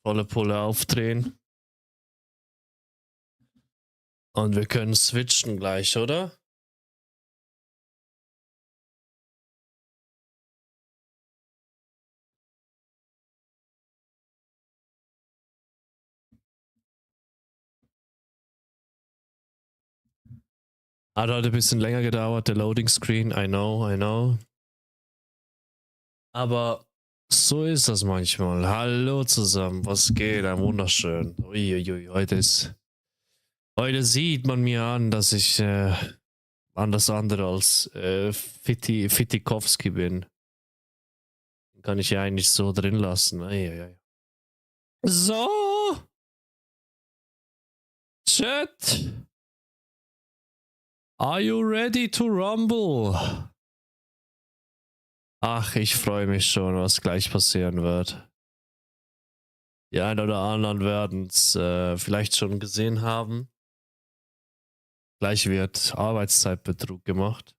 Volle Pulle aufdrehen. Und wir können switchen gleich, oder? Hat heute ein bisschen länger gedauert, der Loading Screen. I know. Aber so ist das manchmal. Hallo zusammen, was geht? Ein wunderschön. Uiuiui, heute sieht man mir an, dass ich anders andere als Fitikowski bin. Kann ich ja eigentlich so drin lassen. Eieiei. So! Chat! Are you ready to rumble? Ach, ich freue mich schon, was gleich passieren wird. Die einen oder anderen werden es vielleicht schon gesehen haben. Gleich wird Arbeitszeitbetrug gemacht.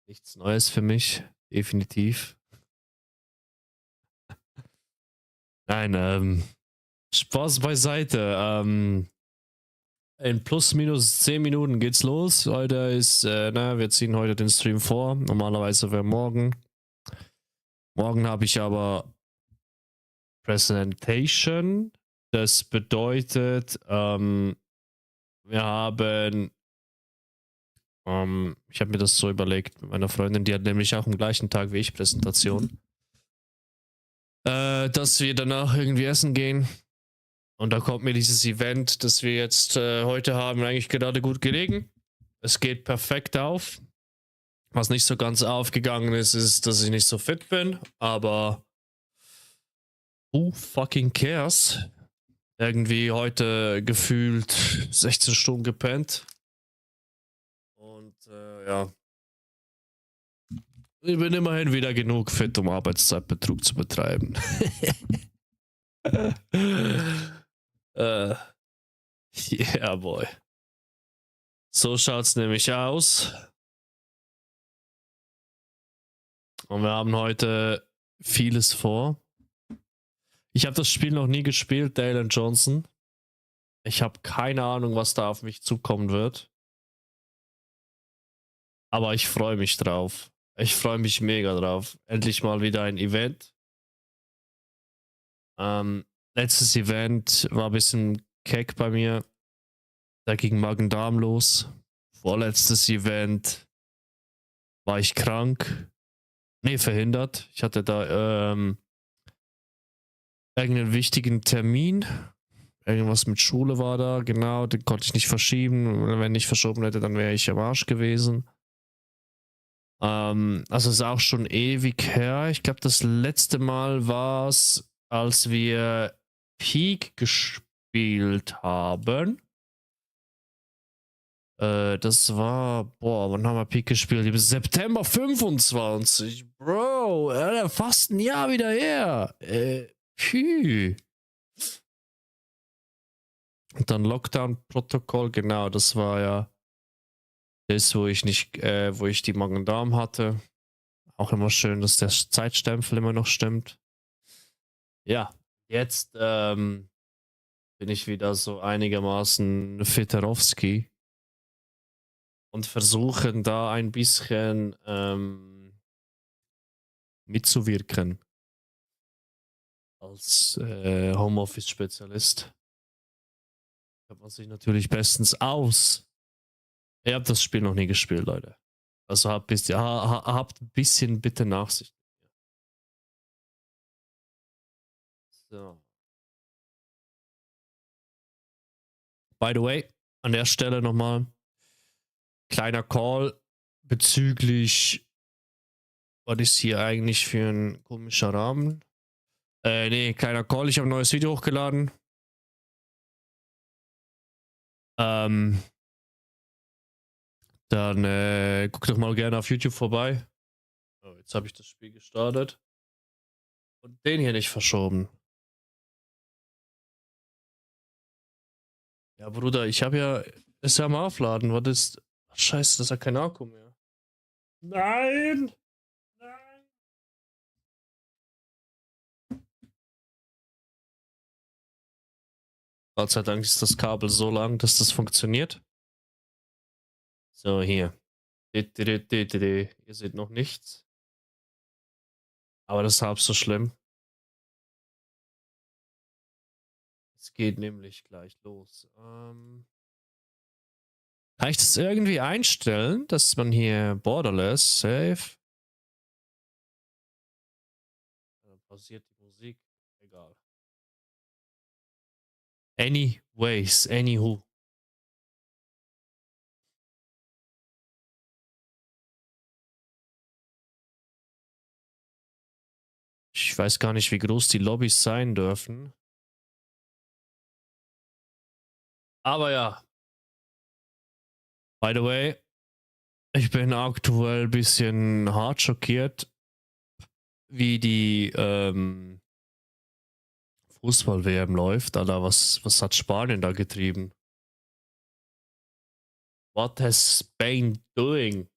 Nichts Neues für mich, definitiv. Nein, Spaß beiseite. In plus minus 10 Minuten geht's los. Heute ist, wir ziehen heute den Stream vor. Normalerweise wäre morgen. Morgen habe ich aber Presentation. Das bedeutet, wir haben, ich habe mir das so überlegt mit meiner Freundin, die hat nämlich auch am gleichen Tag wie ich Präsentation, dass wir danach irgendwie essen gehen. Und da kommt mir dieses Event, das wir jetzt heute haben, eigentlich gerade gut gelegen. Es geht perfekt auf. Was nicht so ganz aufgegangen ist, ist, dass ich nicht so fit bin. Aber who fucking cares? Irgendwie heute gefühlt 16 Stunden gepennt. Und ja. Ich bin immerhin wieder genug fit, um Arbeitszeitbetrug zu betreiben. Yeah, boy. So schaut's nämlich aus. Und wir haben heute vieles vor. Ich habe das Spiel noch nie gespielt, Dale Johnson. Ich habe keine Ahnung, was da auf mich zukommen wird. Aber ich freue mich drauf. Ich freue mich mega drauf. Endlich mal wieder ein Event. Letztes Event war ein bisschen keck bei mir. Da ging Magen-Darm los. Vorletztes Event war ich krank. Nee, verhindert. Ich hatte da irgendeinen wichtigen Termin. Irgendwas mit Schule war da, genau. Den konnte ich nicht verschieben. Wenn ich verschoben hätte, dann wäre ich am Arsch gewesen. Also ist auch schon ewig her. Ich glaube, das letzte Mal war es, als wir Peak gespielt haben. Das war, wann haben wir Peak gespielt? Im September 25. Bro, fast ein Jahr wieder her. Und dann Lockdown-Protokoll, genau, das war ja das, wo ich nicht, wo ich die Magen-Darm hatte. Auch immer schön, dass der Zeitstempel immer noch stimmt. Ja, jetzt bin ich wieder so einigermaßen Fitterowski und versuchen da ein bisschen mitzuwirken als Homeoffice-Spezialist. Kennt man sich natürlich bestens aus. Ihr habt das Spiel noch nie gespielt, Leute. Also habt ein bisschen bitte Nachsicht. So. By the way, an der Stelle nochmal kleiner Call bezüglich, was ist hier eigentlich für ein komischer Rahmen? Nee, kleiner Call, ich habe ein neues Video hochgeladen. Dann guck doch mal gerne auf YouTube vorbei. Oh, jetzt habe ich das Spiel gestartet. Und den hier nicht verschoben. Ja, Bruder, ich habe ja. Ist ja am Aufladen. Was ist. Ach, scheiße, das hat kein Akku mehr. Nein! Nein! Gott sei Dank ist das Kabel so lang, dass das funktioniert. So, hier. Ihr seht noch nichts. Aber das ist halb so schlimm. Es geht nämlich gleich los. Kann ich das irgendwie einstellen, dass man hier Borderless, Safe? Dann pausiert die Musik. Egal. Anyways, anywho. Ich weiß gar nicht, wie groß die Lobbys sein dürfen. Aber ja. By the way, ich bin aktuell ein bisschen hart schockiert, wie die Fußball-WM läuft. Alter, was hat Spanien da getrieben? What has Spain doing?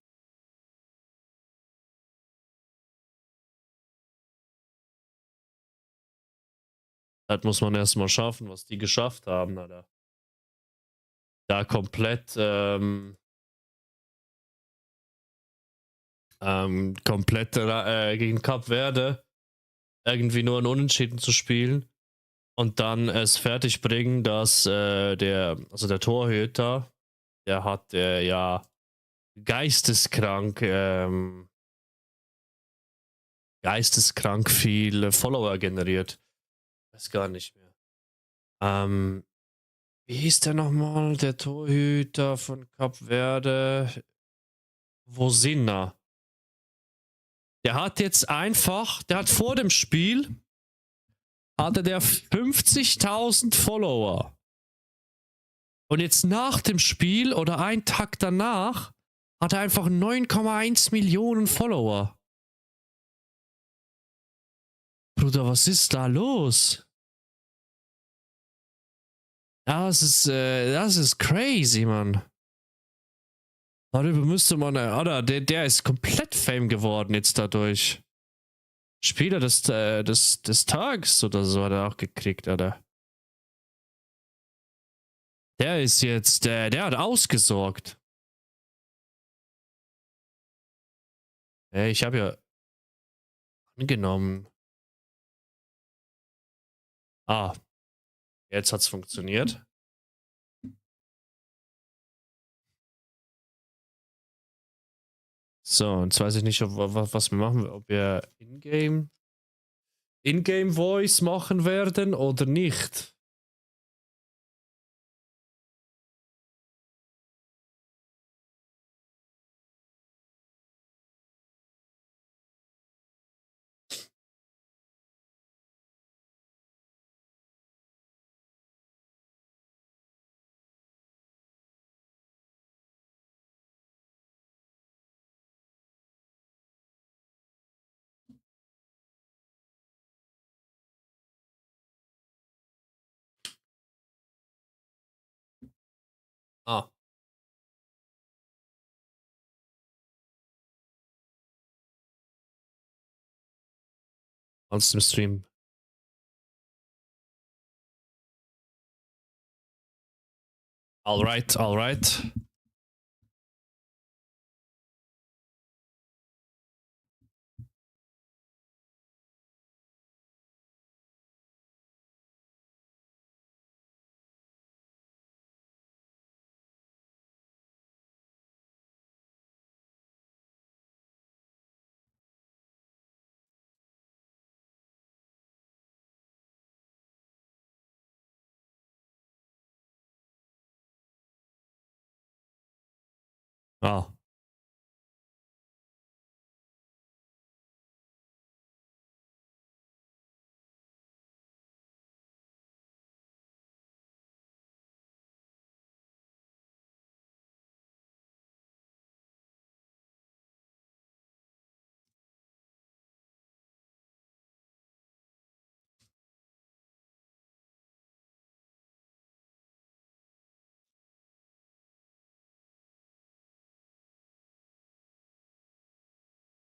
Das muss man erstmal schaffen, was die geschafft haben, Alter. Da komplett gegen Kap Verde irgendwie nur ein Unentschieden zu spielen und dann es fertig bringen, dass der Torhüter, der hat ja geisteskrank viele Follower generiert. Weiß gar nicht mehr. Wie hieß der nochmal? Der Torhüter von Kap Verde? Vosina. Der hat jetzt einfach, der hat vor dem Spiel, hatte der 50.000 Follower. Und jetzt nach dem Spiel oder einen Tag danach hat er einfach 9,1 Millionen Follower. Bruder, was ist da los? Das ist crazy, Mann. Darüber müsste man, oder der ist komplett Fame geworden jetzt dadurch. Spieler des Tages oder so hat er auch gekriegt, Alter. Der ist jetzt, der hat ausgesorgt. Ich habe ja angenommen. Ah, jetzt hat's funktioniert. So, jetzt weiß ich nicht, was wir machen, ob wir Ingame Voice machen werden oder nicht. Ah. Aus dem Stream. Alright, alright. Ah.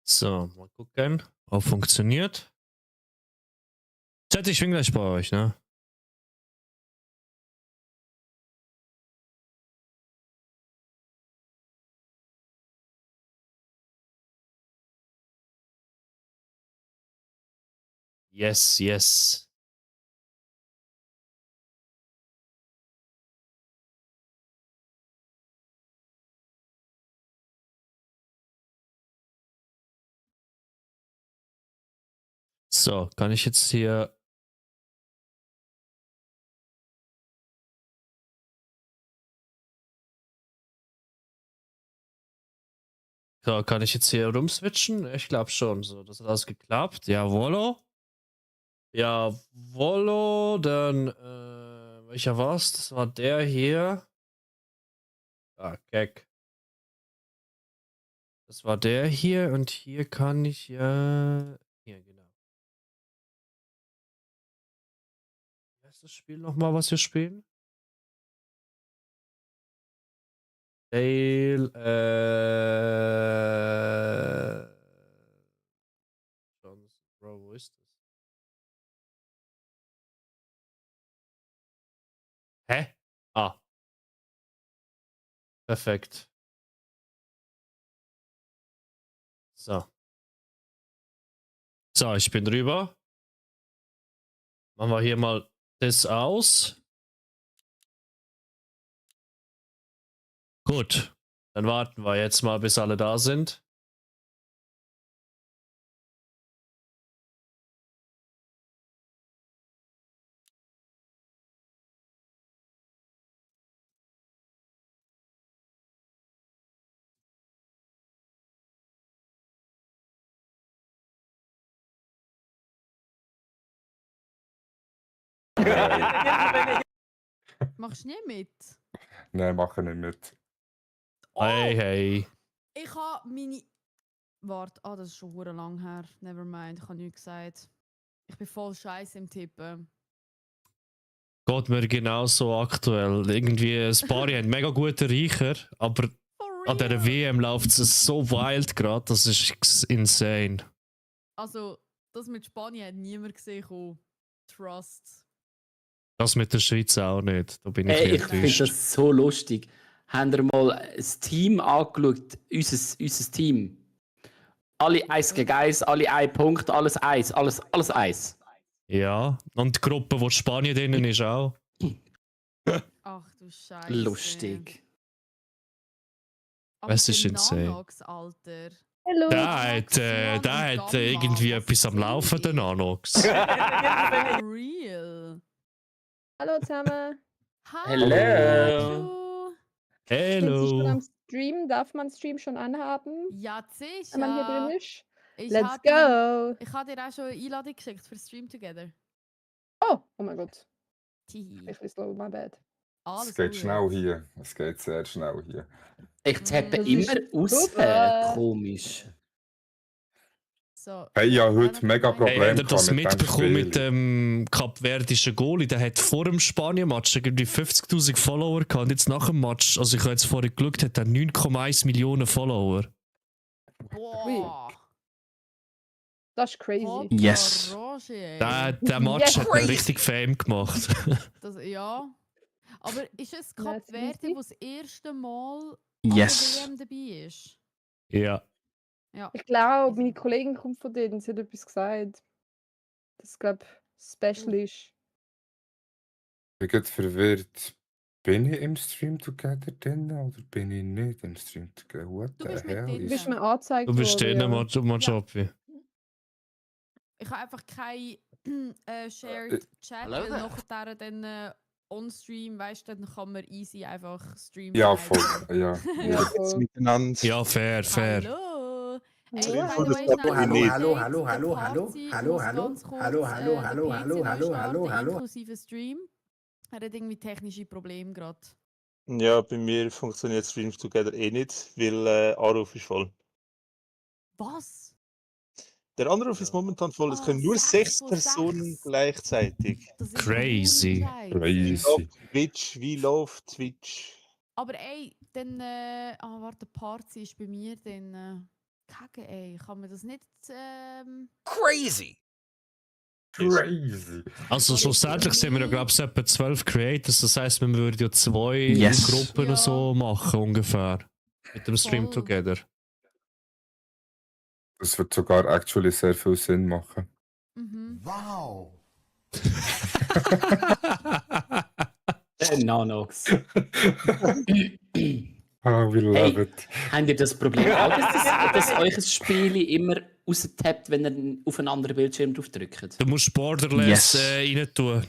So, mal gucken, ob funktioniert. Chat, ich bin gleich bei euch, ne? Yes, yes. So, kann ich jetzt hier. So, kann ich jetzt hier rumswitchen? Ich glaube schon. So, das hat alles geklappt. Jawollo. Jawollo. Dann, welcher war's? Das war der hier. Ah, Keck. Das war der hier und hier kann ich ja. Hier, genau. Wie heißt das Spiel nochmal, was wir spielen? Dale, Bro, wo ist das? Hä? Ah. Perfekt. So. So, ich bin drüber. Machen wir hier mal das aus. Gut. Dann warten wir jetzt mal, bis alle da sind. Machst du nie mit? Nein, mache nicht mit. Oh, Hey, hey. ich habe meine... Warte, das ist schon hure lang her. Nevermind, ich habe nichts gesagt. Ich bin voll scheiße im Tippen. Geht mir genauso aktuell. Irgendwie, Spari haben mega gute Reicher, aber For an der real? WM läuft es so wild gerade, das ist insane. Also, das mit Spanien hat niemand gesehen. Trust. Das mit der Schweiz auch nicht. Da bin ich Ich finde enttäuscht. das so lustig. Habt ihr mal das Team angeschaut? Unser Team. Alle 1 gegen 1, alle 1 Punkt, alles 1, alles 1. Ja, und die Gruppe, wo Spanien drinnen ist, auch. Ach du Scheiße. Lustig. Aber Es ist der insane. Nanox, Alter. Hallo. Der hat irgendwie etwas am Laufen, der Nanox. For real. Hallo zusammen. Hello. Sind Sie schon am Hello. Stream? Darf man Stream schon anhaben, Ja, sicher. wenn man hier drin ist? Ich Let's hab go! Ich habe dir auch schon eine Einladung geschickt für Stream Together. Oh mein Gott. Tihi. Ich bin slow, my bad. Es geht schnell hier. Es geht sehr schnell hier. Ich zappe Das immer ist aus. super. Komisch. So, Hey, ich habe wer heute noch mega dabei? Hey, Problem habt ihr das mit dem mitbekommen mit Spiel. dem kapverdischen Goalie? Der hat vor dem Spanien-Match irgendwie 50.000 Follower gehabt. Und jetzt nach dem Match, also ich habe jetzt vorhin geschaut, hat er 9,1 Millionen Follower. Boah. Das ist crazy. Papa Yes. Roger, ey. Der Match Yes. hat ihn richtig Fame gemacht. Das, ja. Aber ist es Kap That's Verde, easy. wo das erste Mal Yes. an der WM dabei ist? Ja. Ja. Ich glaube, meine Kollegin kommt von denen. Sie hat etwas gesagt. Das glaube ich special ist. Ich bin verwirrt. Bin ich im Stream Together drin oder bin ich nicht im Stream Together? What Du the bist mit hell drin. Du is... bist mir angezeigt Du bist worden, drinnen, ja. Majopi. Ich habe einfach kein shared Chat, Hallo weil there. nachher dann on-stream, weißt du, dann kann man easy einfach streamen. Ja, voll. Ja. Ja, voll. Miteinander. Ja, fair, fair. Hallo! Hallo. Ey, by the way, Hallo, schnell hallo, ein hallo, Update. hallo, Der hallo, Party hallo, muss hallo, ganz kurz, hallo, hallo, der hallo, PC hallo, neu hallo, starten, hallo, hallo. inklusive Stream. Er hat irgendwie technische Probleme gerade. Ja, bei mir funktioniert Streams Together eh nicht, weil Anruf ist voll. Was? Der Anruf ist momentan voll, es Oh, können nur 6 6 von Personen 6. gleichzeitig. Das ist Crazy. Scheiße. Crazy. Wie läuft Twitch? Aber ey, dann, warte, Party ist bei mir, dann, kacke, ey, kann man das nicht, Crazy. Crazy. Also schlussendlich sind wir ja, glaube ich, etwa 12 Creators. Das heisst, man würde ja 2 Yes. Gruppen Ja. so machen, ungefähr. Mit dem Stream Voll. Together. Das wird sogar actually sehr viel Sinn machen. Mhm. Wow. Nanox. Oh, we love Hey. it. Habt ihr das Problem auch, dass euch ein Spiel immer raustappt, wenn ihr auf einen anderen Bildschirm drauf drückt? Du musst Borderless Yes. Rein tun.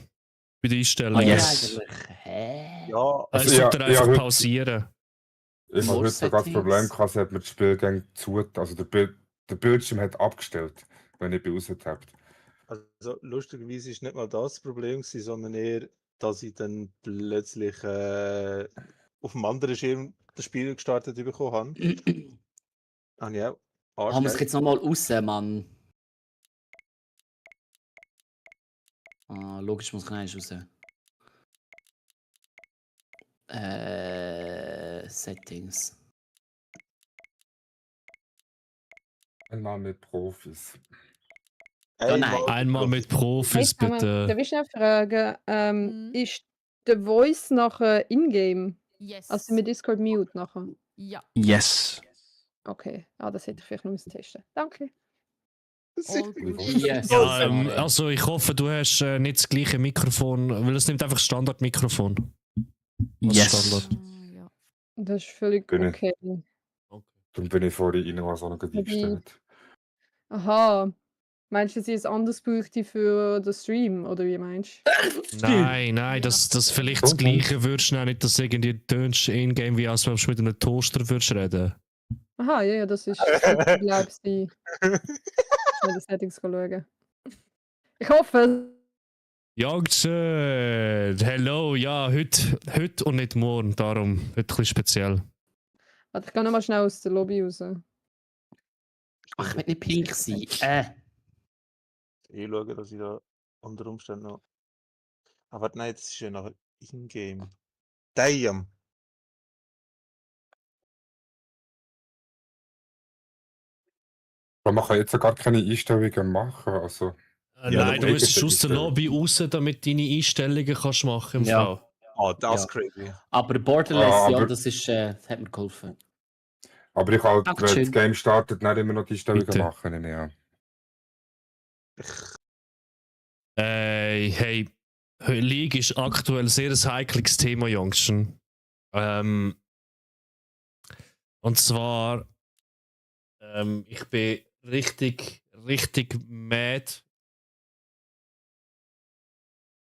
Bei den Einstellungen. yes. Eigentlich. Hä? Ja, Es Also, tut ja, er einfach heute- pausieren. Ich habe heute sogar das Problem gehabt, sie hat mir das Spielgang zu, also der Bildschirm hat abgestellt, wenn ich rausgetappt. also lustigerweise ist nicht mal das Problem gewesen, sondern eher, dass ich dann plötzlich auf dem anderen Schirm das Spiel gestartet bekommen habe. Habe ich auch Haben wir es Arschgeil. jetzt nochmal raus, Mann? Logisch muss ich eins raus. Settings. Einmal mit Profis. Ja, nein. Einmal mit Profis, Darf bitte. ich schnell fragen, Mhm. ist der Voice nachher in-game? Yes. Also mit Discord mute nachher? Ja. Yes. Okay, das hätte ich vielleicht noch müssen testen. Danke. All good. Yes. Ja, also ich hoffe, du hast nicht das gleiche Mikrofon, weil es nimmt einfach Standardmikrofon. Was Yes. Standard. Ja. Das ist völlig Bin ich. okay. Dann bin ich vorhin rein, was auch noch Wobei- eingestellt. Aha. Meinst du, dass ich ein anderes bräuchte für den Stream? Oder wie meinst du? Nein, Ja. das vielleicht das gleiche würdest du nicht, dass irgendwie tönst in-game, wie als wenn du mit einem Toaster würdest reden. Aha, ja, das ist, glaube ich, schnell die Settings schauen. Ich hoffe, Jagdschön! Hello, ja, heute und nicht morgen, darum, heute ein bisschen speziell. warte, ich gehe nochmal schnell aus der Lobby raus. Ach, ich will nicht pink sein. Ich schaue, dass ich da unter Umständen noch. Aber nein, das ist ja noch in-game. Damn! Aber man kann jetzt ja gar keine Einstellungen machen. Also, Ja, Nein, da du muss müsstest ich- aus der Lobby raus, damit du deine Einstellungen kannst machen im Ja. Fall. Ah, das Ja. crazy. Aber Borderless, ja, aber- das hat mir geholfen. aber ich kann, wenn Dankeschön. das Game startet, nicht immer noch die Einstellungen Bitte. machen. nehme ich an. Hey, League ist aktuell sehr ein heikles Thema, Jungschen. Und zwar, ich bin richtig mad.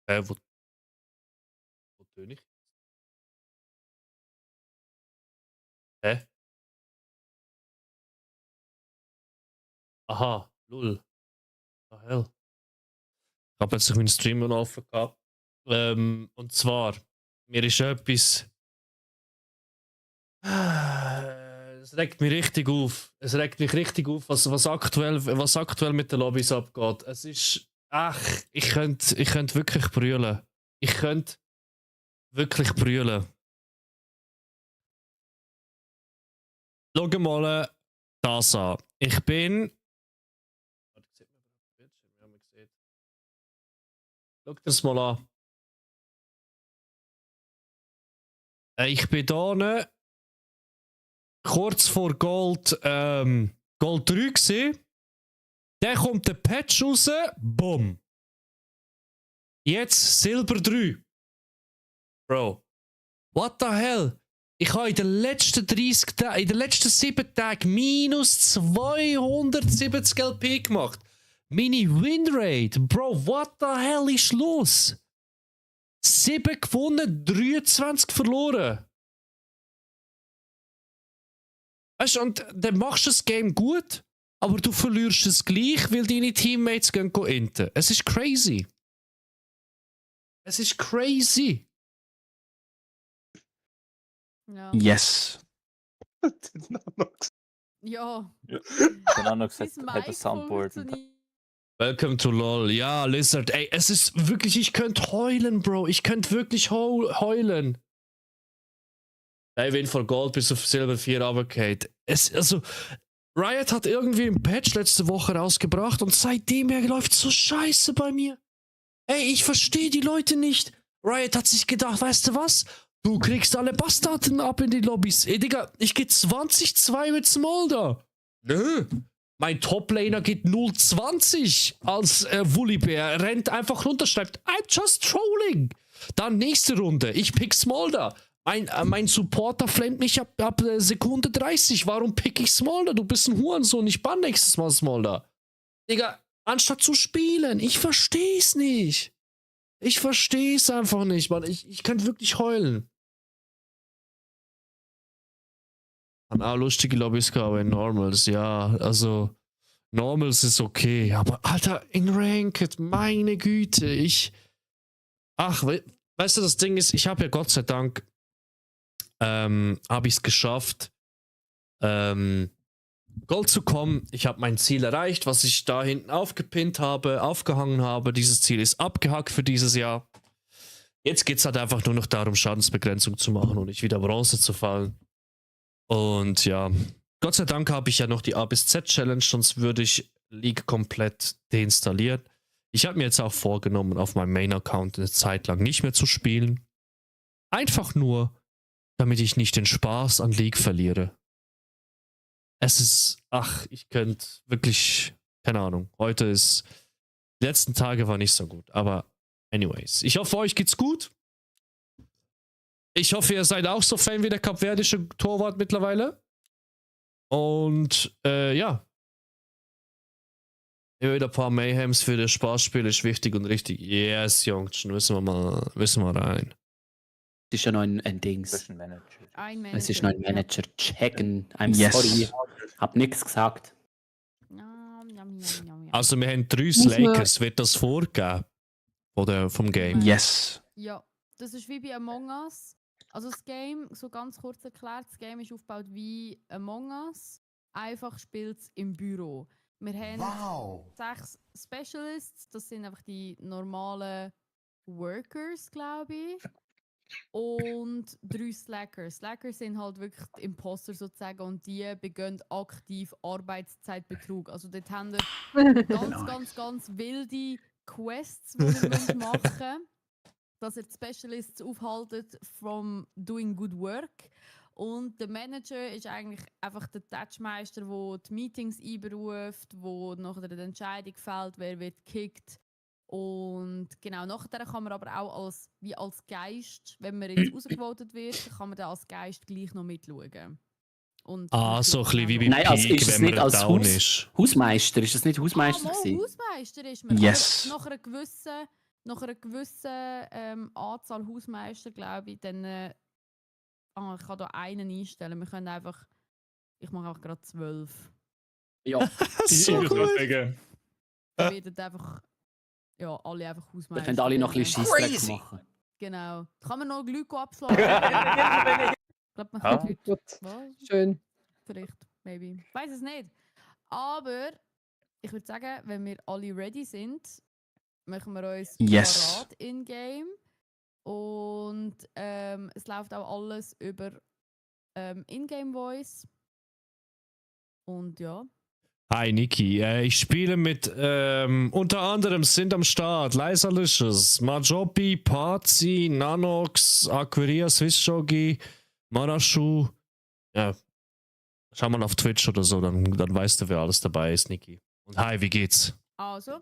Wo töne ich? Hä? Aha, lul. The hell. Ich habe plötzlich meinen Stream noch offen gehabt. Und zwar, mir ist etwas. Es regt mich richtig auf. Es regt mich richtig auf, was aktuell mit den Lobbys abgeht. Es ist. Ach, ich könnte wirklich brüllen. Ich könnte wirklich brüllen. Schau mal das an. Ich bin. Schau dir das mal an. Ich bin hier kurz vor Gold 3 gewesen. Dann kommt der Patch raus. Bumm. Jetzt Silber 3. Bro. What the hell? Ich habe in den letzten 7 Tagen minus 270 LP gemacht. Meine Winrate. Bro, what the hell ist los? 7 gewonnen, 23 verloren. Weißt du, und dann machst du das Game gut, aber du verlierst es gleich, weil deine Teammates gehen inten. Es ist crazy. Es ist crazy. Ja. Yes. Ja. Der Nanox Mein hat ein Mic Soundboard. funktioniert. Welcome to LOL. Ja, Lizard. Ey, es ist wirklich, ich könnte heulen, Bro. Ich könnte wirklich heulen. Ey, wenn von Gold bis auf Silber 4 runtergeht. Also, Riot hat irgendwie einen Patch letzte Woche rausgebracht und seitdem läuft so scheiße bei mir. Ey, ich verstehe die Leute nicht. Riot hat sich gedacht, weißt du was? Du kriegst alle Bastarden ab in die Lobbys. Ey, Digga, ich geh 20-2 mit Smolder. Nö. Mein Top-Laner geht 0,20 als Woolibär, rennt einfach runter, schreibt, I'm just trolling. Dann nächste Runde, ich pick Smolder. Mein Supporter flamet mich ab Sekunde 30. Warum pick ich Smolder? Du bist ein Hurensohn, ich bann nächstes Mal Smolder. Digga, anstatt zu spielen, ich versteh's nicht. Ich versteh's einfach nicht, Mann. Ich kann wirklich heulen. Lustige Lobbys aber in Normals, ja, also Normals ist okay, aber Alter, in Ranked, meine Güte, weißt du, das Ding ist, ich habe ja Gott sei Dank, habe ich es geschafft, Gold zu kommen. Ich habe mein Ziel erreicht, was ich da hinten aufgehangen habe. Dieses Ziel ist abgehakt für dieses Jahr. Jetzt geht es halt einfach nur noch darum, Schadensbegrenzung zu machen und nicht wieder Bronze zu fallen. Und ja, Gott sei Dank habe ich ja noch die A bis Z Challenge, sonst würde ich League komplett deinstallieren. Ich habe mir jetzt auch vorgenommen, auf meinem Main-Account eine Zeit lang nicht mehr zu spielen. Einfach nur, damit ich nicht den Spaß an League verliere. Es ist, ich könnte wirklich, keine Ahnung, die letzten Tage war nicht so gut, aber anyways. Ich hoffe, euch geht's gut. Ich hoffe, ihr seid auch so Fan wie der kapverdische Torwart mittlerweile. Und ja. Wieder ein paar Mayhems für das Spaßspiel ist wichtig und richtig. Yes, Jungs, müssen wir rein. Es ist ja noch ein Dings. Das ist ein Manager. Ein Manager. Es ist noch ein Manager. Checken. I'm Yes. sorry. Hab nichts gesagt. Also wir haben 3 Muss man- Lakers, wird das vorgegeben? Oder vom Game? Yes. Ja, das ist wie bei Among Us. Also das Game, so ganz kurz erklärt, das Game ist aufgebaut wie Among Us. Einfach spielt es im Büro. Wir haben 6 Specialists, das sind einfach die normalen Workers, glaube ich. Und 3 Slackers. Slackers sind halt wirklich die Imposter sozusagen und die begehen aktiv Arbeitszeitbetrug. Also dort haben wir ganz wilde Quests, die wir machen müssen, dass ihr die Specialists aufhaltet from doing good work. Und der Manager ist eigentlich einfach der Touchmeister, der die Meetings einberuft, wo nachher die Entscheidung fällt, wer wird gekickt. Und genau, nachher kann man aber auch als Geist, wenn man jetzt rausgevotet wird, kann man dann als Geist gleich noch mitschauen. Und So ein bisschen wie bei Nein, also Peak, ist es wenn man nicht als down ist. Hausmeister? Ist das nicht Hausmeister gewesen? Hausmeister ist man. Yes. Aber nach einer gewissen Anzahl Hausmeister, glaube ich, dann ich kann da einen einstellen. Ich mache einfach gerade 12. Ja. So gut. Wir werden einfach, alle einfach Wir Hausmeister. können alle noch ein bisschen Crazy. Scheissdreck machen. Genau. Kann man noch Glyko abschlagen? Ich glaube, man kann Glyko. Gut, Was? schön. Vielleicht, maybe. Ich weiß es nicht. Aber ich würde sagen, wenn wir alle ready sind, machen wir uns Yes. parat in-game. Und es läuft auch alles über In-Game-Voice. Und ja. Hi Niki, ich spiele mit unter anderem sind am Start Leisalicious, Majobi, Pazi, Nanox, Aquaria, Swissjogi, Marashu. Ja, schau mal auf Twitch oder so, dann weißt du, wer alles dabei ist, Niki. Und hi, wie geht's? Also,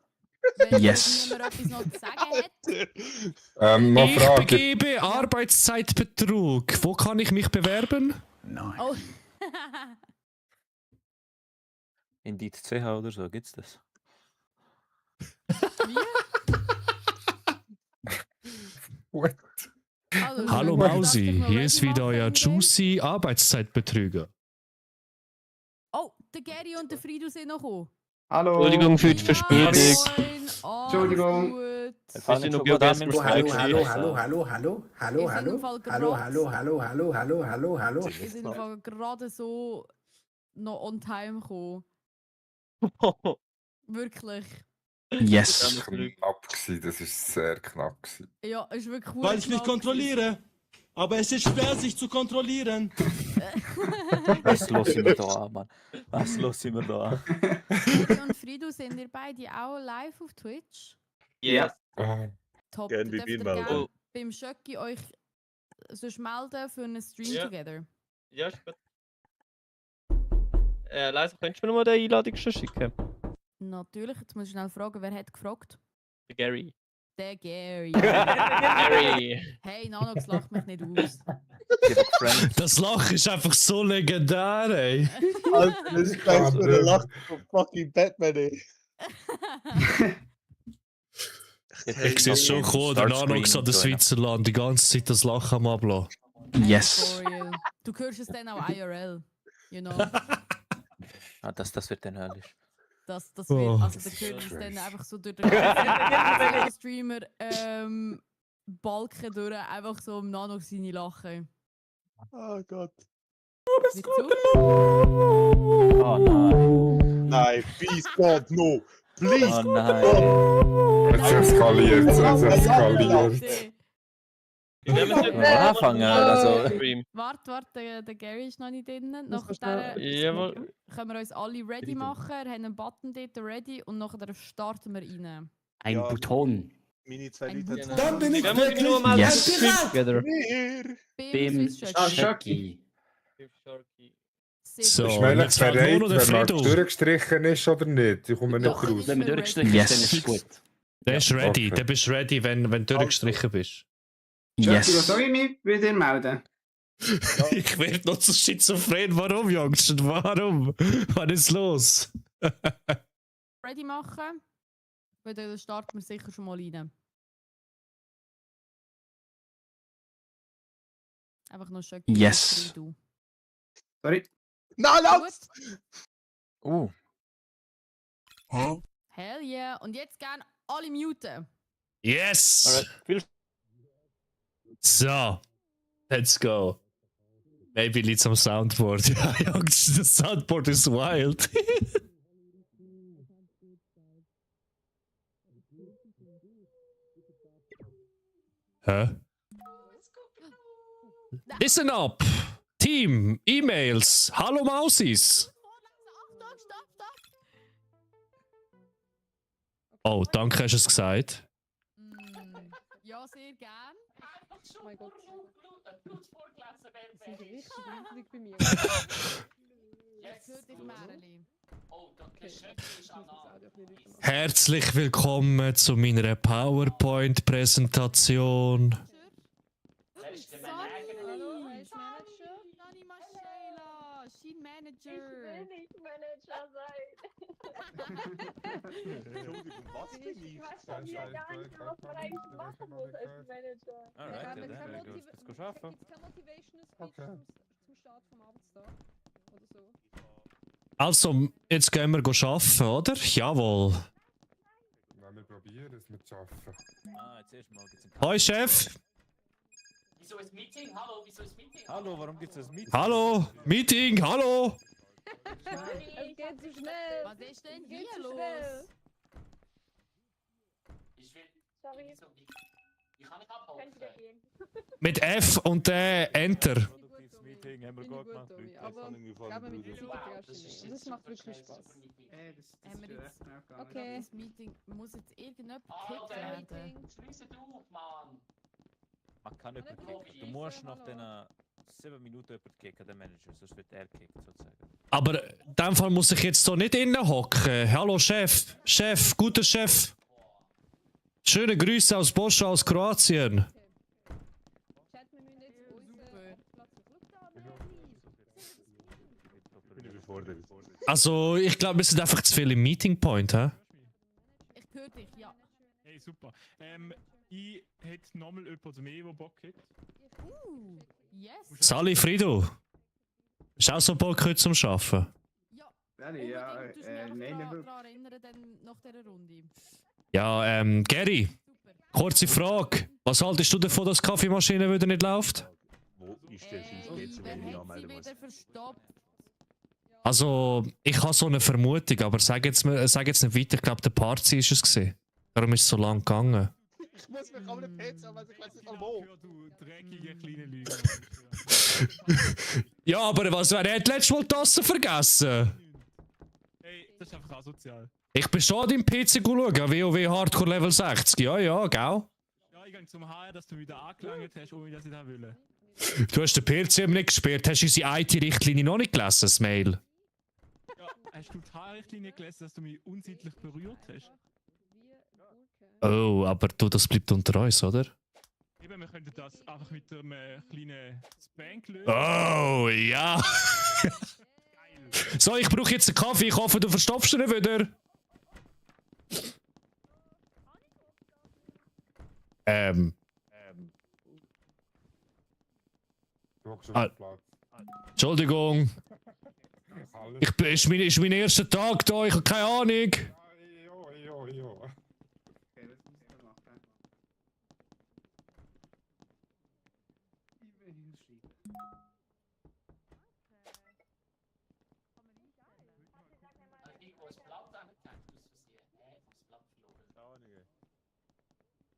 wenn Yes. niemand etwas noch zu sagen hat. Noch Ich Frage. begebe Arbeitszeitbetrug. Wo kann ich mich bewerben? Nein. Oh. Indeed CH oder so, gibt's das? What? Also, Hallo wenn ihr Mausi, das mal hier ready ist wieder machen euer in-game. Juicy Arbeitszeitbetrüger. Oh, der Gary und der Frido sind noch gekommen. Hallo. Entschuldigung für die Ja, Verspätung. moin, Entschuldigung. Gut. Wir sind noch gut Hallo, hallo. Wir sind einfach gerade so noch on time gekommen. Wirklich. Yes. Das war knapp gewesen, das war sehr knapp gewesen. Ja, ist wirklich cool. Weil ich mich kontrolliere. Aber es ist schwer, sich zu kontrollieren. Was los sind wir da, Mann? Was los sind wir da? Gary und Frido, sind ihr beide auch live auf Twitch? Ja. Ah, Top. Gern wie Dürft ihr Bienen melden. gerne beim Schöcki euch sonst melden für einen Stream Ja. together. Ja, ist gut. Leise, könntest du mir nochmal die Einladung schon schicken? Natürlich, jetzt muss ich schnell fragen, wer hat gefragt? Der Gary. Der Gary. Gary. Hey, Nanox lacht mich nicht aus. Das Lachen ist einfach so legendär, ey. Alter, das ist gleich so eine Lacht von fucking Batman, ey. Ich sehe es schon kommen, der Nanox an der Switzerland, die ganze Zeit das Lachen am Ablassen. Yes. For real. Du hörst es dann auch IRL. You know. Das wird dann höllisch. Das wird, also da hört es dann einfach so durch den ganzen Streamer Balken durch, einfach so im Nanox seine Lachen. Oh Gott. Nicht so? Oh nein. Nein, please God, no. Please. Oh nein. Es eskaliert, es eskaliert. Anfangen, also. Warte, der Gary ist noch nicht drin. Muss Nachher Jawohl. können wir uns alle ready machen. Wir haben einen Button dort ready und nachher starten wir rein. Ein Ja. Button. Meine zwei Ein Leute Button. Dann bin ich Dann muss ich nur mal Yes. together. Bim Swiss Sharky. So, Ist man jetzt eigentlich fehlt nur bereit, noch der wenn man Frido. durchgestrichen ist oder nicht? Ich komme nicht Doch, raus. wenn wir durchgestrichen Yes. ist, dann ist gut. Der ist ready, okay. der bist ready, wenn du durchgestrichen bist. Yes. soll ich mich bei dir melden? Ich werde noch zu schizophren. Warum, Jungs? Warum? Was ist los? Ready machen. Weil dann starten wir sicher schon mal rein. Einfach noch schön. Yes. Sorry. Nein, Gut. Oh. Hell yeah. Und jetzt gern alle muten. Yes! Alright. So, let's go. Maybe liegt's am Soundboard. Ja, Jungs, das Soundboard ist wild. Hä? Listen up! Team, E-Mails, hallo Mausis! Achtung, stopp. Oh, danke, hast du es gesagt. Ja, sehr gern. Oh mein Gott. Das ist richtig gruselig bei mir. Jetzt hört dich Merli. Okay, ich muss das Audio ein bisschen lauter machen. Herzlich willkommen zu meiner PowerPoint-Präsentation. Hallo, wer ist Manager? Nani Maschela, Shin Manager. nicht Manager sein. Entschuldigung, was bin ich? von mir gar nicht, was man eigentlich machen muss als Manager. Alright, Ich ja, habe dann keine let's go schaffen. Gibt's kein Motivational Speech Okay. zum Start vom Arbeitstag? Oder so? Also, jetzt gehen wir arbeiten, oder? Jawohl. Wenn wir probieren es mit schaffen. Jetzt erstmal gibt's einen Hoi, Chef. Wieso ist Meeting? Hallo, wieso ist Meeting? Hallo, warum gibt's das Meeting? Hallo, Meeting, hallo. Es geht so schnell! Was ist denn Geht hier so los? schnell. Ich will. Sorry. Wie kann ich abhauen? Mit F und Enter. Produktives Meeting haben wir gut gemacht. Leute. Aber Kann ich mir ich glaube, mit vorstellen. der Zeit brauchst du nicht. Und das macht wirklich Spaß. Das Haben wir jetzt- stört mich auch gar nicht. Okay. Das Meeting muss jetzt irgendjemand Hallo, gekickt der werden. Meeting. Schließt auf, Mann! Man kann nicht Hallo, kicken. Du musst nach hallo. den 7 Minuten jemanden kicken, der Manager, sonst wird er gekickt sozusagen. Aber in dem Fall muss ich jetzt so nicht innen hocken. Hallo, Chef. Chef, guter Chef. Schöne Grüße aus Bosch aus Kroatien. Chat, wir müssen jetzt Super. Bin ich überfordert. Also, ich glaube, wir sind einfach zu viel im Meeting Point, hä? Ich höre dich, ja. Hey, super. Ich hätte nochmal jemanden mehr, der Bock hat. Yes. Sali Frido. Ist auch so Bock heute zum Arbeiten? Ja, Ehrlich, ja, unbedingt. Du musst mich einfach nein, daran erinnern, dann nach dieser Runde. Ja, Gary, Super. kurze Frage. Was haltest du davon, dass die Kaffeemaschine wieder nicht läuft? Wo ist der sonst jetzt, Wer wenn ich mich hat sie anmelden muss? wieder verstopft? Also, ich habe so eine Vermutung, aber sag jetzt nicht weiter. Ich glaube, der Party ist es gewesen. Darum ist es so lang gegangen. Ich muss mich auf den PC, aber ich weiß nicht mal wo. Du dreckige kleine Lüge. Ja, aber was, wer hat letztes Mal die Tasse vergessen? Hey, das ist einfach asozial. Ich bin schon an deinem PC schauen, WoW Hardcore Level 60. Ja, ja, gell? Ja, ich gehe zum HR, dass du wieder angelangt hast, ohne dass ich das will. Du hast den PC eben nicht gesperrt. Hast du unsere IT-Richtlinie noch nicht gelesen, das Mail? hast du die Haarrichtlinie gelesen, dass du mich unsittlich berührt hast? Oh, aber du, das bleibt unter uns, oder? Eben, wir könnten das einfach mit einem kleinen Spank lösen. Oh, ja. So, ich brauche jetzt einen Kaffee. Ich hoffe, du verstopfst ihn wieder. Du hockst auf Ah. dem Platz. Entschuldigung. Alles. Ist mein erster Tag da. Ich habe keine Ahnung. Jo. Okay, das müssen wir machen.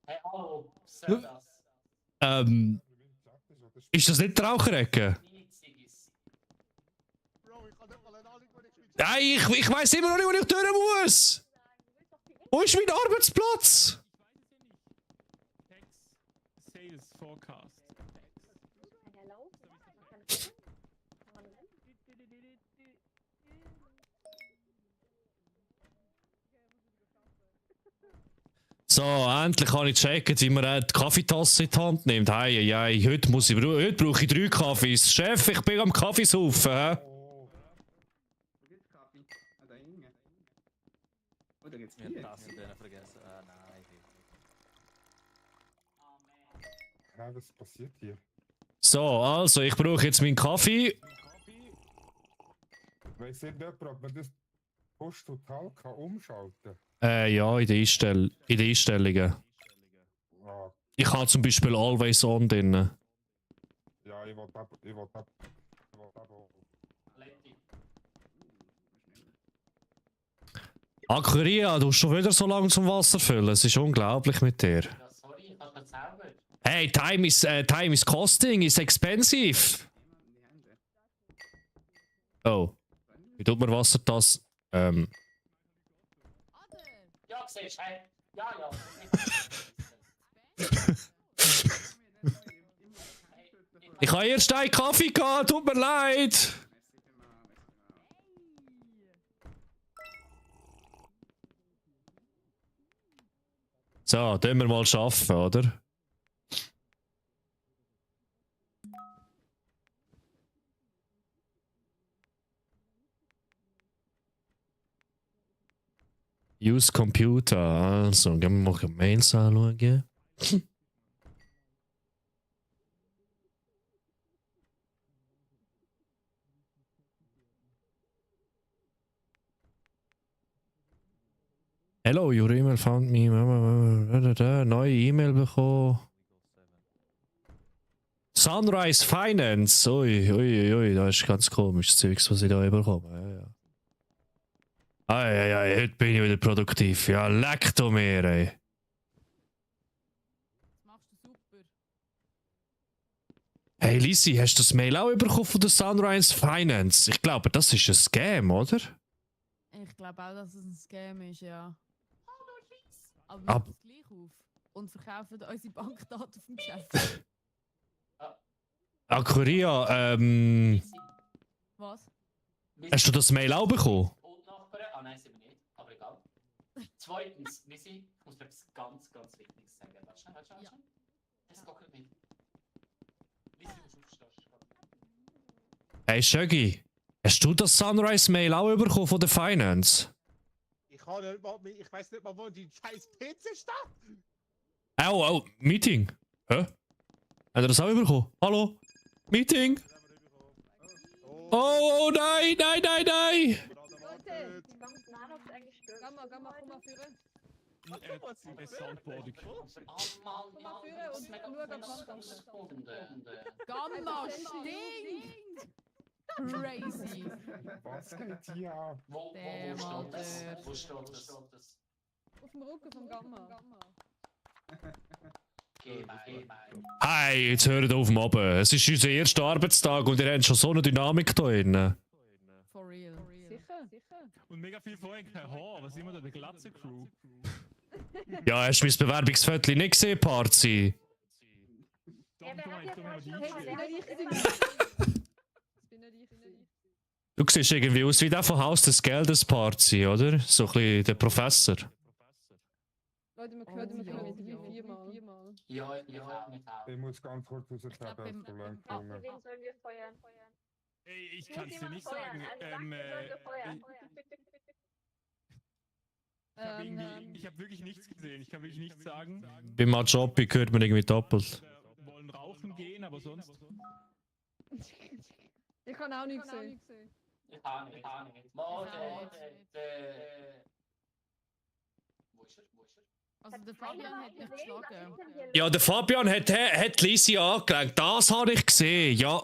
Hey, hallo, Servus. Ist das nicht die Raucherecke? Nein, ich weiß immer noch nicht, wo ich durch muss. Wo ist mein Arbeitsplatz? Tax Sales Forecast. So, endlich kann ich checken, wie man die Kaffeetasse in die Hand nimmt. Hey, heute brauche ich 3 Kaffees. Chef, ich bin am Kaffee saufen. Hä? Wo gibt's Kaffee? Ah, da hinten. Oh, da gibt's Ich hab Bier. die Tasse denen vergessen. Ah, nein. Ja, was passiert hier? So, also, ich brauche jetzt meinen Kaffee. Weiss irgendjemand, ob man das Push total kann umschalten Ja, in den Einstellungen. Ah, Ich habe zum Beispiel Always On drin. ja, ich will ab. Aquaria, du hast schon wieder so lange zum Wasser füllen. Es ist unglaublich mit dir. Ja, sorry, ich hab das selber. Hey, time is costing, is expensive. Oh. Wie tut man Wassertasse? Oder? Ja, siehst du, hey. Ja. Ich habe erst einen Kaffee gehabt, tut mir leid. So, tun wir mal arbeiten, oder? Use Computer, also, gehen wir mal Mails anschauen. Hello, your email found me. Neue E-Mail bekommen. Sunrise Finance. Ui, das ist ganz komisch, das Zeugs, was ich da bekomme. Ja. Heute bin ich wieder produktiv. Ja, leck du mir, ey. Das machst du super. Hey Lisi, hast du das Mail auch bekommen von der Sunrise Finance? Ich glaube, das ist ein Scam, oder? Ich glaube auch, dass es ein Scam ist, ja. Aber wir Ab- nehmen es gleich auf und verkaufen unsere Bankdaten auf dem Geschäft. Aquaria, Was? hast du das Mail auch bekommen? Nachbarn? Ah nein, sind wir nicht, aber egal. Zweitens, Lisi, ich muss dir etwas ganz, ganz Wichtiges sagen. Warte schnell. Ja. Das geht nicht mit. Lisi, du musst aufstehen. Hey Shaggy, hast du das Sunrise Mail auch bekommen von der Finance? Ich weiß nicht mal, wo die scheiß PC steht. Oh, Meeting. Hä? Hat er das auch bekommen? Hallo? Meeting? Oh nein! Gamma, komm mal führen. Soundboarding. Oh Mann, ja, führen und mega schau, frisch ob man- rausgefunden. Gamma stinkt! Crazy! Was geht hier ab? Wo Damn, steht das? Alter. Wo steht das? Auf dem Rücken vom Gamma. Geh mal. Hey, jetzt hört auf dem Abend. Es ist unser erster Arbeitstag und ihr habt schon so eine Dynamik da drin. For real. Sicher? Und mega viel vorher kein Haar. Was immer da der Glatze-Crew? Ja, hast du mein Bewerbungsviertel nicht gesehen, Parzi? Darum haben wir die Hey, das bin eingestellt. nicht ich. Das bin nicht ich. Du siehst irgendwie aus wie der von Haus des Geldes Party, oder? So ein bisschen der Professor. Leute, man hört mich mit 3-4 Mal. Ja, Ich muss ganz kurz aus der glaub, Tabelle im- verlangen. Wen sollen wir feuern? Ey, ich Muss kann es dir jemand nicht feuern? sagen. Also sag, wen sollen wir feuern? Ich habe wirklich nichts gesehen. Ich kann wirklich nichts sagen. Bei Majopi hört man irgendwie doppelt. Wir wollen rauchen gehen, aber sonst. Ich kann auch nichts sehen. Ich kann nicht. Mal, Also der Fabian hat mich geschlagen. Ja, der Fabian hat Lisi angelegt. Das habe ich gesehen, ja.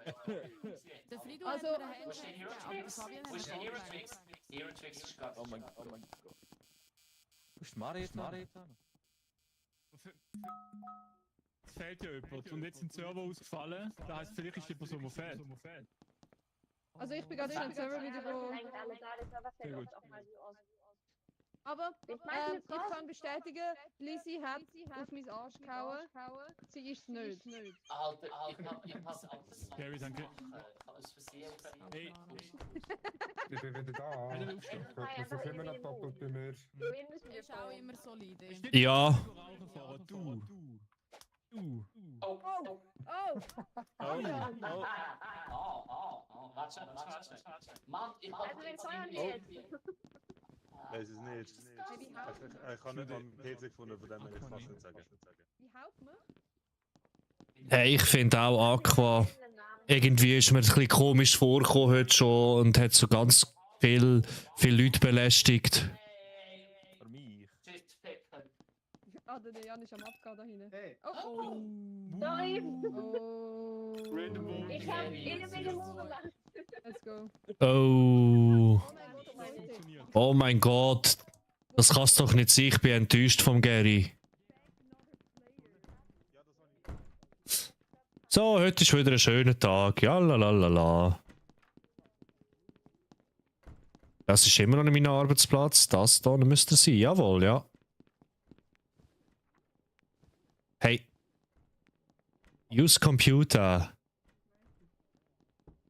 Der Frido Also, hat mir einen Handshake gegeben, aber der Fabian hat mich angelegt. Hero Tricks ist gerade. Oh mein Gott. Wo ist Mari jetzt? Es fehlt ja jemand. Und jetzt sind Server ausgefallen. Das heisst, vielleicht ist die Person, die fehlt. Also ich bin gerade in den Server wieder wo. Eigentlich alle da, das aber Sehr fällt gut. uns auch mal so aus. Aber Ich meine, ich kann bestätigen, Lizzie hat auf meinen Arsch gehauen. Sie ist es nicht. Alter, ich hab Gary, danke. Hey, Ich bin wieder da. Einer aufstehen. Das ist immer noch doppelt bei mir. Wen müssen Er wir ist auch feuern? immer solide. Ja. Rauchen fahren. Du. Oh! Warte. Mann, ich Also wen feuern wir jetzt? Weiß es nicht. Ich habe nicht mal einen PC gefunden, von dem ich es fast nicht sagen. Wie haut man? Hey, ich finde auch Aqua. Irgendwie ist mir ein bisschen komisch vorgekommen heute schon und hat so ganz viele Leute belästigt. Für mich. Ah, der Jan ist am Abgehen da hinten. Hey. Oh! Sorry, Oh! Random Vote. ich habe individuell gemacht. Let's go. Oh. Oh mein Gott, Leute. Funktioniert. Oh mein Gott. Das kann es doch nicht sein. Ich bin enttäuscht vom Gary. So, heute ist wieder ein schöner Tag. Ja, la. Das ist immer noch nicht mein Arbeitsplatz. Das da müsste sein. Jawohl, ja. Hey. Use Computer.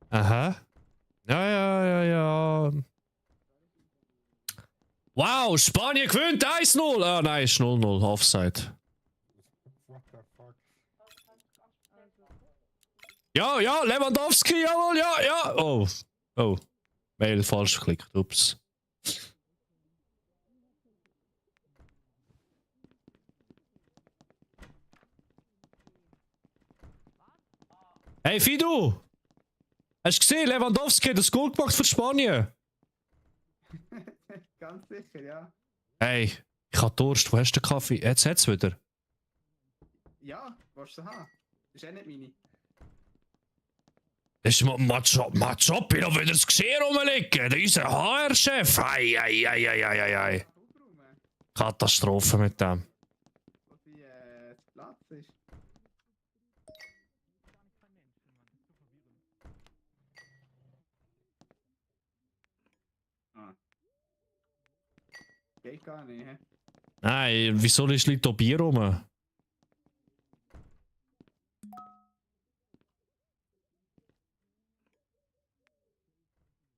Aha. Ja. Wow, Spanien gewinnt 1-0. Ah nein, ist 0-0. Offside. What the fuck? Ja, Lewandowski, jawohl, ja. Oh. Mail falsch geklickt. Ups. Hey, Fidu! Hast du gesehen, Lewandowski hat das Goal gemacht für Spanien? Ganz sicher, ja. Hey, ich hab Durst. Wo hast du den Kaffee? Jetzt wieder. Ja, willst du haben? Das ist nicht meine. Das ist Machopi noch wieder das Geschirr rumliegen. Da ist unser HR-Chef. Ei. Katastrophe mit dem. Wo sie Platz ist. Ah. Geht gar nicht, hä? Nein, wieso liegt da Bier rum?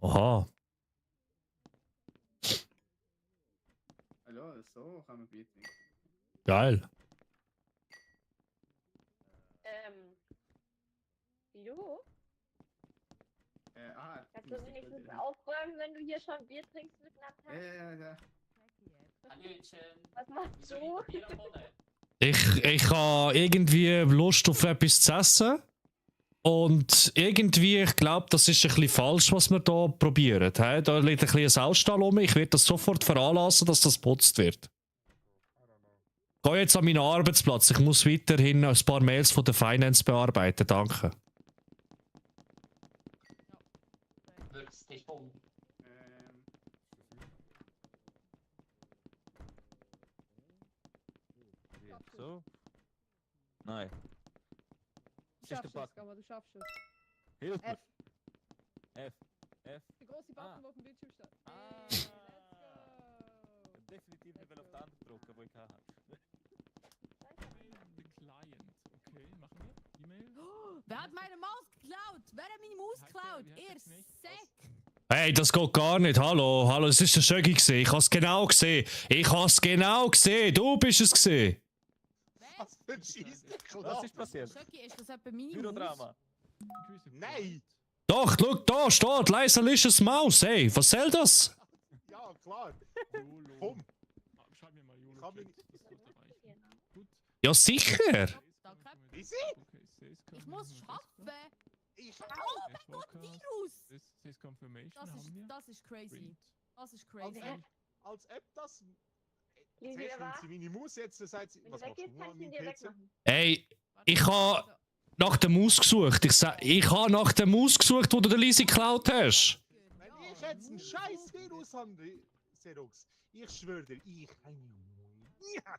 Aha. Hallo, so kann man Bier trinken. Geil. Jo, kannst du muss ich wenigstens kurz- aufräumen, wenn du hier schon Bier trinkst mit einer Tasse? Ja. Was machst du? Ich habe irgendwie Lust auf etwas zu essen. Und irgendwie, ich glaube, das ist ein bisschen falsch, was wir hier probieren. He? Da liegt ein bisschen ein Saustall um. Ich werde das sofort veranlassen, dass das geputzt wird. Ich gehe jetzt an meinen Arbeitsplatz. Ich muss weiterhin ein paar Mails von der Finance bearbeiten. Danke. So? Nein. Du schaffst es, aber du schaffst es. Hilf mir. F. F. Der große Button, der auf dem Bildschirm steht. Let's definitiv nicht auf den anderen drücken, wo ich hatte. The Client. Okay, machen wir. E-Mail. Wer hat meine Maus geklaut? Wer hat meine Maus geklaut. Ihr Sack. Hey, das geht gar nicht. Hallo, hallo, es ist der Schögi gesehen. Ich hab's genau gesehen. Ich hab's genau gesehen. Du bist es gesehen. Was für ein Scheiß Was ist passiert? Schöcki, ist das etwa meine Maus? Bürodrama. Nein! Doch, schau, da steht leiserliches Maus. Hey, was soll das? Ja, klar. Komm. Schreib mir mal Ich hab mich nicht. Ja, sicher. Danke. Easy? Ich muss schaffen. Ich Oh mein Gott, Virus! This Confirmation haben wir. Das ist crazy. Das ist Als crazy. ob, als ob das. Lisi, Zuerst wer war? nimmt sie meine Maus, jetzt sagt sie. Wenn Was du machst du weggehst, nur kannst an du ihn meinem dir PC? wegmachen. Hey, ich habe nach der Maus gesucht. Ich habe nach der Maus gesucht, wo du den Lisi geklaut hast. Wenn ich jetzt einen scheiß Virus habe, Xerox, ich schwöre dir, ich habe. Ja.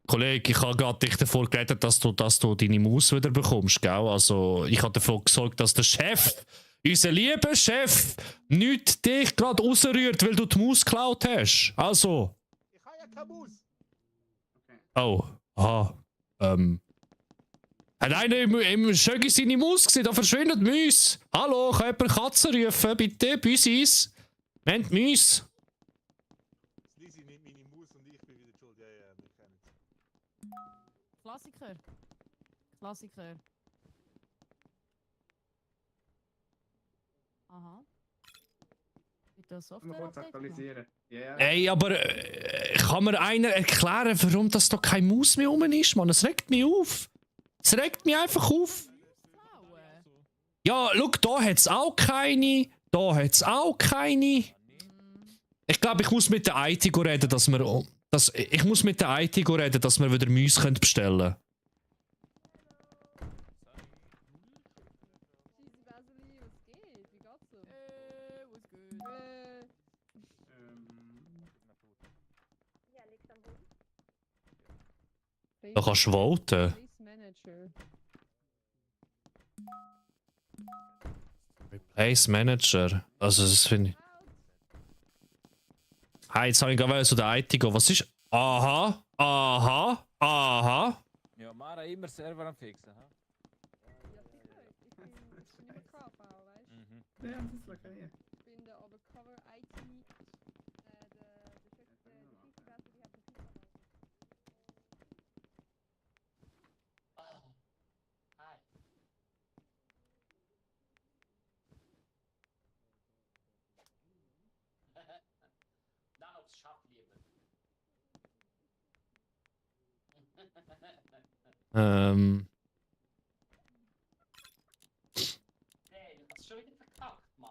Kollege, ich habe gerade dich davor gerettet, dass du deine Maus wieder bekommst, gell? Also, ich habe dafür gesorgt, dass der Chef, unser lieber Chef, nicht dich gerade rausrührt, weil du die Maus geklaut hast. Also. Ich habe ja keine Maus. Oh, aha. Hat einer im Schögi seine Maus gesehen? Da verschwindet Mäuse. Hallo, kann jemand Katzen rufen? Bitte, Büsis. Wir haben die Mäuse. Lisi nimmt meine Maus und ich bin wieder schuld. Ja, ja, wir kennen es. Klassiker. Klassiker. Aha. Mit der Mal Software kurz aktualisieren. Ja. Ey, aber kann mir einer erklären, warum das da keine Maus mehr rum ist, Mann? Es regt mich auf. Es regt mich einfach auf. Ja, schau, da hat es auch keine. Da hat es auch keine. Ich glaube, ich muss mit der IT reden, dass wir. Ich muss mit der IT reden, dass wir wieder Mäuse bestellen können. Da kannst du voten. Replace Manager. Also, das finde ich. Hey, jetzt habe ich gerade zu der IT gehen. Was ist. Aha, aha, aha. Ja, Mara immer Server am Fixen. Ha? Ja, das ist okay. Hey, du hast schon wieder verkackt, Mann.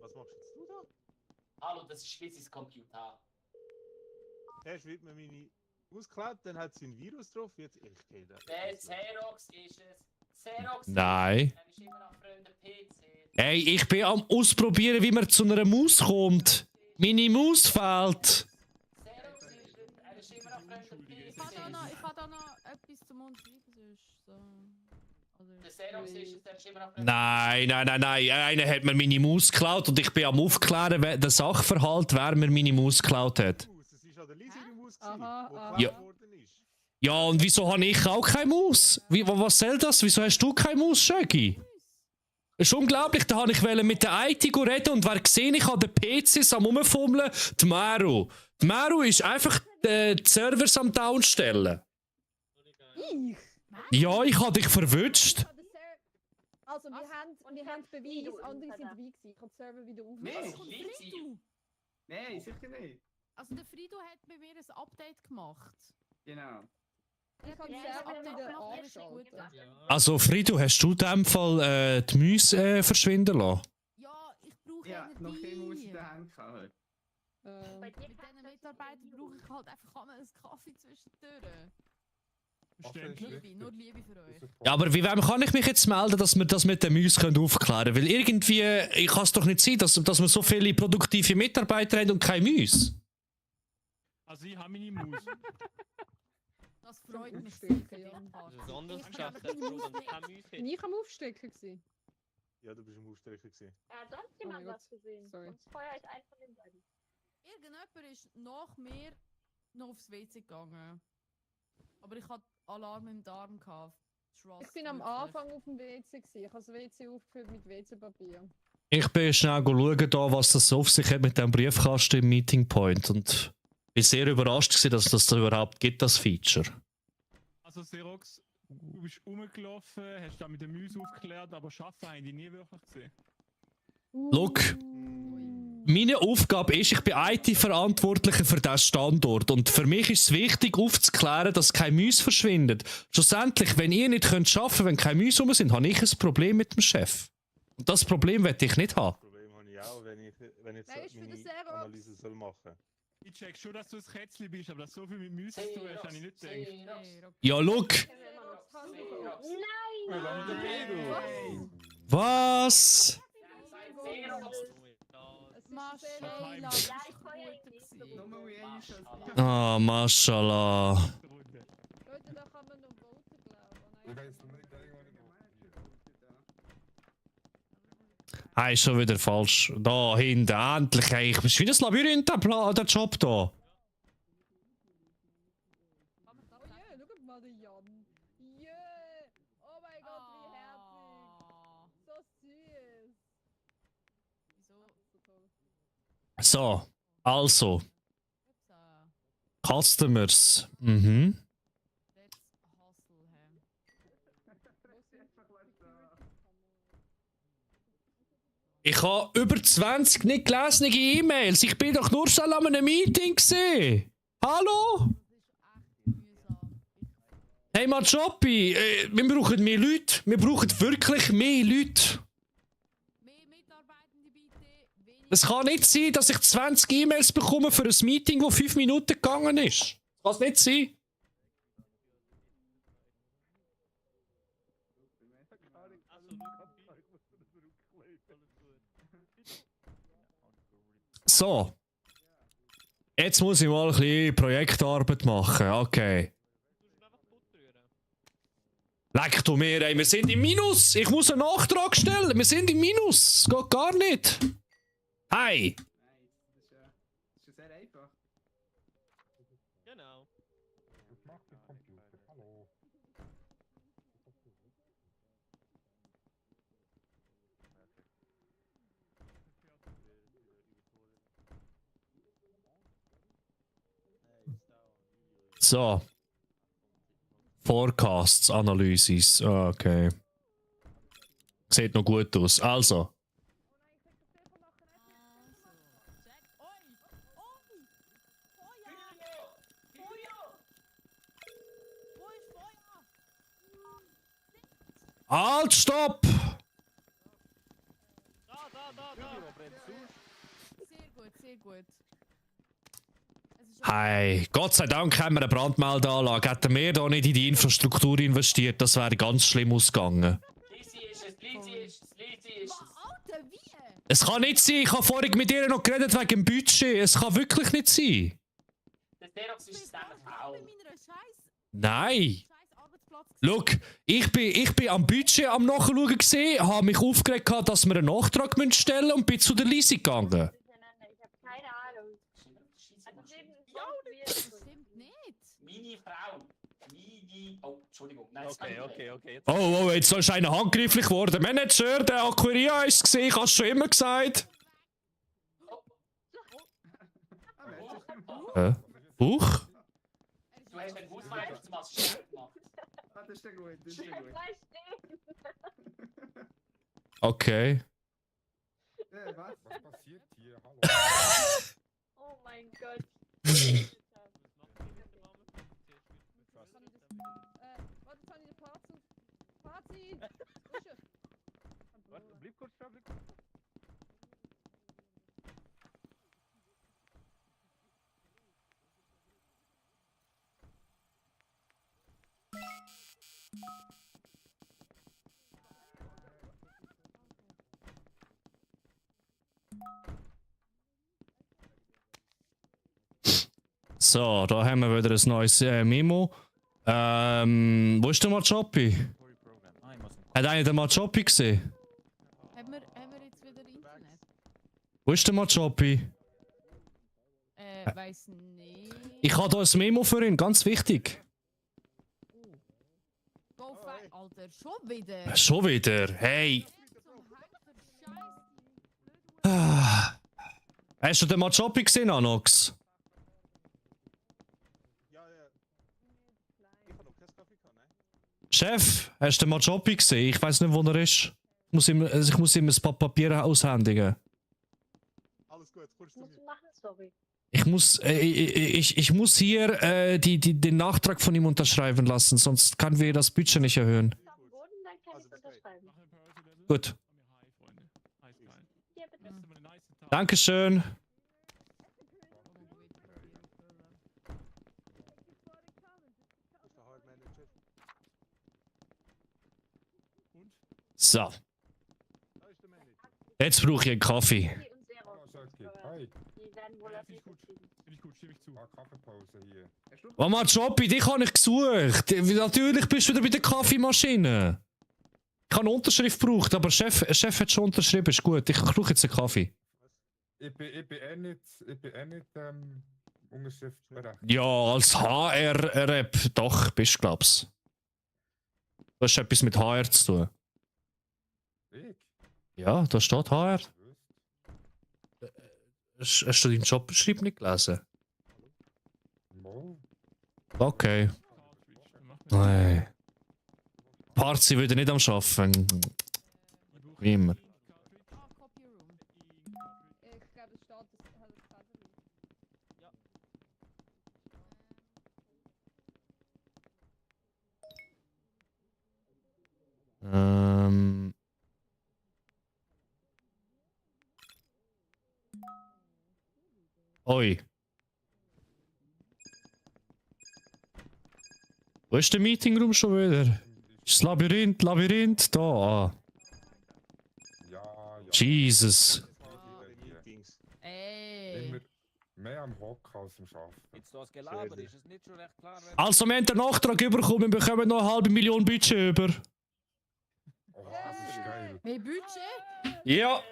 Was machst jetzt du da? Hallo, das ist Lizzys Computer. Erst wird mir meine Maus geklaut, dann hat sie ein Virus drauf. Jetzt ich gehe da. Der Xerox ist es. Xerox Nein. ist es. Immer noch fremder PC. Ey, ich bin am Ausprobieren, wie man zu einer Maus kommt. Meine Maus fehlt. Xerox ist es. Er ist immer noch fremder PC. Ich habe da noch etwas zum Unterschreiben. Sonst so. Der Xerox ist es. Er ist immer noch fremder Nein, nein, nein, nein. Einer hat mir meine Maus geklaut und ich bin am Aufklären, den Sachverhalt, wer mir meine Maus geklaut hat. Es ist an der Lisi die Maus, Aha, die aha. geklaut Ja. worden ist. Ja, und wieso habe ich auch keine Maus? Was soll das? Wieso hast du keine Maus, Schögi? Das ist unglaublich, da habe ich mit der IT reden und wer gesehen, ich habe den PCs am Rumfummeln, die Meru. Die Meru ist einfach die Servers am Downstellen. Ja, ich habe dich verwünscht. Also, wir haben Beweis, andere sind dabei gewesen. Ich kann den Server wieder aufmachen. Nee. Nein, sicher nicht. Also der Frido hat bei mir ein Update gemacht. Genau. Ich kann den Ja, Server Update wieder gemacht, das ist gut. anschalten. Also, Frido, hast du in dem Fall die Mäuse verschwinden lassen? Ja, ich brauche Ja, noch Energie. keine Maus in der Hand gehabt. Bei diesen Mitarbeitern brauche ich halt einfach einmal einen Kaffee zwischendurch. Liebe, nur Liebe für euch. Ja, aber wie kann ich mich jetzt melden, dass wir das mit den Mäusen aufklären können? Weil irgendwie, ich kann es doch nicht sein, dass wir so viele produktive Mitarbeiter haben und keine Mäuse. Also ich habe meine Maus. Das freut mich sehr. Aufstecken, ja. Besonders Ich geschafft, habe dass du die sonst Maus keine nicht. Mühe Bin ich am Aufstecken gewesen? Ja, du bist im Aufstrecker gewesen. Hat sonst Oh mein jemand Gott. was gesehen? Sorry. Sonst feuer ich einen von den beiden. Irgendjemand ist nach mir noch aufs WC gegangen. Aber ich hatte Alarm im Darm gehabt. Trust. Ich bin am wirklich. Anfang auf dem WC gewesen. Ich habe das WC aufgefüllt mit WC-Papier. Ich bin schnell schauen, da, was das so auf sich hat mit dem Briefkasten im Meeting Point und bin sehr überrascht gewesen, dass das da überhaupt gibt, das Feature. Also Xerox, du bist rumgelaufen, hast da mit den Mäusen aufgeklärt, aber Schaffen haben die nie wirklich gesehen. Look, meine Aufgabe ist, ich bin IT-Verantwortlicher für diesen Standort und für mich ist es wichtig, aufzuklären, dass keine Mäuse verschwinden. Schlussendlich, wenn ihr nicht arbeiten könnt, wenn keine Mäuse rum sind, habe ich ein Problem mit dem Chef. Und das Problem werde ich nicht haben. Das Problem habe ich auch, wenn ich Nein, ist für den meine Xerox. Analyse soll machen. Ich check schon, dass du ein Kätzchen bist, aber dass so viel mit Mäusen zu tun hast, habe ich nicht gedacht. Ja, look. Nein! Was? Maschallah, das war gut. Nochmal eine Chance. Ah, Mashallah. Leute, da kann man noch voten, glaube ich. Hey, ist schon wieder falsch. Da hinten, endlich. Hey, ich bin wie das Labyrinth, der Job da. Oh je, schau mal den Jan. Je! Oh mein Gott, wie herzig. So süß. So, also. Customers. Mhm. Ich habe über 20 nicht gelesene E-Mails. Ich bin doch nur schon an einem Meeting gesehen. Hallo? Hey Machopi, wir brauchen mehr Leute. Wir brauchen wirklich mehr Leute. Es kann nicht sein, dass ich 20 E-Mails bekomme für ein Meeting, das 5 Minuten gegangen ist. Das kann nicht sein. So. Jetzt muss ich mal ein bisschen Projektarbeit machen. Okay. Leck du mir, ey. Wir sind im Minus. Ich muss einen Nachtrag stellen. Wir sind im Minus. Das geht gar nicht. Hey. Das ist ja sehr einfach. Genau. Das macht der Computer. Hallo. So. Forecasts, Analysis. Okay. Sieht noch gut aus. Also. Halt, stopp! Sehr gut, sehr gut. Hey, Gott sei Dank haben wir eine Brandmeldeanlage. Hätten wir da nicht in die Infrastruktur investiert, das wäre ganz schlimm ausgegangen. Alter, wie? Es kann nicht sein, ich habe vorhin mit ihr noch geredet wegen dem Budget. Es kann wirklich nicht sein. Nein. Look, ich bin am Budget am Nachschauen gesehen, habe mich aufgeregt, dass wir einen Nachtrag stellen müssen und bin zu der Lisi gegangen. Ich habe keine Ahnung. Also Stimmt nicht. Meine Frau. Oh, Entschuldigung. Nein, Okay. Oh, jetzt ist einer handgreiflich geworden. Manager, der Aquiria ist es gesehen, ich habe es schon immer gesagt. Buch? Du hast den Hausmeister zum Assistent gemacht. Ah, das ist ja gut, das ist ja gut. Okay. Was? Was passiert hier? Hallo. Oh mein Gott. Warte, jetzt habe ich den Party. Party! Warte, bleib kurz da, bleib kurz. So, da haben wir wieder ein neues Memo. Wo ist der Machopi? Hat einer den Machopi gesehen? Haben wir jetzt wieder Internet? Wo ist der Machopi? Weiss nicht. Ich habe hier ein Memo für ihn, ganz wichtig. Go fight. Alter, schon wieder. Schon wieder. Hey. Hast du den Machopi gesehen, Anox? Chef, hast du den Machopi gesehen? Ich weiß nicht, wo er ist. Ich muss ihm ein paar Papiere aushändigen. Alles gut, kurz Was musst du machen, sorry? Ich muss hier den Nachtrag von ihm unterschreiben lassen, sonst können wir das Budget nicht erhöhen. Dann kann ich unterschreiben. Gut. Ja, bitte. Dankeschön. So. Jetzt brauche ich einen Kaffee. Und Xerox. Hi. Die werden wohl auf mich beziehen. Finde ich gut, stimme ich zu. Kaffeepause hier. Oh Mann, Joppi, dich habe ich gesucht. Natürlich bist du wieder bei der Kaffeemaschine. Ich habe eine Unterschrift gebraucht, aber Chef hat schon unterschrieben. Ist gut, ich brauche jetzt einen Kaffee. Ich bin nicht unterschriftsberechtigt. Ja, als HR-Rep doch, bist du, glaub's. Du hast etwas mit HR zu tun. Ich? Ja, da steht HR. Hast du deinen Jobbeschreibung nicht gelesen? Mo? Okay. Nein. Parzi würde nicht am Arbeiten. Wie immer. Ich glaube, es steht, das hat es Ähm. Oi. Wo ist der Meetingraum schon wieder? Ist das Labyrinth, da. Ah. Ja. Jesus. Ey. Immer mehr am Hocken als am Arbeiten. Jetzt das Gelaber, ist es nicht schon recht klar, wer... Also, wir haben den Nachtrag bekommen, wir bekommen noch 500.000 Budget über. Oh, das ist geil. Mehr Budget? Ja.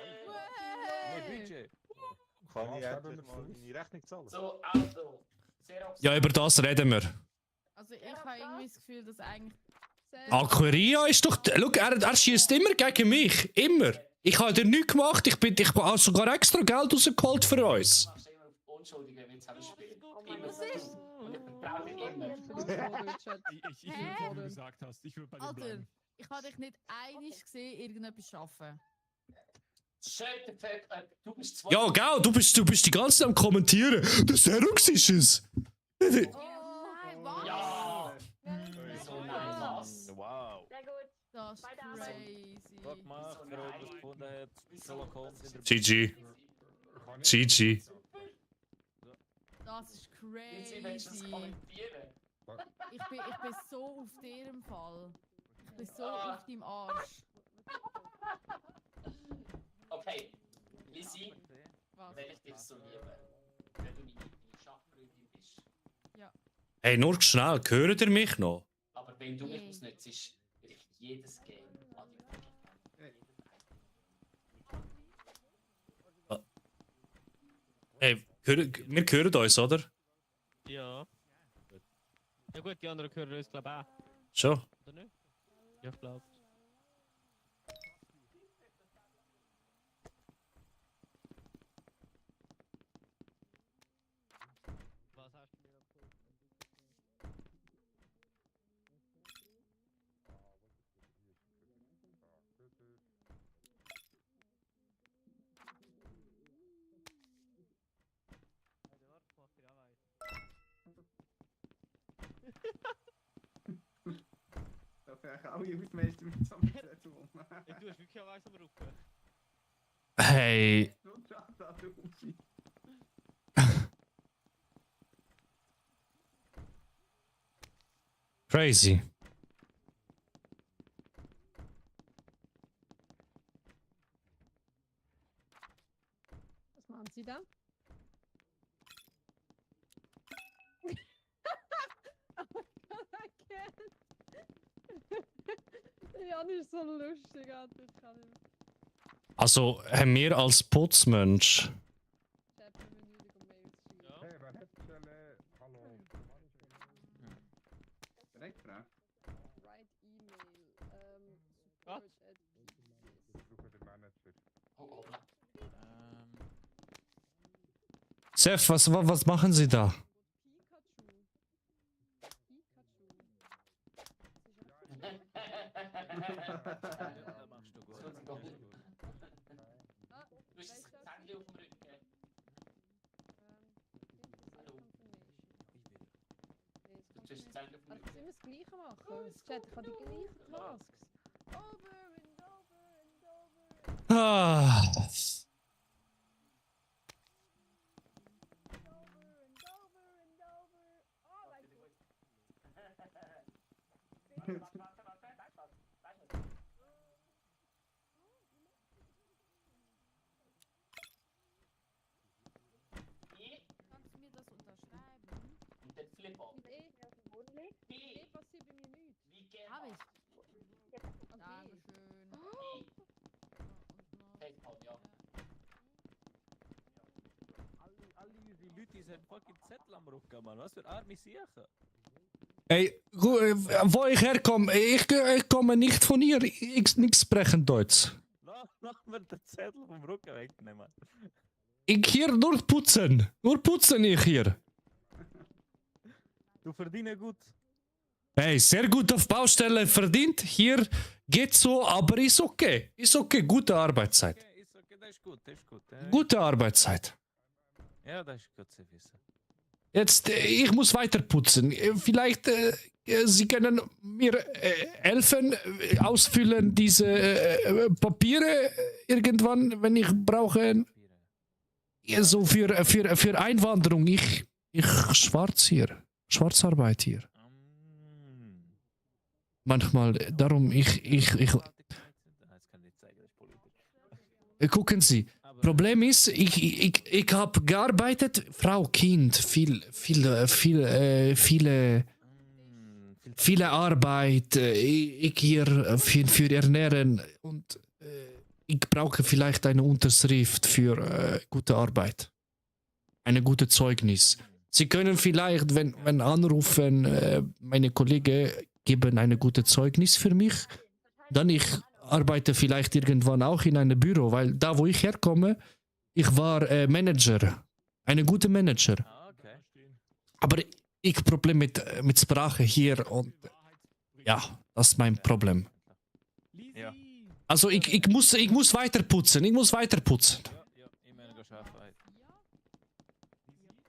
Mehr Budget. Kann ich endlich mal meine Rechnung zahlen? So, also. Xerox. Ja, über das reden wir. Also ich habe irgendwie das Gefühl, dass eigentlich... Aquaria ist doch. Schau, er schießt immer gegen mich. Immer. Ich habe dir nichts gemacht. Ich habe sogar extra Geld rausgeholt für uns. Unschuldige Witz haben gespielt. Was ist? Und ich brauche immer. Ich würde, wie du gesagt hast, ich würde bei dem Alter, bleiben. ich habe dich nicht einig gesehen, irgendetwas schaffen. Shut the fuck up. Du bist zwei. Ja, gell, du bist die ganze Zeit am Kommentieren. Der Xerox ist es. Oh nein, was? Ja. So nice. Was? Wow. Sehr gut. Das ist crazy. Gut gemacht, wer auch was gefunden hat. Solo kommt in der... GG. GG. Das ist Jetzt willst du das crazy. kommentieren. Ich bin so auf dir im Fall. Ich bin so auf deinem Arsch. Okay, Lizzie, Was? wenn ich dich so liebe, wenn du meine Schachbrüdin bist. Hey, nur schnell, hört ihr mich noch? Aber wenn du mich ausnützt, will ich jedes Game an die Hey, wir hören uns, oder? Ja. Ja gut, die anderen hören uns glaube ich auch. Schon. Oder nicht? Ja, ich glaube. Was hast du mir empfohlen? Da wäre auch Jugendmeister mit so einem Tattoo. Du hast wirklich auch eins am Rücken. Hey. Crazy. Was machen Sie da? Oh mein Gott, I can't. Jan ist so lustig, Alter. Ich kann nicht mehr. Also, haben wir als Putzmensch. Chef, wir müssen wieder Mails schicken. Hey, wer hat Hallo? Direkt, Frau. Right, Was? Ich suche den Manager. Seth, was machen Sie da? Das machst du gut. Du hast das Zähnchen auf dem Rücken. Du hast das Zähnchen auf dem Also, Rücken. immer das Gleiche machen. Chat, ich habe die gleichen Tasks. Ah. Kannst du mir das unterschreiben? Und den Flipper. Passiert bei mir nichts. Wie geht Hab das? ich. Dankeschön. PayPal, ja. Alle unsere Leute sind fucking Zettel am Rücken, Mann. Was für arme Siechen. Ey, wo ich herkomme, ich komme nicht von hier. Ich spreche Deutsch. Lass mir den Zettel vom Rücken wegnehmen. Ich hier nur putzen. Nur putzen ich hier. Du verdienst gut. Hey, sehr gut auf Baustelle verdient. Hier geht so, aber ist okay. Ist okay, gute Arbeitszeit. Okay, ist okay, das ist gut, das ist gut. Gute Arbeitszeit. Ja, das ist gut zu wissen. Jetzt, ich muss weiter putzen. Vielleicht, Sie können mir helfen, ausfüllen diese Papiere irgendwann, wenn ich brauche. Ja, so für Einwanderung. Ich schwarz hier. Schwarzarbeit hier. Manchmal, darum, gucken Sie, Problem ist, ich habe gearbeitet, Frau, Kind, viele Arbeit, ich hier für Ernähren und ich brauche vielleicht eine Unterschrift für gute Arbeit. Eine gute Zeugnis. Sie können vielleicht, wenn anrufen, meine Kollegen geben eine gute Zeugnis für mich, dann ich arbeite vielleicht irgendwann auch in einem Büro, weil da, wo ich herkomme, ich war Manager, eine gute Manager. Aber ich habe Problem mit Sprache hier und ja, das ist mein Problem. Ja. Also ich muss weiter putzen, ich muss weiter putzen. Ja, ich meine, du schaffst es. Wie geht's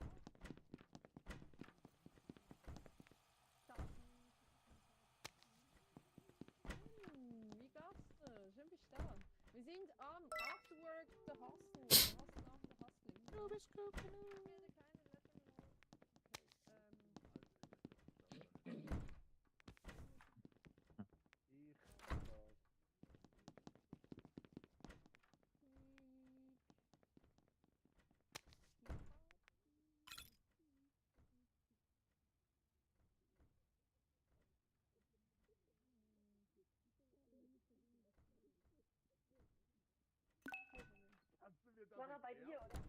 dir? Schön bist du da. Wir sind am Afterwork der Hustle. Du bist gut War er bei dir, oder?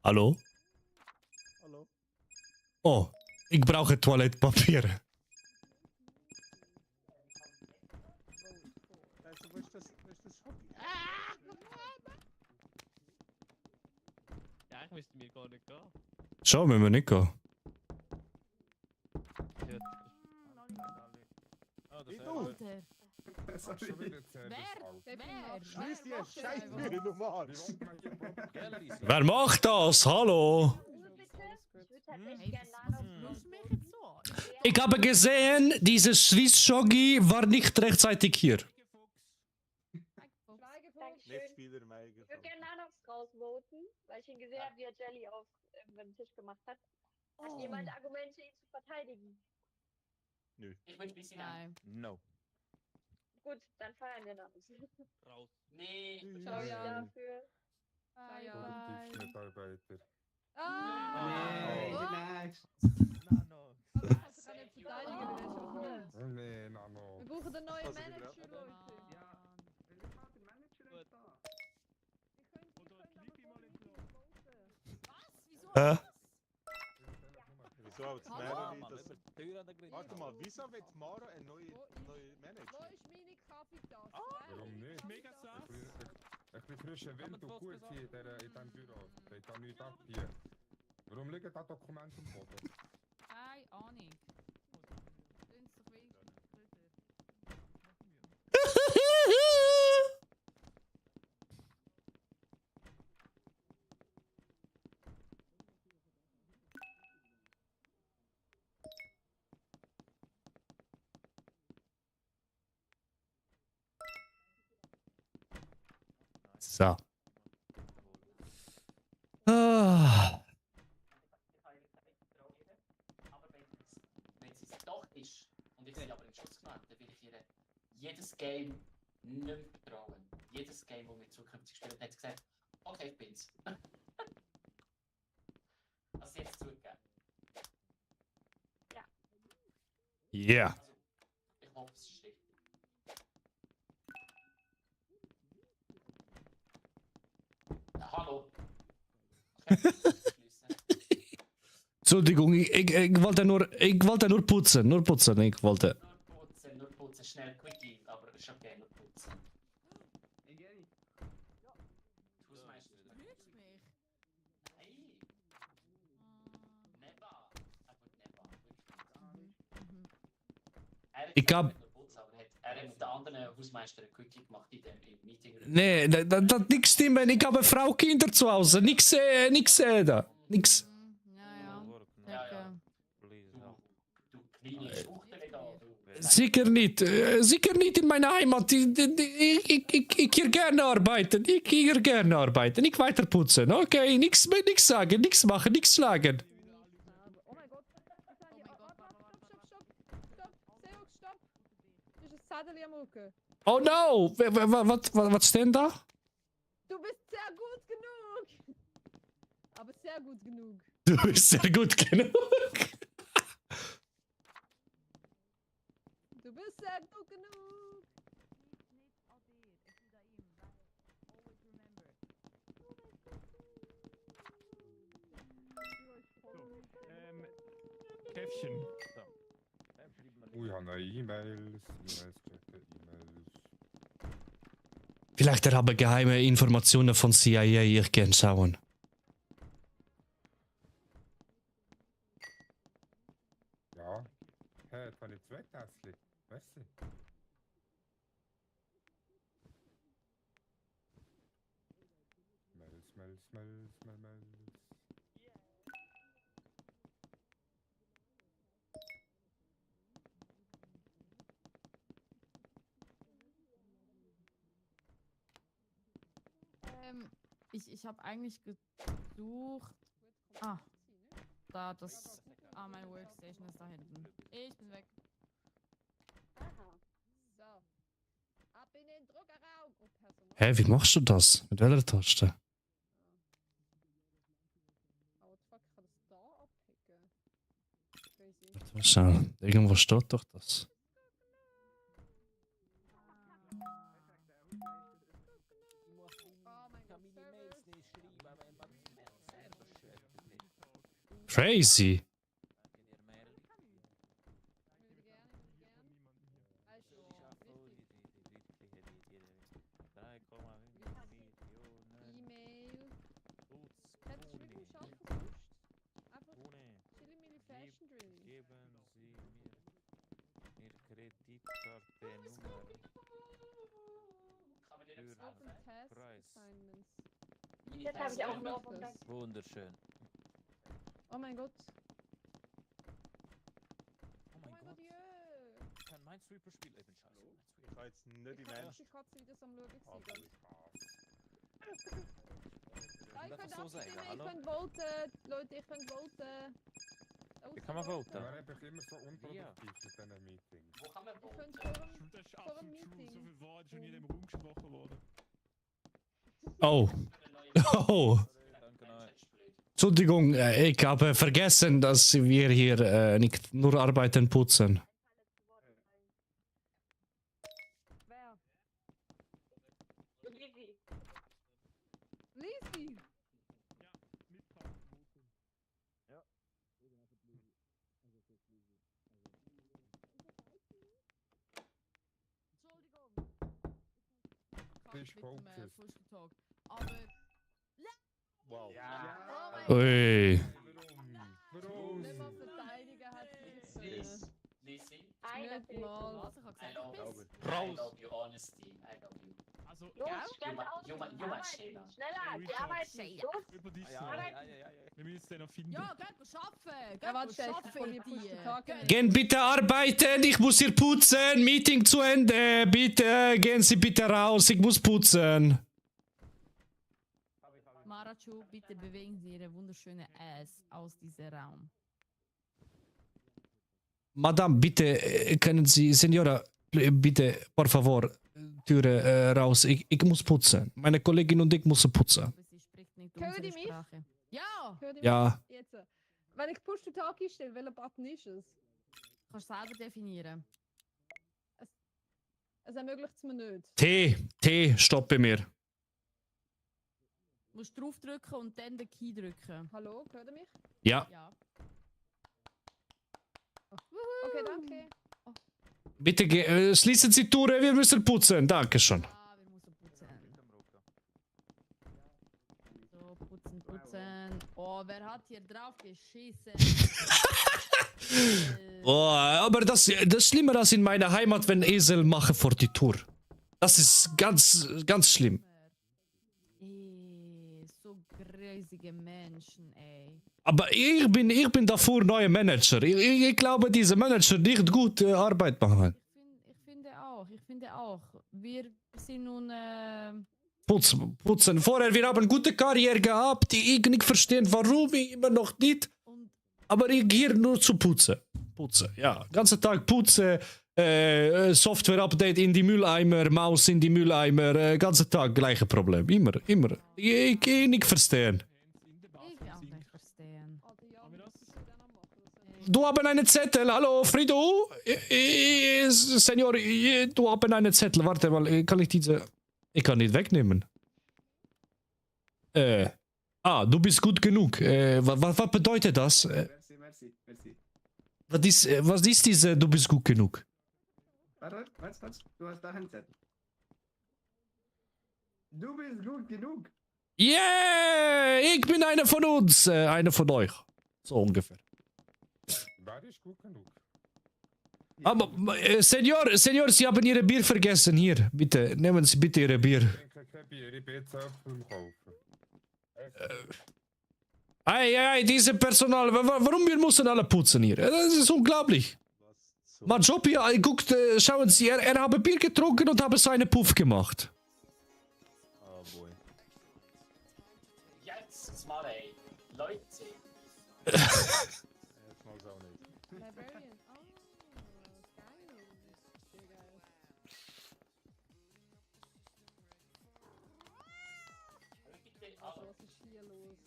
Hallo? Hallo? Oh, ich brauche Toilettenpapier. Also, wo ist das Hobby? Ja, ich müsste mir gar nicht gehen. Schau, müssen wir nicht gehen. Alter. Das hat schon wieder Wer? Schließ die Scheiße normal. Wer macht das? Hallo? Ich habe gesehen, dieses Swiss Shogi war nicht rechtzeitig hier. Netzspieler im Ich würde gerne Nanox rausvoten, weil ich ihn gesehen habe, wie er Jelly auf den Tisch gemacht hat. Hat jemand Argumente, ihn zu verteidigen? Nö. Ich möchte bisschen Nein. No. Gut, dann feiern wir Nanox. Raus. Nee. Ciao, ja. Dafür. Bye, Produktiv bye. Mitarbeiter. Nee, relax. No. Ich kann nicht verteidigen, weil er ist schon gut. Nee, Nano. Wir brauchen neue Also, Manager, die Leute. Ja, weil ich mal den Manager ist da. Was? Wieso? Hä? Wieso auch das Ah, Mary, Mann, dass über die Tür an der Grenze. Warte mal, wieso will Mara einen neuen Wo Manager? ist meine Kaffeetasse? Warum nicht? Mega sass. Ein bisschen frischer Wind und gut hier in diesem Büro. Da hat da nichts ab hier. Warum liegen da Dokumente am Boden? Keine Ahnung. Sind doch wenigstens größer. So. Ah. Aber wenn sie es doch ist und ich sie aber in Schutz genommen habe, dann will ich ihr jedes Game nicht mehr vertrauen. Jedes Game, das wir zukünftig spielen, hat sie gesagt, okay, ich bin's. Hast du jetzt zugegeben? Yeah. Also, ich hoffe, es ist richtig. Hallo. Entschuldigung, ich wollte nur putzen. Nur putzen, ich wollte. Nur putzen, schnell Quickie, aber ist okay, nur putzen. Ich gehe nicht. Hausmeister. Lügst mich? Nein. Neba. Aber Neba, wirklich. Ich hab. Er hat mit den anderen Hausmeister ein Quickie gemacht in dem Meeting. Nee, das nichts stimmen. Ich habe Frau, Kinder zu Hause. Nix sehen da. Nix. Ja. Du kleine Schwuchtel da. Sicher nicht. Sicher nicht in meiner Heimat. Ich hier gerne arbeiten. Ich hier gerne arbeiten. Nicht weiter putzen. Okay, nix sagen, nix machen, nix schlagen. Oh mein Gott. Stopp. Stopp. Du ist ein Zettel am Rücken. Oh no! Was steht da? Du bist sehr gut genug. Aber sehr gut genug. Du bist sehr gut genug. Du bist sehr gut genug. Käffchen. Ich habe noch E-Mails checken, E-Mails. Vielleicht er habe geheime Informationen von CIA. Ich kann schauen. Ja. Hä, jetzt habe ich zwei Tässchen. Merci. Mails. Ich habe eigentlich gesucht. Ah, da das. Ah, meine Workstation ist da hinten. Ich bin weg. Aha. So. Ab in den Druckerraum. Oh, Personal. Hä, wie machst du das? Mit welcher Taste? Oh, fuck, ich kann das da abpicken. Crazy. Warte mal schnell. Irgendwo steht doch das. Crazy. E-Mail. Hat geschrieben, schaffen sonst. Einfach Chili Fashion Drill. Open Task Assignments. Das habe ich auch noch. Wunderschön. Oh mein Gott. Oh mein Gott. Ich kann mein Sweeper spielen. Ich bin scheiße. Ich habe jetzt nicht die Ich Menschen. habe die Katze wieder am Schauen. Aber gewesen. ich habe. Ja, ich Darf könnte ich so sagen, abstimmen, ich hallo? könnte voten. Leute, ich könnte voten. Wie kann man voten? Aber einfach immer so unproduktiv in diesen Meetings. Wo kann man Ich voten? könnte vor Das ist vor dem absolut true. So Meeting. viel Wahrheit ist schon in jedem Raum gesprochen worden. Oh. Oh. Danke, nein. Entschuldigung, ich habe vergessen, dass wir hier nicht nur arbeiten putzen. bist mit dem focused. Push-Talk. Aber Wow. Ui. Warum? nicht mal verteidigen hat es nicht Lisi, können. Lisi, Einer Nicht fehlt mal. noch. Also ich habe I gesagt, love ich you. bin's. I love you, honesty. I love you. Also, Los, Gell? stand Juma- auf, Juma- die Juma arbeiten. Schäler. Schneller, die Retalk. arbeiten. Los. über dich Ja, so. ja, ja, ja, ja. Wir müssen den noch finden. Ja, geht arbeiten. Ja, warte, Geht schnell, arbeiten, bevor wir Push-to-Talk gehen. Gehen bitte arbeiten, ich muss hier putzen. Meeting zu Ende. Bitte, gehen Sie bitte raus, ich muss putzen. Marachu, bitte bewegen Sie Ihre wunderschöne Ass aus diesem Raum. Madame, bitte, können Sie, Senora, bitte, por favor, Türe raus. Ich muss putzen. Meine Kollegin und ich müssen putzen. Aber sie spricht nicht Hören unsere die mich? Sprache. Ja! Hört ihr Ja. mich jetzt? Wenn ich Push-to-Talk einstelle, welcher Button ist es? Kannst du selber definieren. Es ermöglicht es mir nicht. T, stoppe mir. Du musst draufdrücken und dann den Key drücken. Hallo, hört ihr mich? Ja, Ja. Okay, danke. bitte schließen Sie die Türe, wir müssen putzen. Dankeschön. Ja, wir müssen putzen. So, putzen. Oh, wer hat hier drauf geschissen? Oh, aber das Schlimme ist in meiner Heimat, wenn Esel machen vor die Tür. Das ist ganz, ganz schlimm. So gräusige Menschen, ey. Aber ich bin dafür neuer Manager. Ich glaube, diese Manager nicht gut Arbeit machen. Ich finde auch. Wir sind nun, Putzen. Vorher, wir haben gute Karriere gehabt. Ich nicht verstehen, warum ich immer noch nicht. Aber ich gehe nur zu putzen. Putzen, ja. Ganzen Tag putzen, Software-Update in die Mülleimer, Maus in die Mülleimer, ganzen Tag gleiche Problem. Immer. Ich nicht verstehen. ich auch nicht verstehen. Du hast einen Zettel. Hallo, Frido. Senior, du hast einen Zettel. Warte mal, kann ich diese... Ich kann nicht wegnehmen. Du bist gut genug. Was bedeutet das? Merci. Was ist diese, du bist gut genug? Warte. Du hast da einen Zettel. Du bist gut genug. Yeah! Ich bin einer von uns. Einer von euch. So ungefähr. Wer ist gut genug? Aber, Senior, Sie haben Ihre Bier vergessen. Hier, bitte. Nehmen Sie bitte Ihre Bier. Ich trinke kein Bier, ich bin jetzt Äpfel kaufen. Ei, diese Personal. Warum wir müssen alle putzen hier? Das ist unglaublich. Mein Job hier, guckt, schauen Sie, er habe Bier getrunken und habe seine Puff gemacht. Oh boy. Jetzt mal, ey. Leute. Jetzt mal auch nicht. Librarian. Oh, geil. Sehr geil. Also, was ist hier los?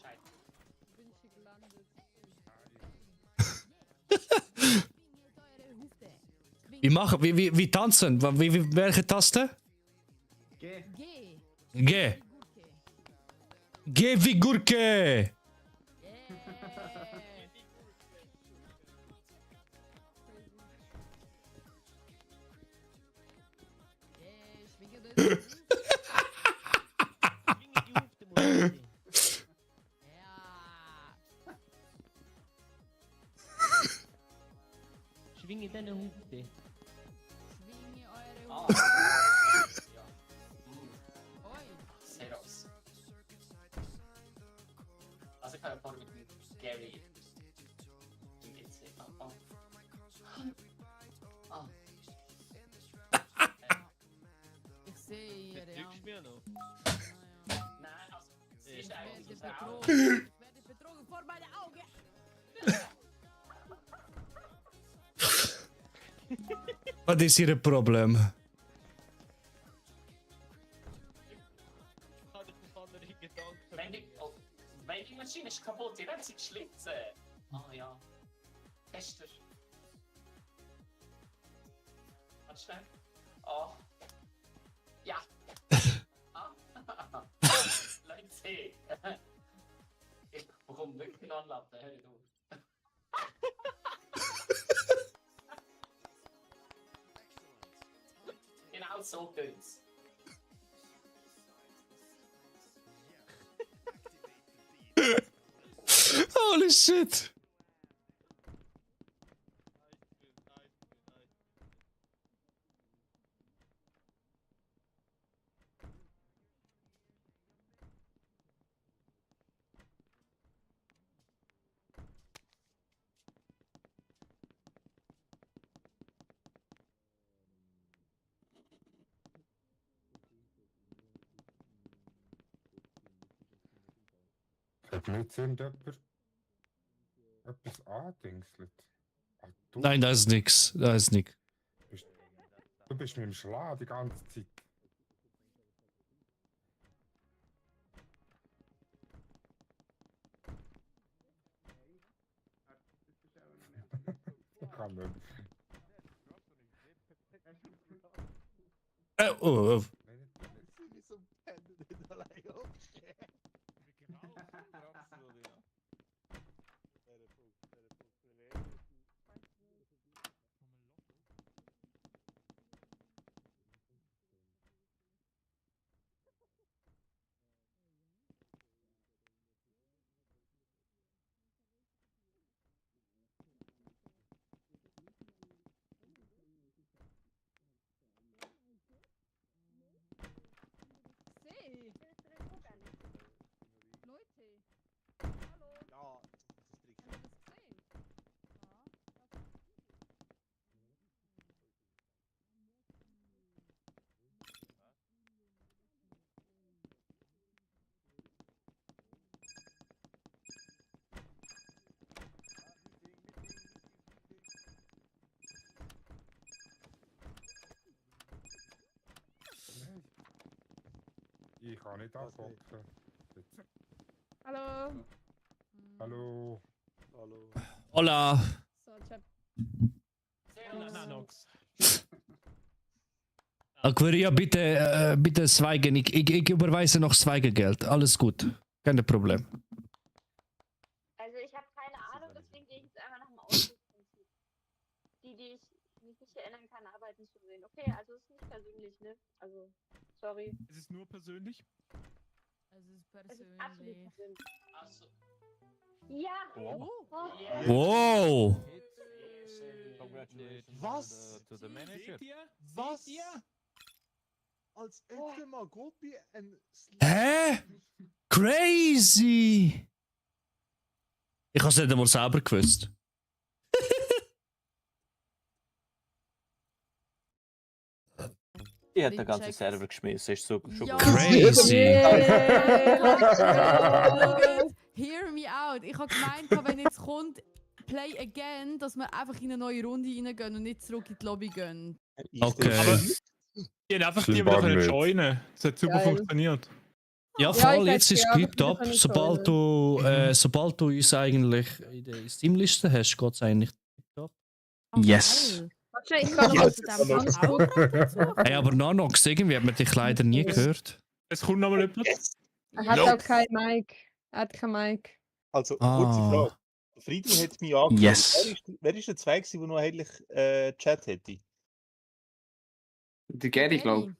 Scheiße. Bin ich hier gelandet? Wie tanzen? Welche Taste? Geh. G. G wie Gurke. Schwinge deine Hute. Schwinge eure Ah. Hut. Ja. Oi. Seros. Also ich habe vorhin mit dem Gary im GC. Ich sehe hier, ja. Lügst mir noch? Nein, also sie ist Ich eigentlich werde so auch. betrogen. Ich werde betrogen vor meinen Augen. Was ist Ihr Problem? Vending Machine ist kaputt, die rennt sich schlitzen. Ah ja. Tester. Warte schnell. Oh. Ja. Ah. Leute. Ich bekomme wirklich anladen, hör ich auf. Genau so tönt's. Holy shit! Hat nicht irgendjemand etwas angedingselt? Ah, Nein, da ist nix. Da ist nix. Du bist mit dem Schlag die ganze Zeit. Ich kann nicht. Oh. Ich kann nicht angucken. Hallo. Hallo. Hallo. Hola. So, Chat. Nanox. Aquaria, bitte Schweigen. Ich überweise noch Schweigegeld. Alles gut. Kein Problem. Also ich habe keine Ahnung, deswegen gehe ich jetzt einfach nach dem Ausschlussprinzip. Die ich mich nicht erinnern kann, arbeiten zu sehen. Okay, also es ist nicht persönlich, ne? Also, sorry. Es ist nur persönlich. Es ist Es ist absolut persönlich. persönlich. Achso. Ja! Wow. Wow. Was? To the manager. Seht ihr? Was? Seht ihr? Als hätte Magopi ein Hä? Crazy! Ich habe es nicht einmal selber gewusst. Ich hätte den ganzen Server geschmissen, ist so schon Ja. gut. Crazy! Hear me out. Ich habe gemeint, wenn jetzt kommt Play Again, dass wir einfach in eine neue Runde reingehen und nicht zurück in die Lobby gehen. Okay. Aber die haben einfach die wieder können joinen. Das hat super Geil. funktioniert. Ja, Ja, voll, ich jetzt hätte ist gerne Script ab. können Sobald du uns eigentlich in der Steam-Liste hast, geht es eigentlich top. Yes. Warte, ich kann noch Ja, was das zu dem ist antworten. Hey, aber Nanox, irgendwie hat man dich leider nie gehört. Es kommt nochmal jemand. Er hat auch kein Mic. Er hat kein Mic. Also, kurze Frage. Friedel hat mich angeschaut. Yes. Wer ist der Zweig, der noch eigentlich Chat hätte? Der Gary, glaube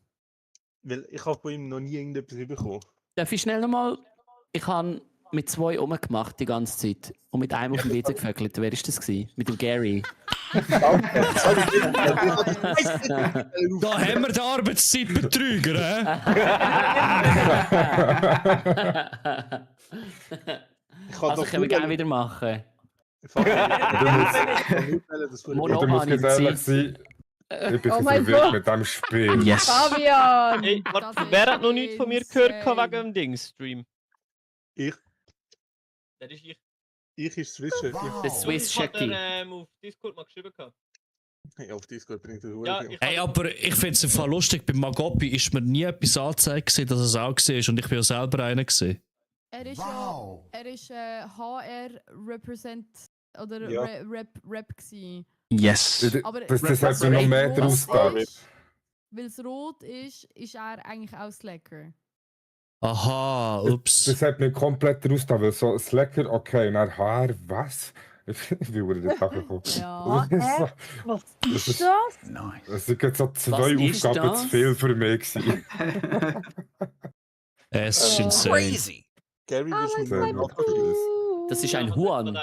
Weil ich habe von ihm noch nie irgendetwas bekommen. Darf ich schnell nochmal? Ich habe mit 2 rumgemacht die ganze Zeit und mit einem auf dem WC gefögelt. Wer ist das gewesen? Mit dem Gary. Da haben wir den Arbeitszeitbetrüger, hä? Also können wir gerne wieder machen. Du musst jetzt ehrlich sein. Ich bin Oh so mein verwirrt Gott. mit dem Spiel. Yes. Fabian! Hey, warte, wer hat noch nichts von mir gehört wegen dem Ding-Stream? Ich. Das ist ich. Ich ist Switcher. Der Swiss Ich hab Jackie. dir auf Discord mal geschrieben gehabt. Ja, auf Discord bin ich der Ja, Hure. Hey, aber ich finde es im Fall lustig, bei Magopi ist mir nie etwas angezeigt gewesen, dass es auch war und ich bin ja selber einer gewesen. Er ist ja, er ist HR Represent oder Ja. Rep gewesen. Yes. Aber Das hat mir noch mehr draus da. Weil es rot ist er eigentlich auch Slacker. Aha, ups. Das hat mir komplett raus da, weil so Slacker, okay, und dann HR, was? Ich will wieder das gekommen. Ja. Was Das ist ist- das? Nice. Das sind jetzt so Was 2 ist Aufgaben das? zu viel für mich gewesen. Es ist insane. Crazy. Gary, I willst du like mit my mir Sehr gut. Das ist ein Huhn.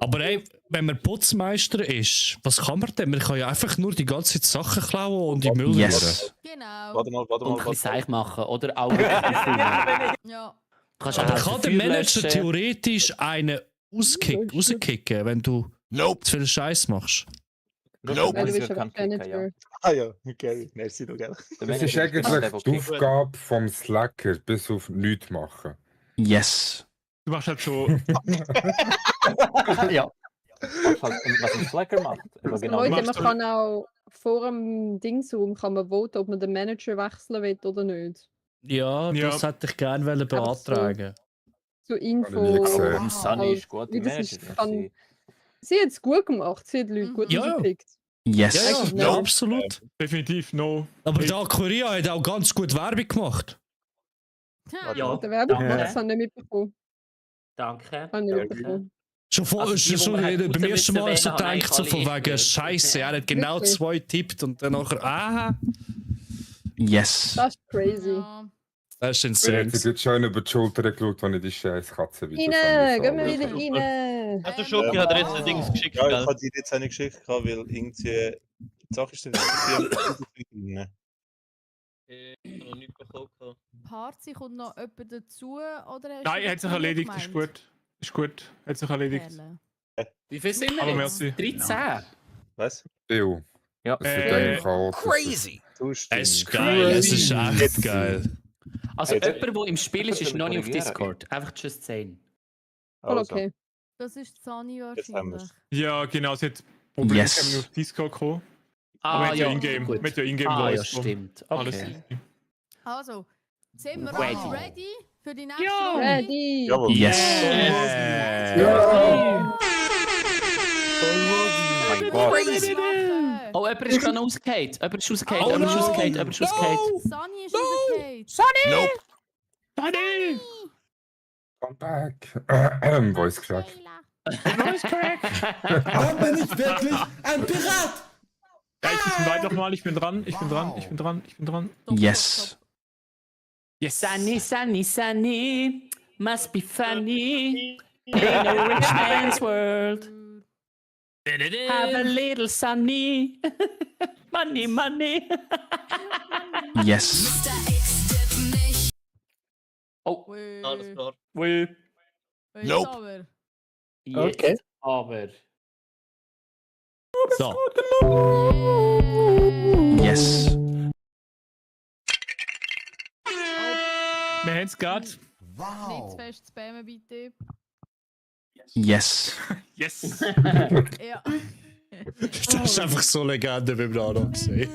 Aber ey, wenn man Putzmeister ist, was kann man denn? Man kann ja einfach nur die ganze Zeit Sachen klauen und in den Müll Yes. Genau. Warte mal, Und ein bisschen Seich machen. Oder auch wirklich Ja. Kannst Aber auch kann der Feuer Manager löschen. theoretisch einen rauskicken, wenn du zu viel Scheiß machst? Weil du bist aber Janitor. Ah ja, Gary, merci noch, gell? Das ist eigentlich die Aufgabe vom Slacker, bis auf nichts machen. Yes. Du machst halt so. Ja. Was ein Slacker macht. Aber genau Leute, machst man du- kann auch vor dem Dingsraum kann man voten, ob man den Manager wechseln will oder nicht. Ja, das hätte ich gerne beantragen. So Habe ich Info. nie gesehen. Sunny ist gut wie im das Manager. ist, sie hat es gut gemacht, sie hat Leute gut Ja, ja. rausgepickt. Yes. Ja, ja, Eigentlich ja, nicht. absolut. Definitiv, no. Aber der Aquaria hat auch ganz gut Werbung gemacht. Ja. Der Werbung Danke. gemacht, das habe ich nicht mitbekommen. Danke. Habe ich nicht mitbekommen. Schon vor, Also die, schon wo man hat beim raus ersten Mal müssen so wählen, haben gedacht, so eigentlich von alle wegen gewählt. Scheiße, er hat genau Wirklich? 2 tippt und dann nachher, Yes. Das ist crazy. Ja. das ist Ich insane. habe jetzt schon über die Schulter geschaut, wenn ich die scheiß Katze wieder Rein, gehen wir wieder rein. Also Schoki hat dir jetzt ein Ding geschickt, Ja, ich gell? habe dir jetzt eine geschickt, weil irgendwie. Die Sache ist, drin. Ich habe noch nicht bekommen. Party kommt noch jemand dazu? Oder hast Nein, du er hat sich das erledigt, gemeint? ist gut. Ist gut, hat sich erledigt. Perle. Wie viel sind wir Aber jetzt? merci. 13. Was? Viel. Ja. Das wird eigentlich chaotisch. Crazy. Es ist geil, es ist echt geil. Also Hey, jemand, der im Spiel ist, ist noch nicht auf korrigieren. Discord. Einfach just saying. Voll Also, okay. Das ist Sunny Jetzt haben wahrscheinlich. Ja, genau, sie hat Probleme Yes. mit auf Discord gekommen. Ah, Aber mit ja, ja Ingame, gut. mit ja Ingame Ah, ja, Voice. stimmt. Alles Okay. easy. Also, sind wir Ready. alle ready für die nächste Ja. Runde? Ready. jawohl. Yes. My God. Crazy. Oh, jemand ist gerade rausgefallen. Jemand ist rausgefallen. Oh, Jemand ist no. rausgefallen. Jemand ist rausgefallen. Sunny ist rausgefallen. Nope. Sunny! Come back. Voice crack. bin ich wirklich ein Pirat? Ja, ich bin nochmal, ich bin dran, ich bin dran, ich bin dran, ich bin dran. Yes. Yes. Sunny, sunny, sunny. Must be funny. In a rich man's world. Have a little sunny. Money, money. Yes. Oh. Alles klar. Ui. Nope. Aber. Okay. Aber. So. Yes. Wir haben es gerade. Nicht zu fest spammen, bitte. Yes. Yes. Ja. Das ist einfach so Legende, wie wir da noch gesehen.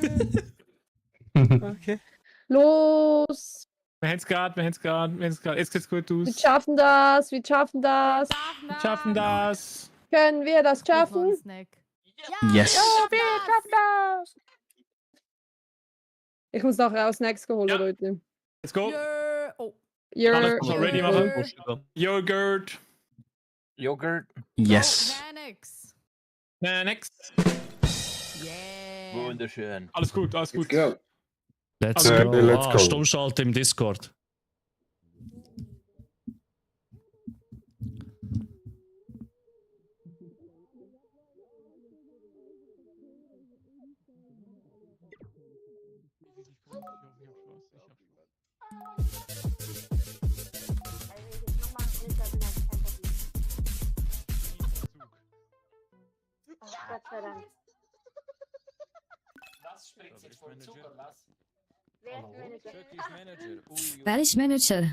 Okay. Los! Wir haben es gerade, wir haben es gerade, wir haben es gerade. Jetzt sieht's gut Wir aus. schaffen das, wir schaffen das. Wir schaffen das. Können wir das schaffen? Snack. Yes. wir schaffen das. Ich muss nachher auch Snacks holen, Ja. Leute. Let's go. Oh. Alles mal ready machen. Jör. Yogurt. Joghurt. Yes. Xanax. Next. Yeah. Wunderschön. Alles gut, alles gut. Let's Also, go. let's go. Stummschalten im Discord. Gott sei Dank. Was springt jetzt vor den Zug oder was? Wer ist Manager? Turkey ist Manager. Ui, Wer ist Manager?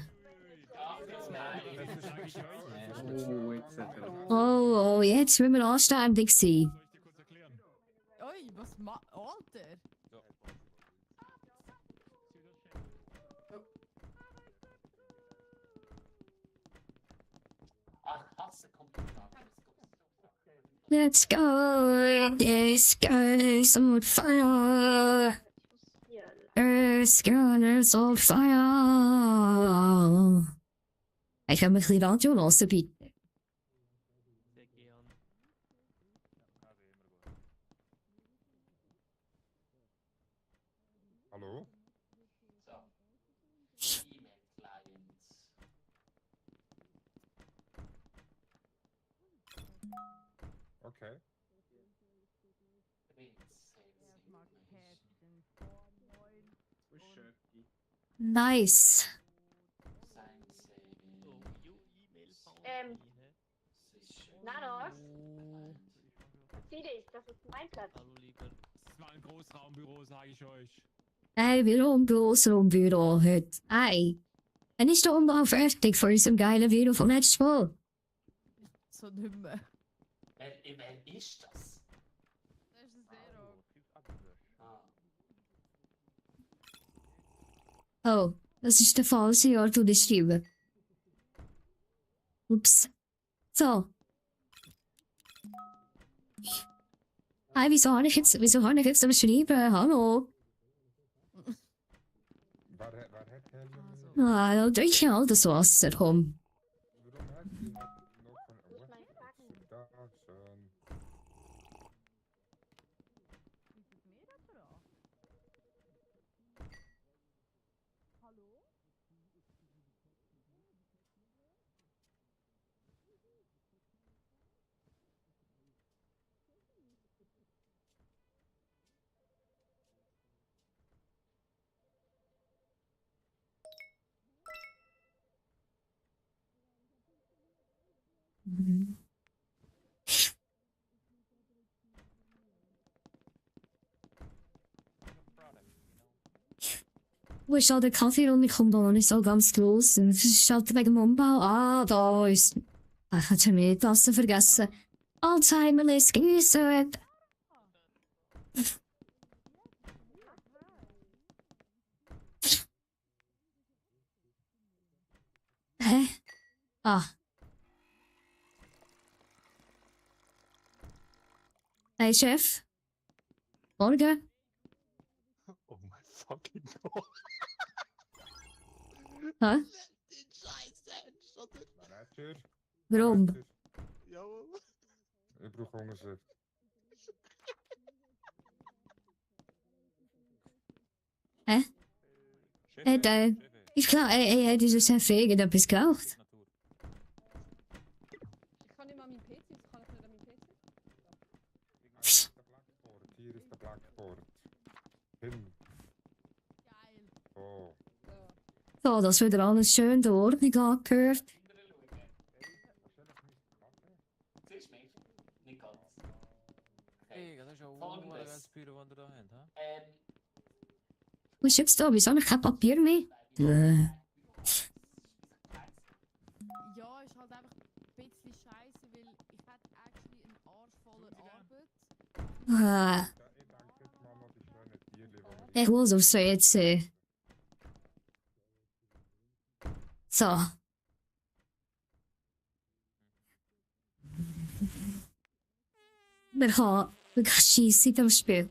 Oh, jetzt müssen wir anständig sein. Oi, was ma... Alter! Ach, hasse Computer. Let's go. This goes on fire. Earth goes on fire. Ich kann mich ein bisschen Radio hören, bitte. Hallo? So. E-Mail-Clients. Nice. Nanos? Zieh dich, das ist mein Platz. Das war ein Großraumbüro, sage ich euch. Ey, wieder im Grossraumbüro heute. Ey. En ist doch mal fertig für unserem geilen Video vom letzten Mal. So nicht mehr. Wer ist das? Das ist ein Zero. Oh, das ist der falsche Ort, wo ich schreibe. Ups. So. Hey, wieso habe ich jetzt aber schreiben? Hallo? Ah, da trinke ich all das Wasser, komm. Mhm. Wo ist da der Kaffee und ich komme da noch nicht so ganz los. Es ist halt wegen dem Umbau. Ah, da ist. Ach, ich hatte mir die Tasse vergessen. Alzheimer ist geüßt. Hä? Ah. Hey, Chef. Morgen. Oh my fucking god. Hä? Manager? Warum? Jawohl. Ich brauche Unterschrift. Hä? Ich glaube, dieser Chef irgendetwas geraucht. Ich kann nicht mal meinen PC, das kann ich nicht an meinen PC. Hier ist der Blackboard. Hin. Oh. So, dass wieder alles schön der Ordnung angehört. Siehst du mich? Nicht ganz. Hey, das ist ja ein Folgendes. Büro, das ihr da habt, hä? Was ist jetzt da? Wieso habe ich kein Papier mehr? Ja, ist halt einfach ein bisschen scheiße, weil ich hätte actually einen Arsch voller Arbeit. Ich muss aufs WC. So. Wir gaan schießen im Spiel.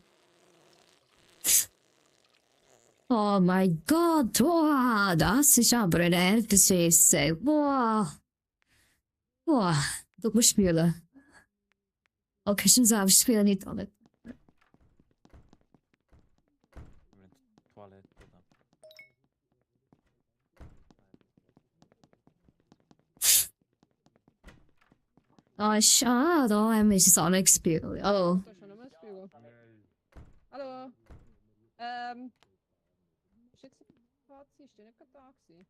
Oh mein Gott, wow, das ist aber ein Erdbeerschieße. Wow. Wow, du musst spielen. Okay, schon selbst spielen nicht alle. Toilette, oder? Ah, schade, da haben wir es auch nicht gespielt. Oh. Da ist schon nochmal ein Spiegel. Hallo. Ist jetzt ein Fazit? Ist der nicht gerade da gewesen?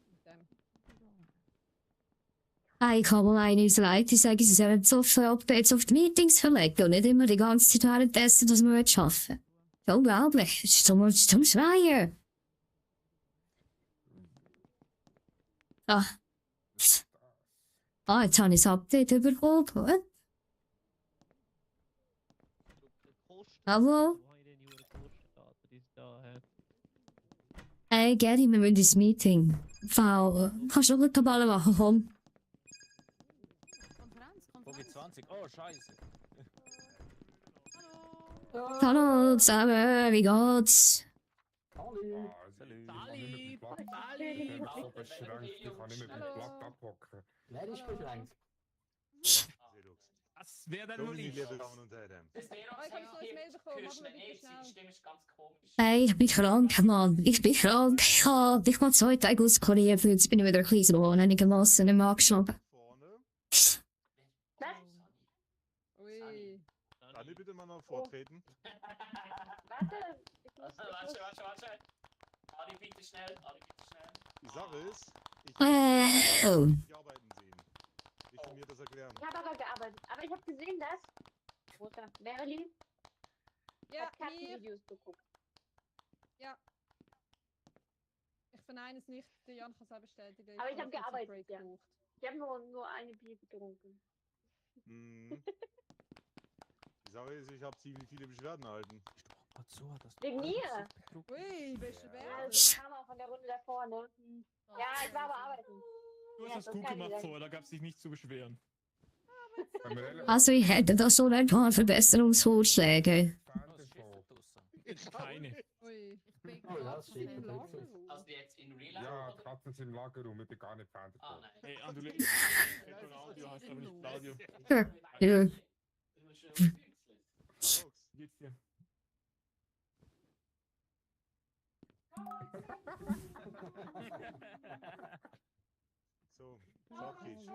Mit dem. Hey, ich habe mal eines leid, die sagen, sie sollen Software-Updates auf die Meetings verlegen und nicht immer die ganze Zeit währenddessen, dass wir arbeiten. Unglaublich, das ist zum Schreien. Ah. Ah, jetzt habe ich das Update bekommen. Gut. Hallo? Hey, Gary, wir müssen ins Meeting. Frau, kannst du auch eine Kabale machen, komm. Folge 20. Oh, scheiße. Hallo zusammen, wie geht's? Sali! Ich bin so beschränkt, ich kann nicht mehr beim Blatt abhocken. Wer ist beschränkt? Das wäre dann So, wohl meine ich. lieben Damen und Herren. Das wäre auch Ich habe so ein Mail bekommen, hörst machen wir du bitte nicht, schnell. deine Stimme ist ganz komisch. Hey, ich bin krank, Mann. Ich bin krank. Ich habe 2 Tage auskuriert, jetzt bin ich wieder ein bisschen so einigermaßen nicht mehr angeschlagen. Ui. Kann ich bitte mal noch vortreten? Warte, Warte. Ali, bitte schnell. Die Sache ist, Oh. nicht arbeiten sehen. Ich will mir das erklären. ich habe aber gearbeitet. Aber ich habe gesehen, dass... Rosa, Marilyn Ja, hat Katzenvideos geguckt. Ja. Ich verneine es nicht, der Jan kann es auch bestätigen. Aber ich habe noch kurz einen gearbeitet, Break ja. gebraucht. Ich habe nur eine Bier getrunken. Mhm. Die Sache ist, ich habe ziemlich viele Beschwerden erhalten. Wegen mir? Ui, beste Ja, Werte. das kam auch von der Runde davor, ne? Ja, ich war aber arbeiten. Du Ja, hast das das gut kann ich gemacht sagen. vorher, da gab es dich nicht zu beschweren. Also ich hätte da schon ein paar Verbesserungsvorschläge. Keine. Ui. Also jetzt in Real Life? Ja, die Katzen sind im Lagerraum, ich bin gar nicht Fan davon. nein. Hey, Andulé, Audio heißt aber nicht Claudio. Ja. Wie geht's dir? So, sag ich.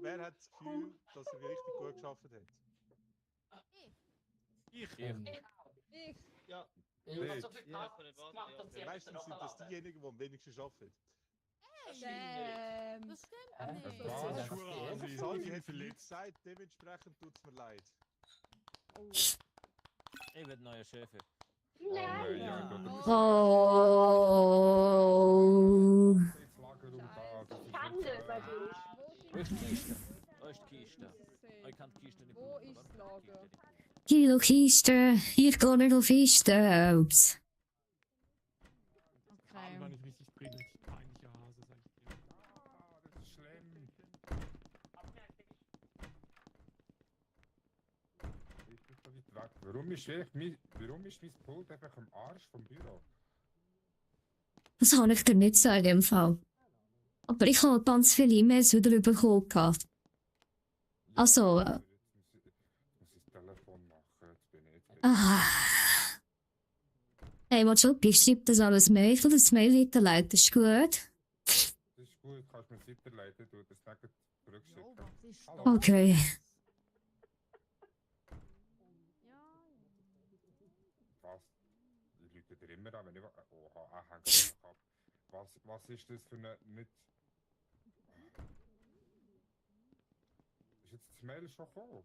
Wer hat das Gefühl, dass er richtig gut geschafft hat? Ich. Ich. Ja. Ich hab so viel gemacht, dass sie Meistens sind das diejenigen, die am wenigsten schaffen. Das stimmt nicht. Sali hat viel Zeit, dementsprechend tut es mir leid. Ich werde neuer Chef. Oh. Schande bei dir. Wo ist die Kiste? Wo ist die Kiste? Ich kann die Kiste nicht Wo ist das Lager? Kilo Kiste, hier kann ich auf Kiste. Ups. Haben war nicht richtig drin, ich peinlicher Hase, sag ich dir. Das ist schlimm. Ich bin so weit weg. Warum ist mein Pult einfach am Arsch vom Büro? Das kann ich dir nicht sagen im Fall. Aber ich habe ganz viele E-Mails wieder bekommen. Also, Jetzt muss ich das Telefon machen, jetzt bin ich jetzt. Hey, was schon? Ich schreibe das alles Mail. Ich will das Mail weiterleiten. Ist gut? Das ist gut, kannst du mir weiterleiten, du das nicht zurückschicken. Hallo? Okay. Was? Ich lüge dir immer an, wenn ich... Oha, hängt ab. Was ist das für eine... Nicht... Ist jetzt das Mail schon gekommen?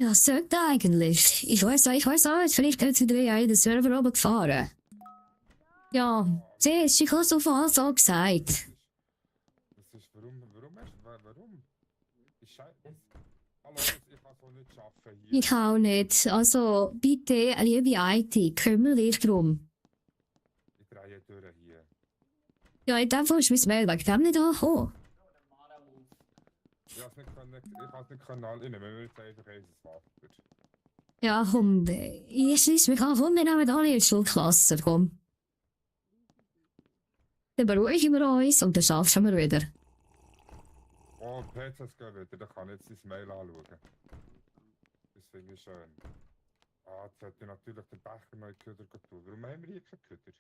Ja, sollte eigentlich. Ich weiß auch nicht. Vielleicht hat sie den Server runtergefahren. Ja, siehst du, ich habe es auf Anfang gesagt. Das ist... Warum? Ich scheiße... Hallo, ich kann so nicht schaffen hier. Ich auch nicht. Also, bitte, liebe IT, kümmere dich drum. Ich drehe durch hier. Ja, in dem Fall ist mein Mail wegen dem nicht angekommen. Ich kann es nicht annehmen, wenn wir jetzt einfach eins Wasser. Ja, komm, ich schließe mich an, komm, wir nehmen alle in die Schulklasse, komm. Dann beruhigen wir uns und dann schaffen wir wieder. Oh, PCs gehen wieder, da kann ich jetzt das Mail anschauen. Das finde ich schön. Ah, jetzt hätte ich natürlich den Becher neu Köder tun. Warum haben wir hier keinen Köder?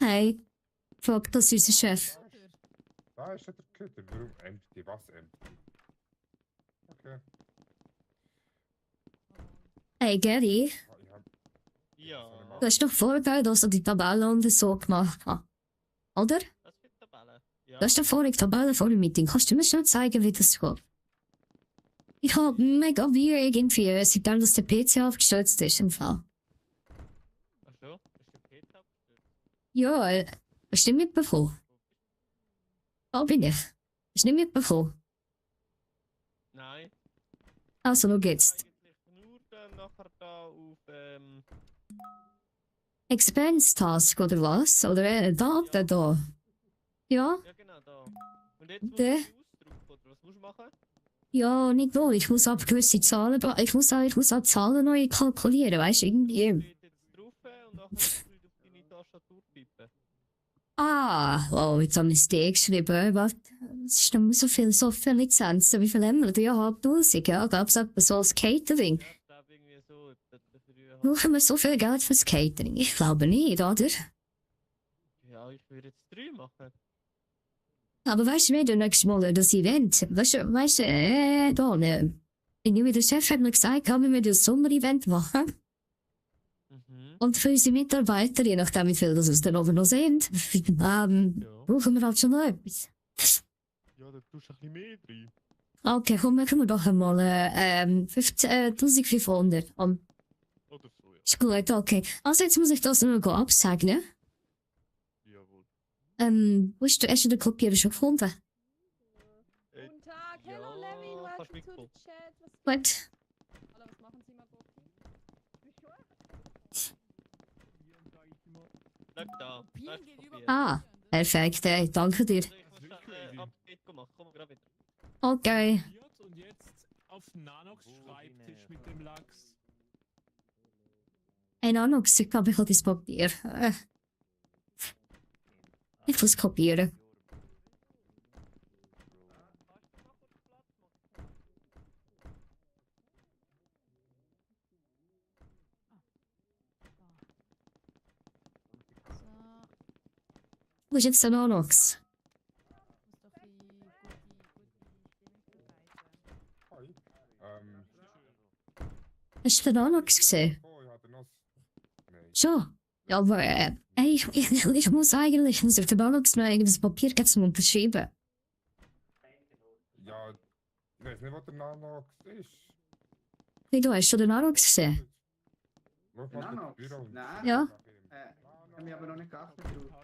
Hey, fragt das unser Chef. Da ist ja der Köder. Warum empty? Was empty? Okay. Hey, Gary, Ja. du hast doch vorgegeben, dass du die Tabelle und so gemacht hast. Oder? Was für Tabelle? Ja. Du hast doch vorhin die Tabelle vor dem Meeting. Kannst du mir schnell zeigen, wie das geht? Ich habe mega weird irgendwie, seitdem dass der PC aufgestürzt ist im Fall. Ach so, ist der Peter abgestürzt? Ja, hast du nicht mitbekommen? Da bin ich. Hast du nicht mitbekommen? Nein. Also, schau jetzt. Eigentlich nur dann nachher da auf, Expense Task oder was? Oder Daten da? Ja? ja genau, da. Und jetzt musst Der? du ausdrucken, oder was musst du machen? Ja, nicht wohl. Ich muss ab gewisse Zahlen, ich muss auch Zahlen neu kalkulieren, weißt du, irgendwie. Steht jetzt drauf und nachher musst du auf deine Tastatur tippen. Ah, oh, jetzt habe ich D geschrieben. Was? Es ist noch so viel Lizenzen. Wie viel haben wir? 3'500, ja? Gab es etwas so als Catering? Ja, ich glaube irgendwie so, etwa früher. Brauchen wir so viel Geld fürs Catering? Ich glaube nicht, oder? Ja, ich würde jetzt 3 machen. Aber weißt du, wir nächstes Mal das Event. Weißt du, da, ne? irgendwie der Chef hat mir gesagt, wir müssen ein Sommer-Event machen. Und für unsere Mitarbeiter, je nachdem wie viel das aus der oben noch sind, brauchen wir halt schon noch etwas. Ja, da tust du ein bisschen mehr drin. Okay, komm, machen wir doch einmal 1500. Oder so, ja. Ist gut, okay. Also jetzt muss ich das noch absegnen. Jawohl. Hast du den Kopierer schon gefunden? Guten Tag, hello Levin, welcome to the chat. Gut. Hallo, was machen Sie mal, Boki? Schau da. Ah, perfekt, danke dir. Update gemacht, komm gerade wieder. Okay. Und jetzt auf Nanox Schreibtisch mit dem Lachs. Ein Anox, ich glaube, ich habe das Papier. Ich muss kopieren. Wo ist jetzt der Anox? Hast du den Anox gesehen? Schon? Ja, aber ich muss eigentlich auf den Anox noch irgendwas Papier geben zum Unterschreiben. Ja, ich weiß nicht, was der Nanox ist. Wie, du hast schon den Anox gesehen? Schau mal Nanox? ins Büro. Nein. Ja. Haben wir aber noch nicht geachtet drauf.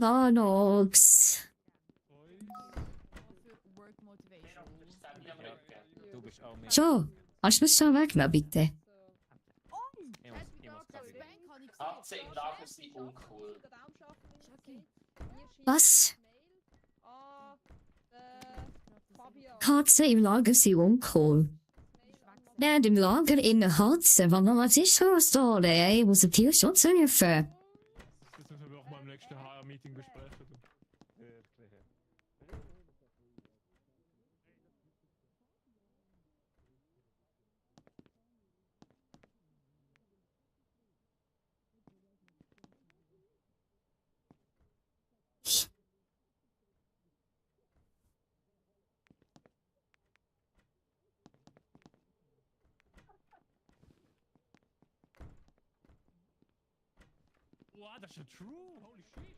Anox. Du bist auch mit. Schon? Kannst du mich schon wegnehmen, bitte? Katze im Lager sind uncool. Was? Katzen im Lager sind uncool. Nein, im Lager in der Katze. Was ist das da? Ey, ich muss den Tierschutz rufen. Das müssen wir auch mal im nächsten HR-Meeting besprechen. Wow, das ist ja true. Holy shit.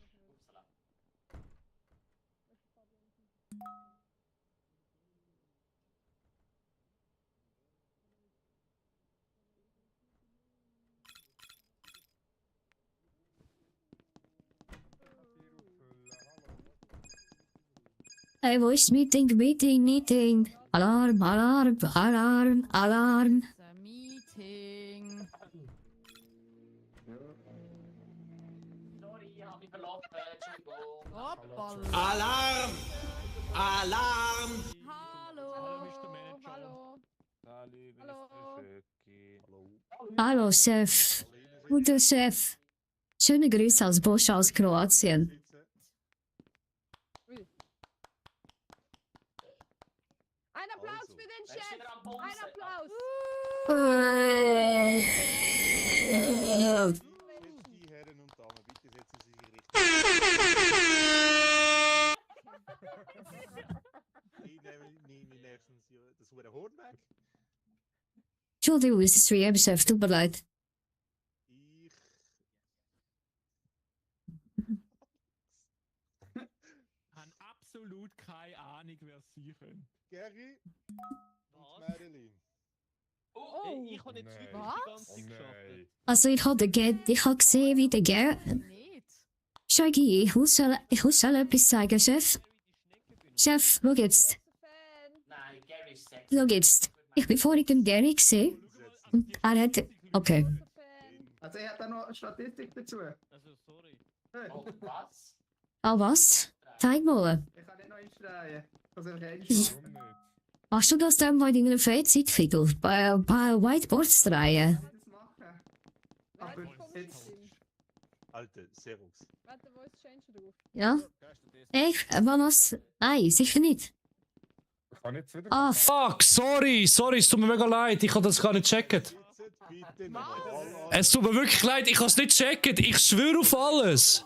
Hey, wo ist Meeting? Meeting. Alarm, Alarm, Alarm, Alarm. Meeting. Sorry, ich habe mich verlaufen. Entschuldigung. Hoppala. Alarm! Alarm! Hallo. Hallo. Hallo, Chef. Guter Chef. Schöne Grüße aus Bosch aus Kroatien. Ein Applaus für den Chef! Ein Applaus! Die Herren und Damen, bitte setzen Sie sich richtig. Ich nehme nächstens das hure Horn weg. Entschuldigung, es ist Stream, Chef, tut mir leid. Habe absolut keine Ahnung, wer sie können. Gary und Marilyn. Oh, ich habe jetzt wirklich die ganze Zeit geschafft. Also ich habe gesehen, wie der Shaggy, ich muss schon etwas sagen, Chef. Chef, schau jetzt. Nein, Gary ist sexy. Schau jetzt. Ich bin vorhin den Gary gesehen. Und er hat... Okay. Also er hat da noch eine Statistik dazu. Also, sorry. Oh, was? Ah, was? Zeig mal. Ich kann nicht noch einstreuen. Also ich Machst du das dann mal in deiner Freizeit, Fidel? Bei Whiteboards drehen? Aber jetzt... Alter, Servus. Warte, wo ist Change drauf? Ja? Echt? Was? Nein, sicher nicht. Kann jetzt wieder. Ah, fuck, sorry, es tut mir mega leid, ich habe das gar nicht gecheckt. Es tut mir wirklich leid, ich habe es nicht gecheckt, ich schwöre auf alles.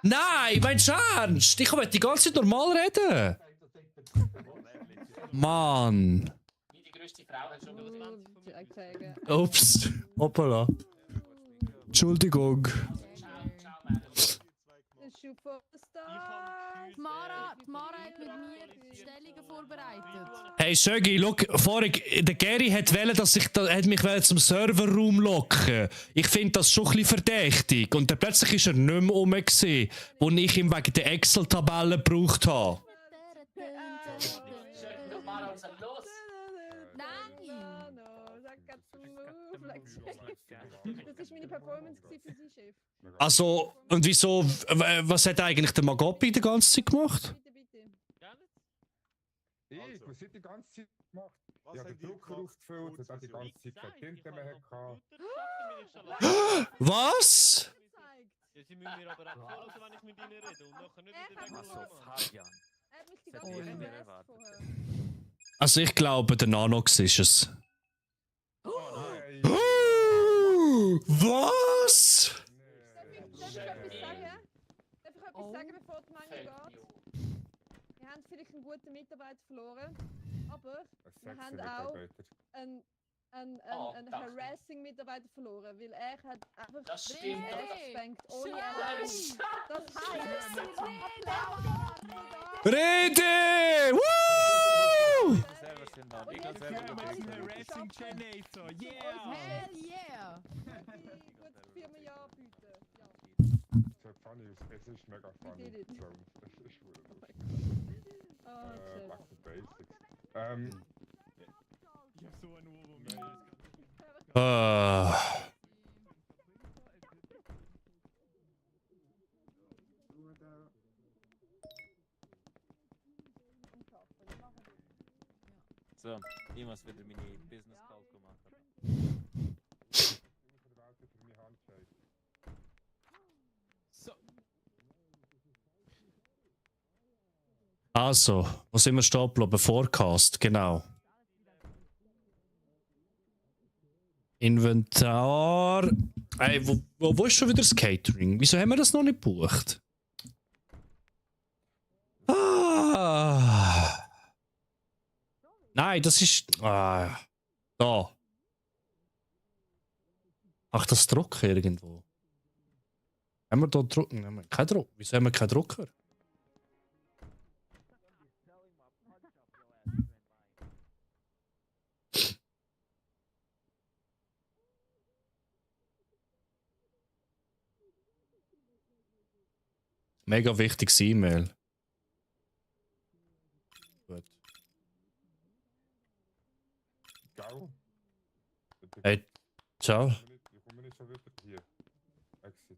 Nein, mein Ernst, ich will die ganze Zeit normal reden. Mann. Wie die größte Frau hat schon gewusst. Direkt sagen. Ups. Hoppala. Entschuldigung. Mara hat mit mir Stellungen vorbereitet. Hey Sögi, look, vorhin, der Gary hat mich zum Serverraum locken. Ich finde das schon ein bisschen verdächtig. Und dann plötzlich ist er nicht mehr rum, gewesen, wo ich ihm wegen der Excel-Tabelle gebraucht habe. Mara, was ist los? Das ist meine Performance für Sie, Chef. Also, und wieso, was hat eigentlich der Magopi die ganze Zeit gemacht? Ich, was hat die ganze Zeit gemacht? Ich habe den Drucker aufgefüllt, das hat die ganze Zeit keine Tinte mehr gehabt. Was? Ja, sie müssen mir aber auch zuhören, wenn ich mit ihnen rede und nachher nicht wieder wegkommen. Also ich glaube, der Nanox ist es. Was? Darf ich etwas sagen, bevor die Menge geht? Wir haben vielleicht einen guten Mitarbeiter verloren, aber wir haben auch einen harassing Mitarbeiter verloren, weil er hat einfach das stimmt gespankt ohne Erlaubnis. Das heißt, Rede! Woo! Ich kann selber Racing Generator, yeah! Hell yeah! Gut, Firma ja bitte. Es ist mega funny. did it. So, es ist back to basics. Ich hab so einen Ohrwurm. So, ich muss wieder meine Business Call machen. So. Also, wo sind wir stehen geblieben? Forecast, genau. Inventar. Ey, wo ist schon wieder das Catering? Wieso haben wir das noch nicht gebucht? Ah. Nein, das ist. Da. Ach, das Drucker irgendwo. Haben wir da Drucker? Kein Drucker. Wieso haben wir keinen Drucker? Mega wichtiges E-Mail. Gut. Ciao. Hey, ciao. Ich komme nicht schon wieder hier. Exit.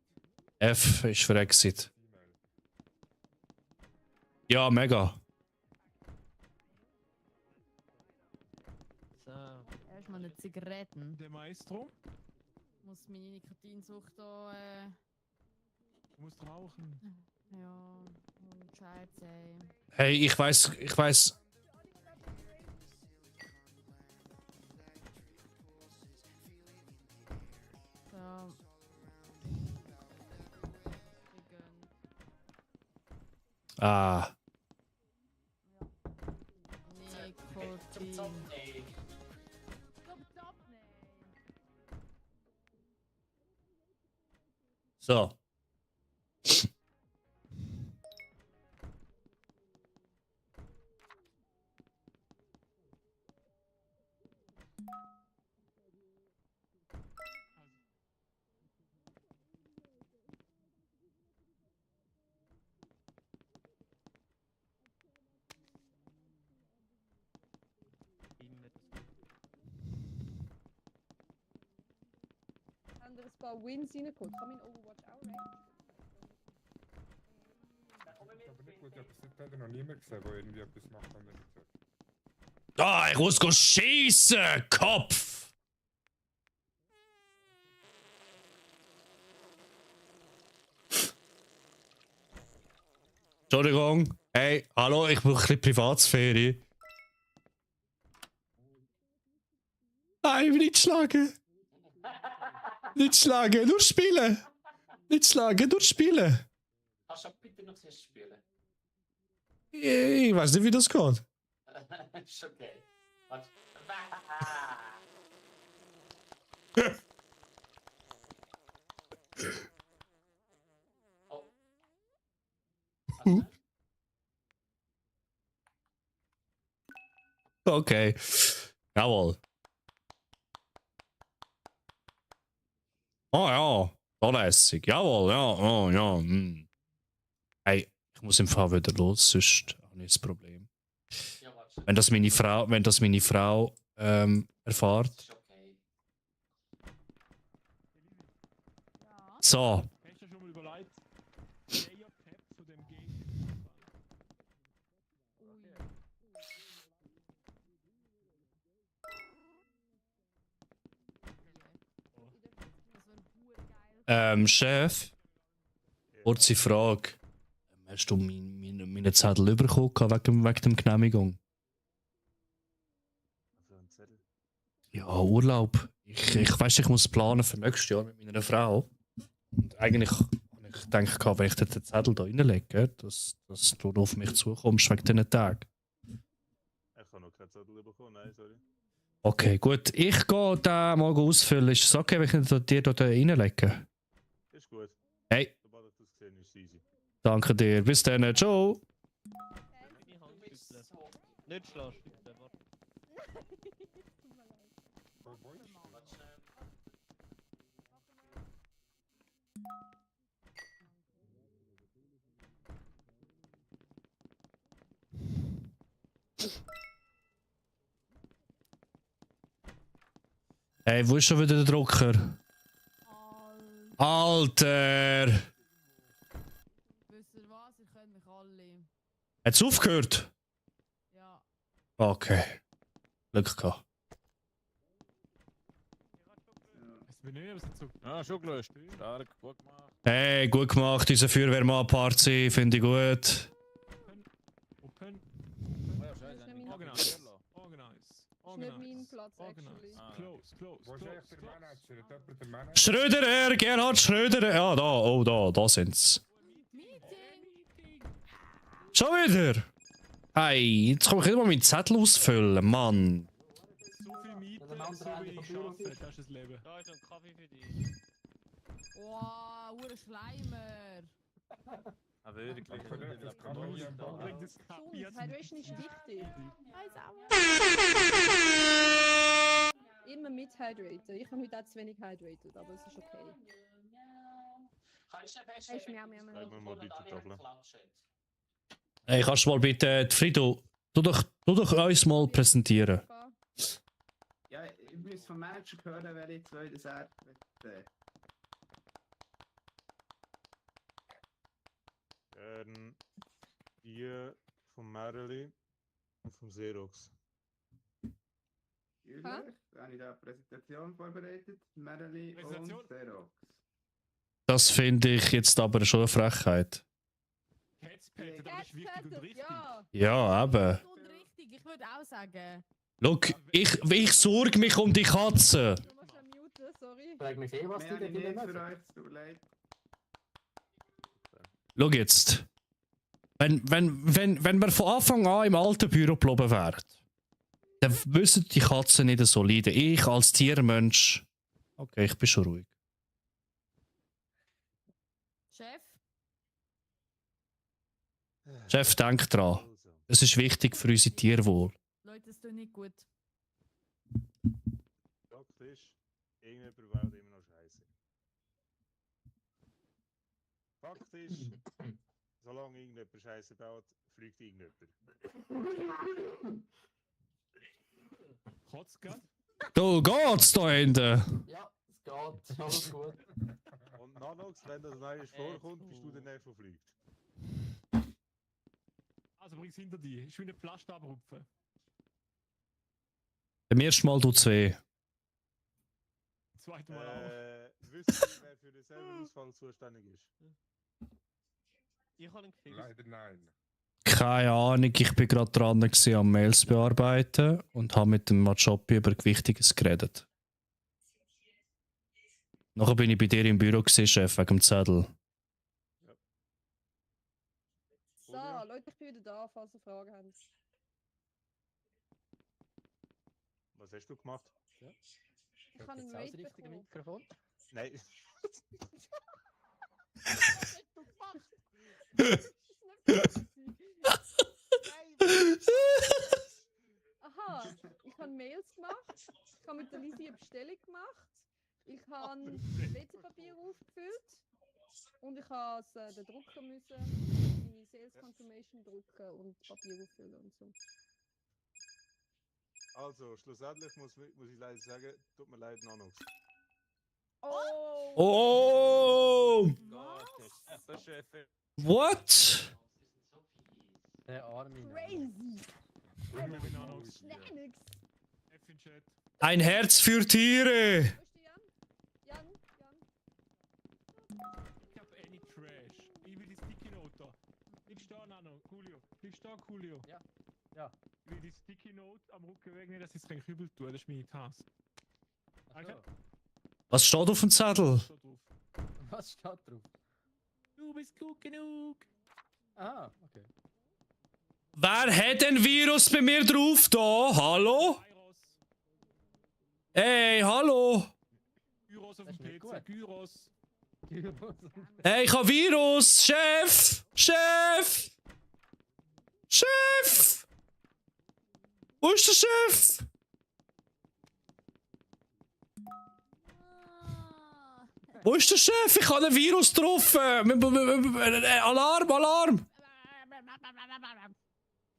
F ist für Exit. Ja, mega. So. Erstmal eine Zigaretten. Der Maestro? Ich muss meine Nikotinsucht da. Du musst rauchen. Ja, und Scheiße. Hey, ich weiß. So. Ah. Nikotin. So. Haben wir ein paar Wins reingeholt? Kann man in Overwatch auch rein? Aber nicht gut, ich habe bis heute noch niemand gesehen, der irgendwie etwas macht, wenn ich sage. Ah, ich muss schießen! Kopf! Entschuldigung. Hey, hallo, ich brauche ein bisschen Privatsphäre. Nein, nicht schlagen! Nicht schlagen, nur spielen! Nicht schlagen, nur spielen! Kannst du bitte noch zuerst spielen? Ich weiß nicht, wie das geht. Ist okay. Warte. Oh. Okay. Jawohl. Oh ja, so lässig. Jawohl, ja, oh ja. Hm. Hey, ich muss im Fall wieder los, sonst habe ich ein Problem. Wenn das meine Frau erfährt. So. Hast du schon mal überlegt, Player Cap von dem Game? Chef, kurze Frage. Hast du meine Zettel bekommen wegen der Genehmigung? Ja, Urlaub. Ich weiss, ich muss planen für nächstes Jahr mit meiner Frau. Und eigentlich habe ich gedacht, wenn ich den Zettel da reinlege, dass du auf mich zukommst wegen diesen Tagen. Ich habe noch keinen Zettel bekommen, nein, sorry. Okay, gut. Ich gehe den mal ausfüllen. Ist es okay, wenn ich dir da reinlege? Ist gut. Hey. Sobald ich das gesehen ist easy. Danke dir. Bis dann. Ciao. Nicht schlafen, warte. Hey, wo ist schon wieder der Drucker? Alter! Wisst ihr was? Ich kenne mich alle. Hat's aufgehört? Ja. Okay. Glück gehabt. Ah, schon gelöst. Stark, gut gemacht. Hey, gut gemacht, diese Feuerwehrmann-Party, finde ich gut. Das ist nicht mein Platz, actually. Wo ist echt der Manager? Hat jemand den Manager? Schröderer, Gerhard Schröderer. Ja, da, oh, da sind's. Schon wieder? Hey, jetzt kann ich nicht mal meinen Zettel ausfüllen, Mann. So viel Miete, so wenig arbeiten, das ist das Leben. Da ist ein Kaffee für dich. Wow, hure Schleimer. Ah, wirklich? Hydration ist wichtig. Immer mit hydraten. Ich habe heute auch zu wenig hydrated, aber es ist okay. Hey, miau, miau, miau. Sag mir mal bitte Tafel. Hey, kannst du mal bitte, Frido, tu doch uns mal präsentieren. Ja, ich muss vom Manager hören, wer jetzt will, dass er Die von Merli und vom Xerox. Natürlich, da habe ich da eine Präsentation vorbereitet. Merli und Xerox. Das finde ich jetzt aber schon eine Frechheit. Headspated, das ist wichtig und richtig. Ja, eben. Und richtig, ich würde auch sagen. Look, ich sorge mich um die Katze. Du musst ja muten, sorry. Frag mich was die Mehr denn nicht machen. für euch, es tut mir leid. Schau jetzt. Wenn wir von Anfang an im alten Büro geblieben wären, dann müssen die Katzen nicht so leiden. Ich als Tiermensch. Okay, ich bin schon ruhig. Chef? Chef, denk dran. Es ist wichtig für unser Tierwohl. Leute, das tut nicht gut. Fakt ist, irgendjemand baut immer noch Scheiße. Fakt ist, solange irgendjemand Scheiße baut, fliegt irgendjemand. Kotzke? Du geht's da hinten? Ja, es geht. Alles gut. Und Nanox, wenn das Neues vorkommt, bist du der Nächste, der fliegt. Also bring's hinter dir. Ich will eine Pflaster abrupfen. Beim ersten Mal tut's weh. Zweite Mal auch. Wisst ihr, wer für denselben Ausfall zuständig ist? Ich habe einen Gefühl. Leider nein. Keine Ahnung, ich bin gerade dran gewesen, am Mails bearbeiten und habe mit dem Machopi über Gewichtiges geredet. Nachher bin ich bei dir im Büro gewesen, Chef, wegen dem Zettel. So, Leute, ich bin wieder da, falls ihr Fragen habt. Was hast du gemacht? Ich habe einen Raid bekommen. Mikrofon? Nein. Aha, ich habe Mails gemacht, ich habe mit der Lisi eine Bestellung gemacht, ich habe WC-Papier aufgefüllt und ich habe den Drucker müssen, meine Sales Confirmation drucken und Papier auffüllen und so. Also, schlussendlich muss ich leider sagen, tut mir leid, Nanox. Oh! Oh! What? Der arme Crazy! Nanox. Nanox! F in Chat. Ein Herz für Tiere! Jan? Ich hab any Trash. Ich will die Sticky Note da. Liegst da, Nano? Julio. Liegst da, Julio? Ja. Ich will die Sticky Note am Rücken wegnehmen, dass ich es kein Kübel tue. Das ist meine Task. Okay. Was steht auf dem Zettel? Was steht drauf? Du bist gut genug. Ah, okay. Wer hat ein Virus bei mir drauf da? Hallo? Hey, hallo? Gyros auf dem PC. Gyros. Hey, ich hab Virus! Chef! Chef! Chef! Wo ist der Chef? Wo ist der Chef? Ich habe ein Virus getroffen! Alarm, Alarm!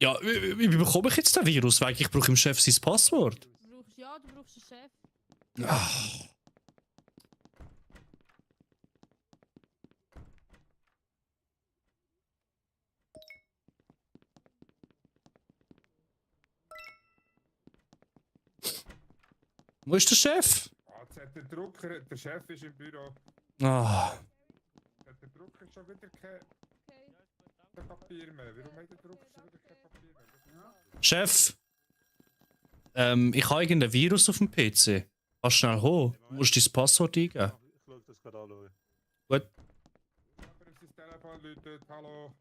Ja, wie bekomme ich jetzt den Virus? Weil ich brauche im Chef sein Passwort. Du brauchst einen Chef. Ach. Wo ist der Chef? Der Drucker, der Chef ist im Büro. Ah. Der Drucker schon wieder kein Papier mehr. Warum hat der Drucker schon wieder kein Papier mehr? Chef. Ich habe irgendein Virus auf dem PC. Kannst schnell hoch. Du musst dein Passwort eingeben. Ich schaue das gerade an. Gut. Aber es ist das Telefon läutet. Hallo.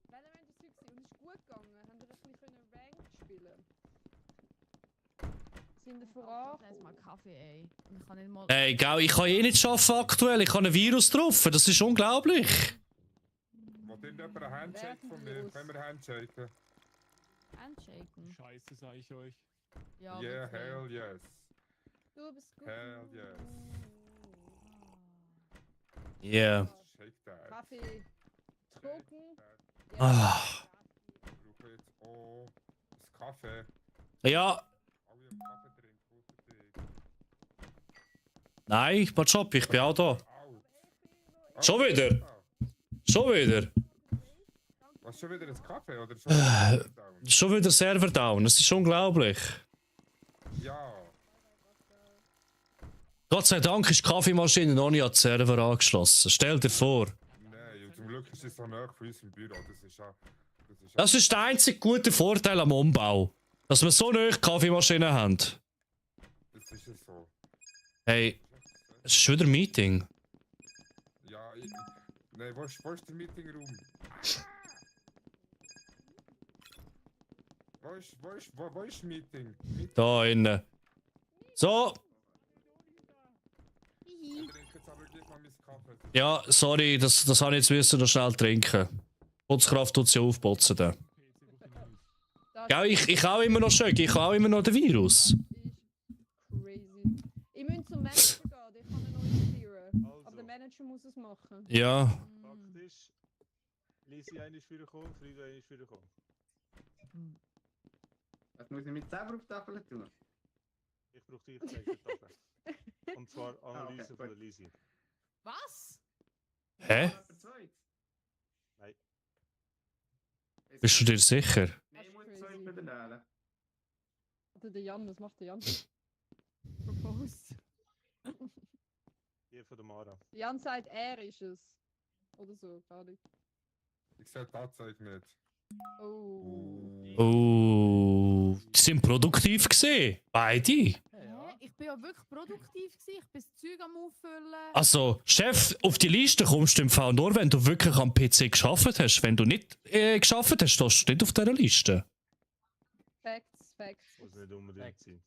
Wenn ihr das Zeug und es ist gut gegangen, haben wir ein bisschen Ranked spielen. Sind wir voran? Das ist mal Kaffee, ey. Und ich kann nicht mal... Ey, gell, ich kann eh nicht arbeiten aktuell. Ich habe ein Virus drauf. Das ist unglaublich. Wollt ihr jemand einen Handshake von mir? Können wir Handshaken? Handshaken? Scheiße, sag ich euch. Ja, Yeah, bitte. hell yes. Du bist gut. Hell yes. Yeah. Shake that. Kaffee. Trocken. Ah. Ich brauche jetzt auch das Kaffee. Ja. Alle am Kaffee trinken, außer dich. Nein, ich bin Job. Ich bin auch da. Schon wieder? Schon wieder? Was, schon wieder ein Kaffee? Oder schon wieder Schon wieder Server down. Das ist unglaublich. Ja. Gott sei Dank ist die Kaffeemaschine noch nicht an den Server angeschlossen. Stell dir vor. Nein, und zum Glück ist es so nah von unserem Büro. Das ist ja... Das ist der einzige gute Vorteil am Umbau. Dass wir so eine Kaffeemaschine haben. Das ist ja so. Hey, es ist wieder ein Meeting. Ja, nein, wo ist der Meetingraum? Wo ist das Meeting? Da innen. So. Ich trinke jetzt aber gleich mal meinen Kaffee. Ja, sorry, das habe ich jetzt müssen noch schnell trinken. Putzkraft tut sie aufputzen. Gell, ich auch immer noch Schöcke, ich auch immer noch den Virus. Crazy. Ich muss zum Manager gehen, der kann einen neuen clearen. Aber der Manager muss es machen. Ja. Fakt ist, Lisi eine ist wiedergekommen, Frieda eine ist wiedergekommen. Was muss ich mit selber auf die Tafel tun? Ich brauche dich gleich für die Tafel. Und zwar Analyse okay, von der Lisi. Was? Hä? Nein. Bist du dir sicher? Nein, ich muss zwei mit den Dälen. Oder der Jan, was macht der Jan? Proposed. Die von der Mara. Jan sagt, er ist es. Oder so, gar nicht. Ich sehe tatsächlich nicht. Oh. Oh. Die sind produktiv gesehen. Beide. Hä? Ich bin ja wirklich produktiv gewesen. Ich bin das Zeug am Auffüllen. Also, Chef, auf die Liste kommst du im Fall nur, wenn du wirklich am PC geschafft hast. Wenn du nicht geschafft hast, stehst du nicht auf dieser Liste. Facts. Facts. Muss nicht unbedingt sein.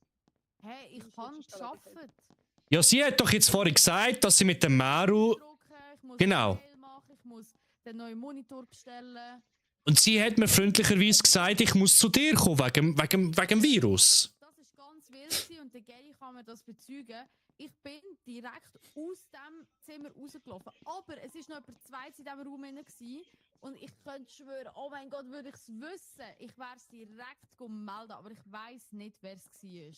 Hey, ich kann arbeiten. Ja, sie hat doch jetzt vorhin gesagt, dass sie mit dem Maru. Ich muss Genau. Mail machen, ich muss den neuen Monitor bestellen. Und sie hat mir freundlicherweise gesagt, ich muss zu dir kommen, wegen Virus. Das ist ganz wild gewesen und der Gary kann mir das bezeugen. Ich bin direkt aus dem Zimmer rausgelaufen. Aber es ist noch etwa 2 in diesem Raum drin gewesen. Und ich könnte schwören, oh mein Gott, würde ich es wissen. Ich wäre es direkt melden, aber ich weiss nicht, wer es war.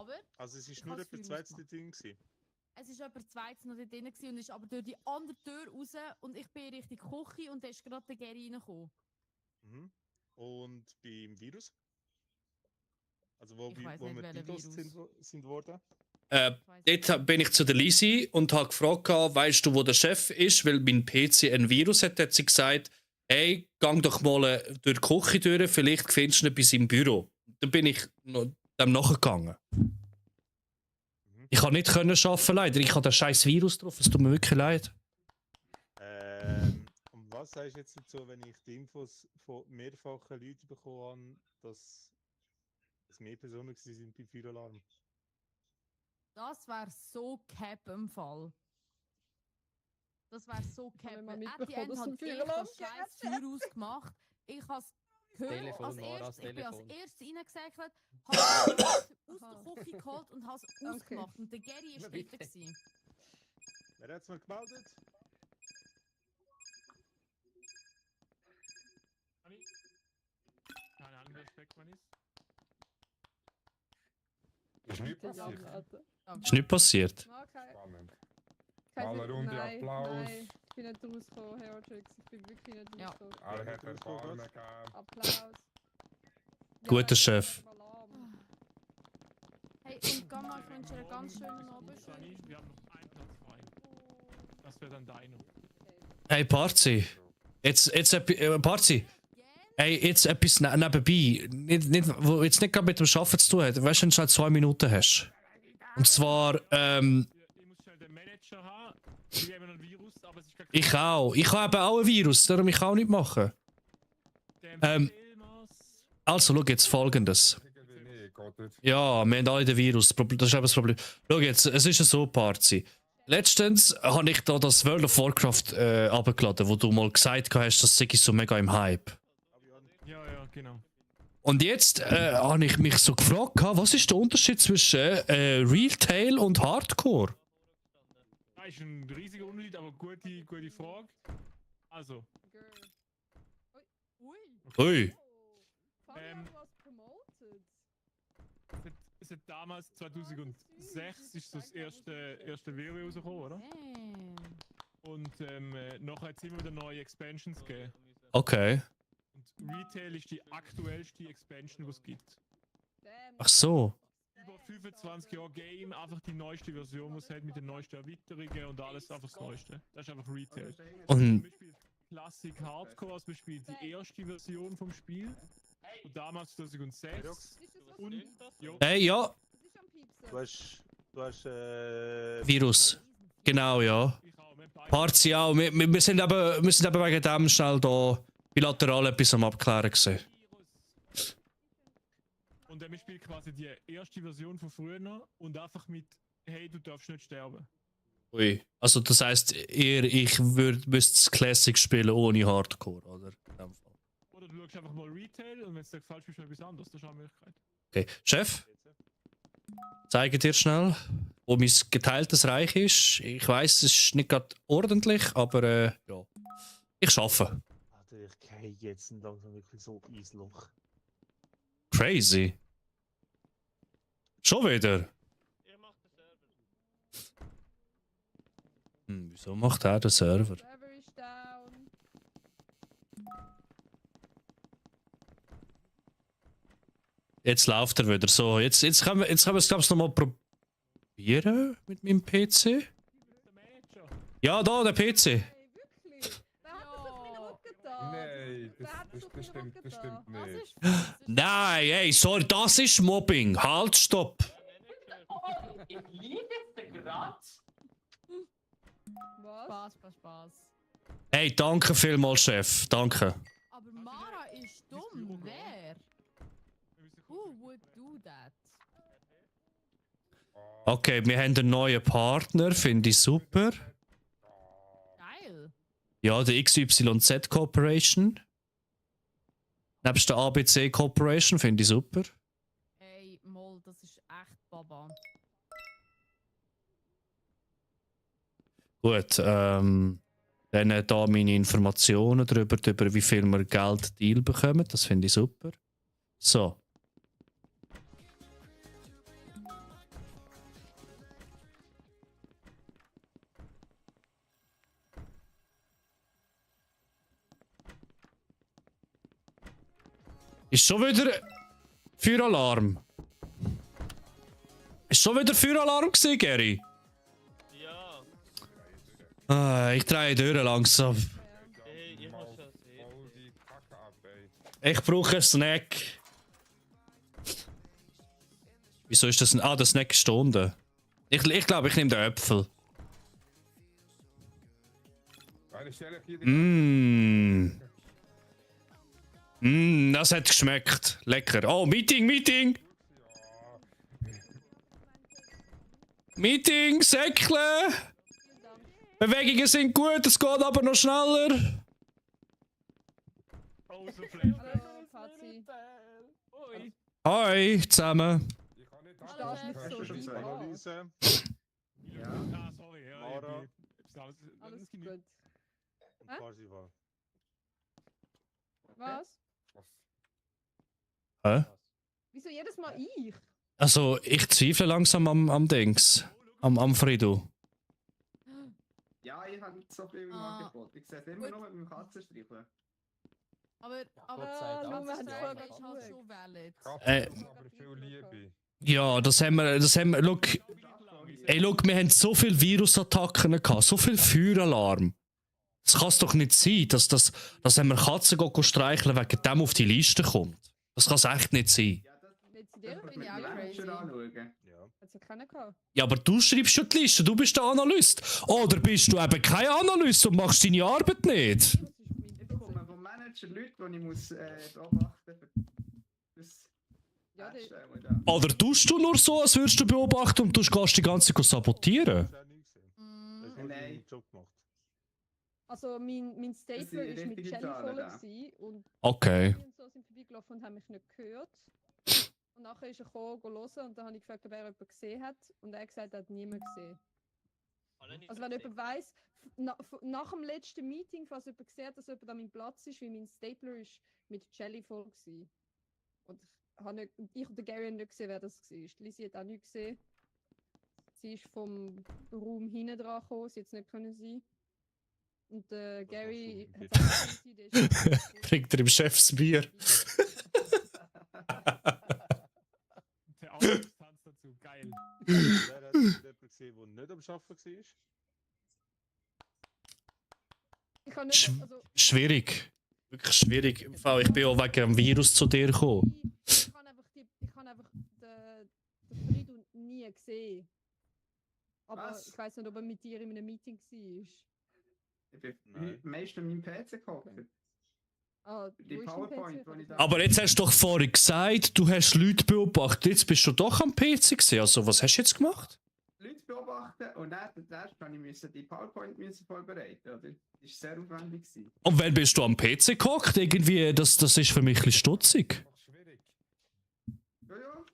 Aber Also es ist nur etwa 2 Ding gewesen. es ist etwa 2 noch dort drin gewesen und ist aber durch die andere Tür raus und ich bin Richtung Küche und da ist gerade der Gary reingekommen. Mhm. Und beim Virus? Also wo Ich wir weiss nicht, welcher DDoS Virus. sind worden? Dort bin ich zu der Lisi und habe gefragt, weißt du, wo der Chef ist, weil mein PC ein Virus hat. Hat sie gesagt, hey, gang doch mal durch die Küche durch, vielleicht findest du etwas im Büro. Dann bin ich dem nachgegangen. Ich konnte nicht arbeiten, leider. Ich habe den scheiß Virus drauf, es tut mir wirklich leid. Und was sagst du jetzt dazu, wenn ich die Infos von mehrfachen Leuten bekommen habe, dass es mehr Personen waren bei Feueralarm? Das wäre so cap im Fall. Das wäre so cap. Wenn man At the mitbekommen, end dass hat ein ich Feueralarm das scheiß Feuer ausgemacht. Ich habe es gehört, Telefon, als Nora, erstes, ich bin als Telefon. erstes reingesäckelt, habe es aus der Küche geholt und habe es ausgemacht. Und der Gary war dort. gewesen. Wer hat es mir gemeldet? Keine Ahnung, wer Speckmann ist. Ist nicht passiert. Ist nicht passiert. Okay. Spannend. Keine Alle Sorge, Runde nein, Applaus. Nein, ich bin nicht rausgekommen, Herojix. Ich bin wirklich nicht rausgekommen. Alle hat Erfahrung gegeben. Applaus. Guter Chef. Hey, und Gamma, ich wünsche dir einen ganz schönen Abend. Sani, wir haben noch einen Platz frei. Das wäre dann deiner. Hey, Parzi. Jetzt Parzi. Hey, jetzt etwas nebenbei. Wo jetzt nicht gerade mit dem Arbeiten zu tun hat. Weißt du, wenn du halt 2 Minuten hast. Und zwar, Ich muss schnell den Manager haben. Wir haben ein Virus, aber es ist kein ich auch. Ich habe eben auch ein Virus, darum ich auch nicht machen. Also, schau jetzt Folgendes. Ja, wir haben alle den Virus. Das ist eben das Problem. Schau jetzt, es ist ja so, Parzi. Letztens habe ich da das World of Warcraft abgeladen, wo du mal gesagt hast, das sei so mega im Hype. Ja, genau. Und jetzt habe ich mich so gefragt, was ist der Unterschied zwischen Retail und Hardcore? Das ist ein riesiger Unterschied, aber gute Frage. Also. Ui. Es hat damals 2006 ist so das erste WoW rausgekommen, oder? Und nachher hat es immer wieder neue Expansions gegeben. Okay. Und Retail ist die aktuellste Expansion, die es gibt. Ach so. Über 25 Jahre Game, einfach die neueste Version, die es hat, mit den neuesten Erweiterungen und alles einfach das Neueste. Das ist einfach Retail. Und- Zum Beispiel Classic Hardcore, also zum Beispiel die erste Version vom Spiel. Und damals 2006. Und, jo. Hey, ja. Du hast Virus. Genau, ja. Parzi auch. Wir sind eben wegen dem schnell da bilateral etwas am Abklären gewesen. Und er spielt quasi die erste Version von früher und einfach mit hey, du darfst nicht sterben. Ui. Also das heisst, ich müsste das Classic spielen ohne Hardcore, oder? In dem Fall. Oder du schaust einfach mal Retail und wenn es dir gefällt, spielst du etwas anderes. Das ist auch eine Möglichkeit. Okay. Chef? Zeige dir schnell, wo mein geteiltes Reich ist. Ich weiss, es ist nicht gerade ordentlich, aber ja. Ich schaffe. Alter, ich gehe jetzt langsam wirklich so ins Loch. Crazy. Schon wieder? Wieso macht er den Server? Server ist down. Jetzt läuft er wieder so. Jetzt können wir es, glaube ich, nochmal probieren mit meinem PC. Ja, da, der PC. Nein, das stimmt nicht. Nein, ey, sorry, das ist Mobbing. Halt, stopp. Ich liebe es gerade. Spaß. Hey, danke vielmals, Chef. Danke. Aber Mara ist dumm. Wer? Who would do that? Okay, wir haben einen neuen Partner, finde ich super. Geil. Ja, der XYZ Corporation. Nebst der ABC Corporation finde ich super. Ey, Moll, das ist echt Baba. Gut, dann da meine Informationen darüber, wie viel wir Geld Deal bekommen. Das finde ich super. So. Ist schon wieder Feueralarm? Ist schon wieder Feueralarm gewesen, Gary? Ja. Ah, ich drehe durch langsam. Hey, ich muss schon sehen. Ich brauche einen Snack. Wieso ist das ein... Ah, der Snack ist unten. Ich glaube, ich nehme den Äpfel. Das hat geschmeckt. Lecker. Oh, Meeting! Meeting, Säckle! Bewegungen sind gut, es geht aber noch schneller. Hallo, Pazi. Hi, zusammen. Analyse. Ja. Ah, sorry, ja. Mara. Alles gut. Und Parsival. Was? Hä? Wieso jedes Mal ich? Also, ich zweifle langsam am Dings. Am Frido. Ja, ich habe nicht so viel im Angebot. Ich sehe es immer noch mit meinem Katzenstreicheln. Aber Schau, wir haben das vorher ist halt schon valid. Aber viel Liebe. Ja, das haben wir. Look. Ey, look, wir haben so viele Virusattacken gehabt, so viel Feueralarm. Das kann es doch nicht sein, dass wenn wir Katzen streicheln, wegen dem auf die Liste kommt. Das kann es echt nicht sein. Bin ich auch crazy. Hat's ja keinen gehabt. Ja, aber du schreibst schon die Liste, du bist der Analyst. Oder bist du eben kein Analyst und machst deine Arbeit nicht? Ich bekomme vom Manager Leute, die ich muss beobachten muss. Ja, Oder tust du nur so, als würdest du beobachten und du gehst die ganze Zeit sabotieren? Nein. Also mein Stapler ist mit richtige Jelly Zahlen voll da. gewesen und Okay. und so sind vorbeigelaufen und haben mich nicht gehört. Und nachher ist er gekommen, hören und dann habe ich gefragt, ob er jemanden gesehen hat und er hat gesagt, er hat niemanden gesehen. Also wenn jemand weiss, nach dem letzten Meeting, falls jemand gesehen hat, dass jemand an meinem Platz ist, weil mein Stapler ist mit Jelly voll gewesen. Und ich und der Gary haben nicht gesehen, wer das war. Die Lizzie hat auch nicht gesehen. Sie ist vom Raum hinten dran gekommen, sie hätte es nicht können sein. Und Gary hat auch eine Idee. Trinkt er im Chef das Bier? Der Ausdruckstanz dazu, geil. Wer hat jemanden gesehen, der nicht am Arbeiten war? Ich kann nicht, also, Schwierig. Wirklich schwierig. Im Fall, ich bin auch wegen dem Virus zu dir gekommen. ich habe einfach den Friedel nie gesehen. Aber Was? ich weiß nicht, ob er mit dir in einem Meeting war. Ich bin meist an meinem PC gehockt. Ah, Die wo ist dein PowerPoint, PC? die ich da... Aber jetzt hast du doch vorhin gesagt, du hast Leute beobachtet. Jetzt bist du doch am PC gewesen. Also, was hast du jetzt gemacht? Leute beobachten und dann musste ich die PowerPoint vorbereiten, oder? Das war sehr aufwendig. Und wann bist du am PC gehockt? Irgendwie, das ist für mich ein bisschen stutzig. Ja, ja.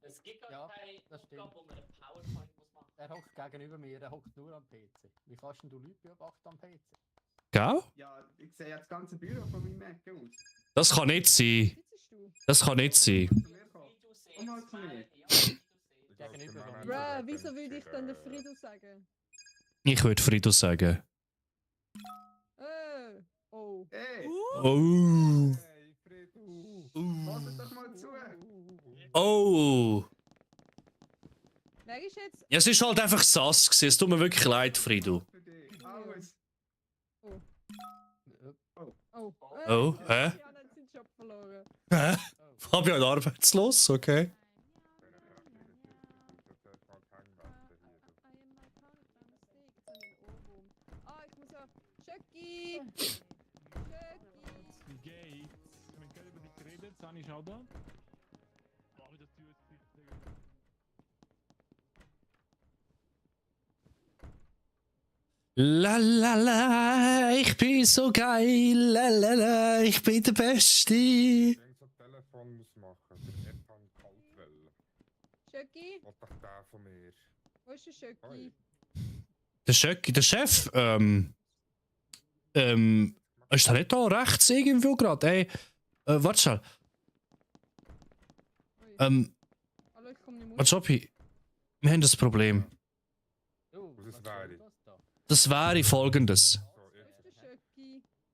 Es gibt gar Ja, keine das stimmt. Aufgabe, wo man einen PowerPoint muss machen. Er hockt gegenüber mir, er hockt nur am PC. Wie kannst denn du Leute beobachten am PC? Gell? Ja, ich sehe ja das ganze Büro von meinem Mac aus. Das kann nicht sein. Das kann nicht sein. Und halt zu mir. Bruh, wieso würde ich dann den Friedel sagen? Ich würde Frido sagen. Oh. Hey! Oh. Lass doch mal zu! Oh. Wer ist jetzt? Ja, es ist halt einfach sass gewesen. Es tut mir wirklich leid, Frido. Alles! Oh. Oh, hä? Jan hat seinen Job verloren. Hä? Fabian arbeitslos, okay. Ah, ich muss ja... Chucky! Wie geht's? Wir können über dich geredet, Sunny ist auch da. Mach wieder die Tür ins Gesicht, Digga. La la la, ich bin so geil, la la la, ich bin der Beste. Irgend so ein Telefon muss machen. Der Ethan Kaltwell. Schöcki, Was doch der von mir? wo ist der Schöcki? Der Schöcki, der Chef, ist der nicht da rechts irgendwo gerade? Ey, warte schnell. Hallo, ich komm nicht Warte, Schoppi, wir haben das Problem. Das wäre. Das wäre folgendes.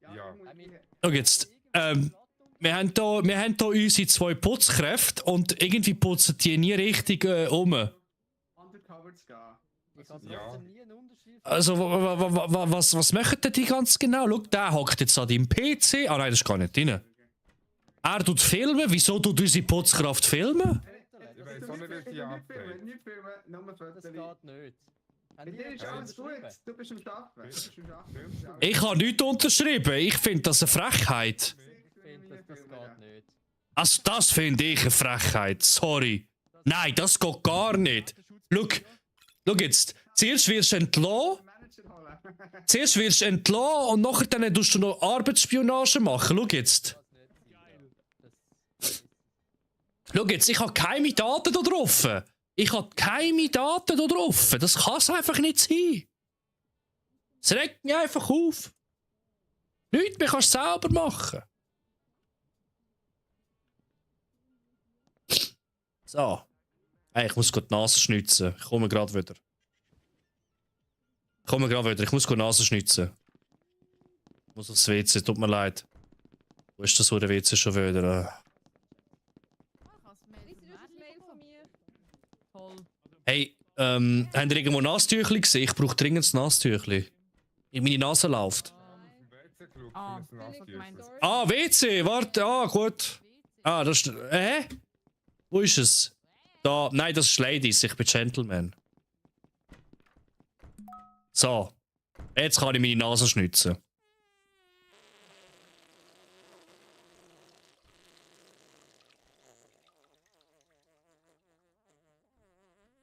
Ja. Schau jetzt, wir haben da unsere 2 Putzkräfte und irgendwie putzen die nie richtig um. Undercover zu gehen. Ich habe Ja. trotzdem nie einen Unterschied. Also, was machen denn die ganz genau? Schau, der hockt jetzt an deinem PC. Ah nein, das ist gar nicht drin. Er tut filmen. Wieso tut unsere Putzkraft filmen? Ich weiß auch nicht, wie die abdreht. Nicht filmen, nur Das Fotos. geht nicht. Bei dir ist alles gut, du bist am Arbeiten. Ich habe nichts unterschrieben. Ich finde das eine Frechheit. Ich finde, das geht nicht. Also, das finde ich eine Frechheit. Sorry. Nein, das geht gar nicht. Schau jetzt. Zuerst wirst du entlassen. Zuerst wirst du entlassen und nachher dann tust du noch Arbeitsspionage machen. Schau jetzt. Schau jetzt, ich habe keine Daten da drauf. Ich habe keine Daten da drauf. Das kann es einfach nicht sein. Es regt mich einfach auf. Nichts mehr kannst du selber machen. So. Hey, ich muss die Nase schnitzen. Ich komme gerade wieder. Ich muss die Nase schnitzen. Ich muss aufs WC, tut mir leid. Wo ist das, wo der WC schon wieder? Hey, habt ihr irgendwo Nasentüchli gesehen? Ich brauche dringend ein Nasentüchli. Meine Nase läuft. Ah, WC, warte, gut. Ah, das ist. Hä? Wo ist es? Da, nein, das ist Ladies, ich bin Gentleman. So. Jetzt kann ich meine Nase schnitzen.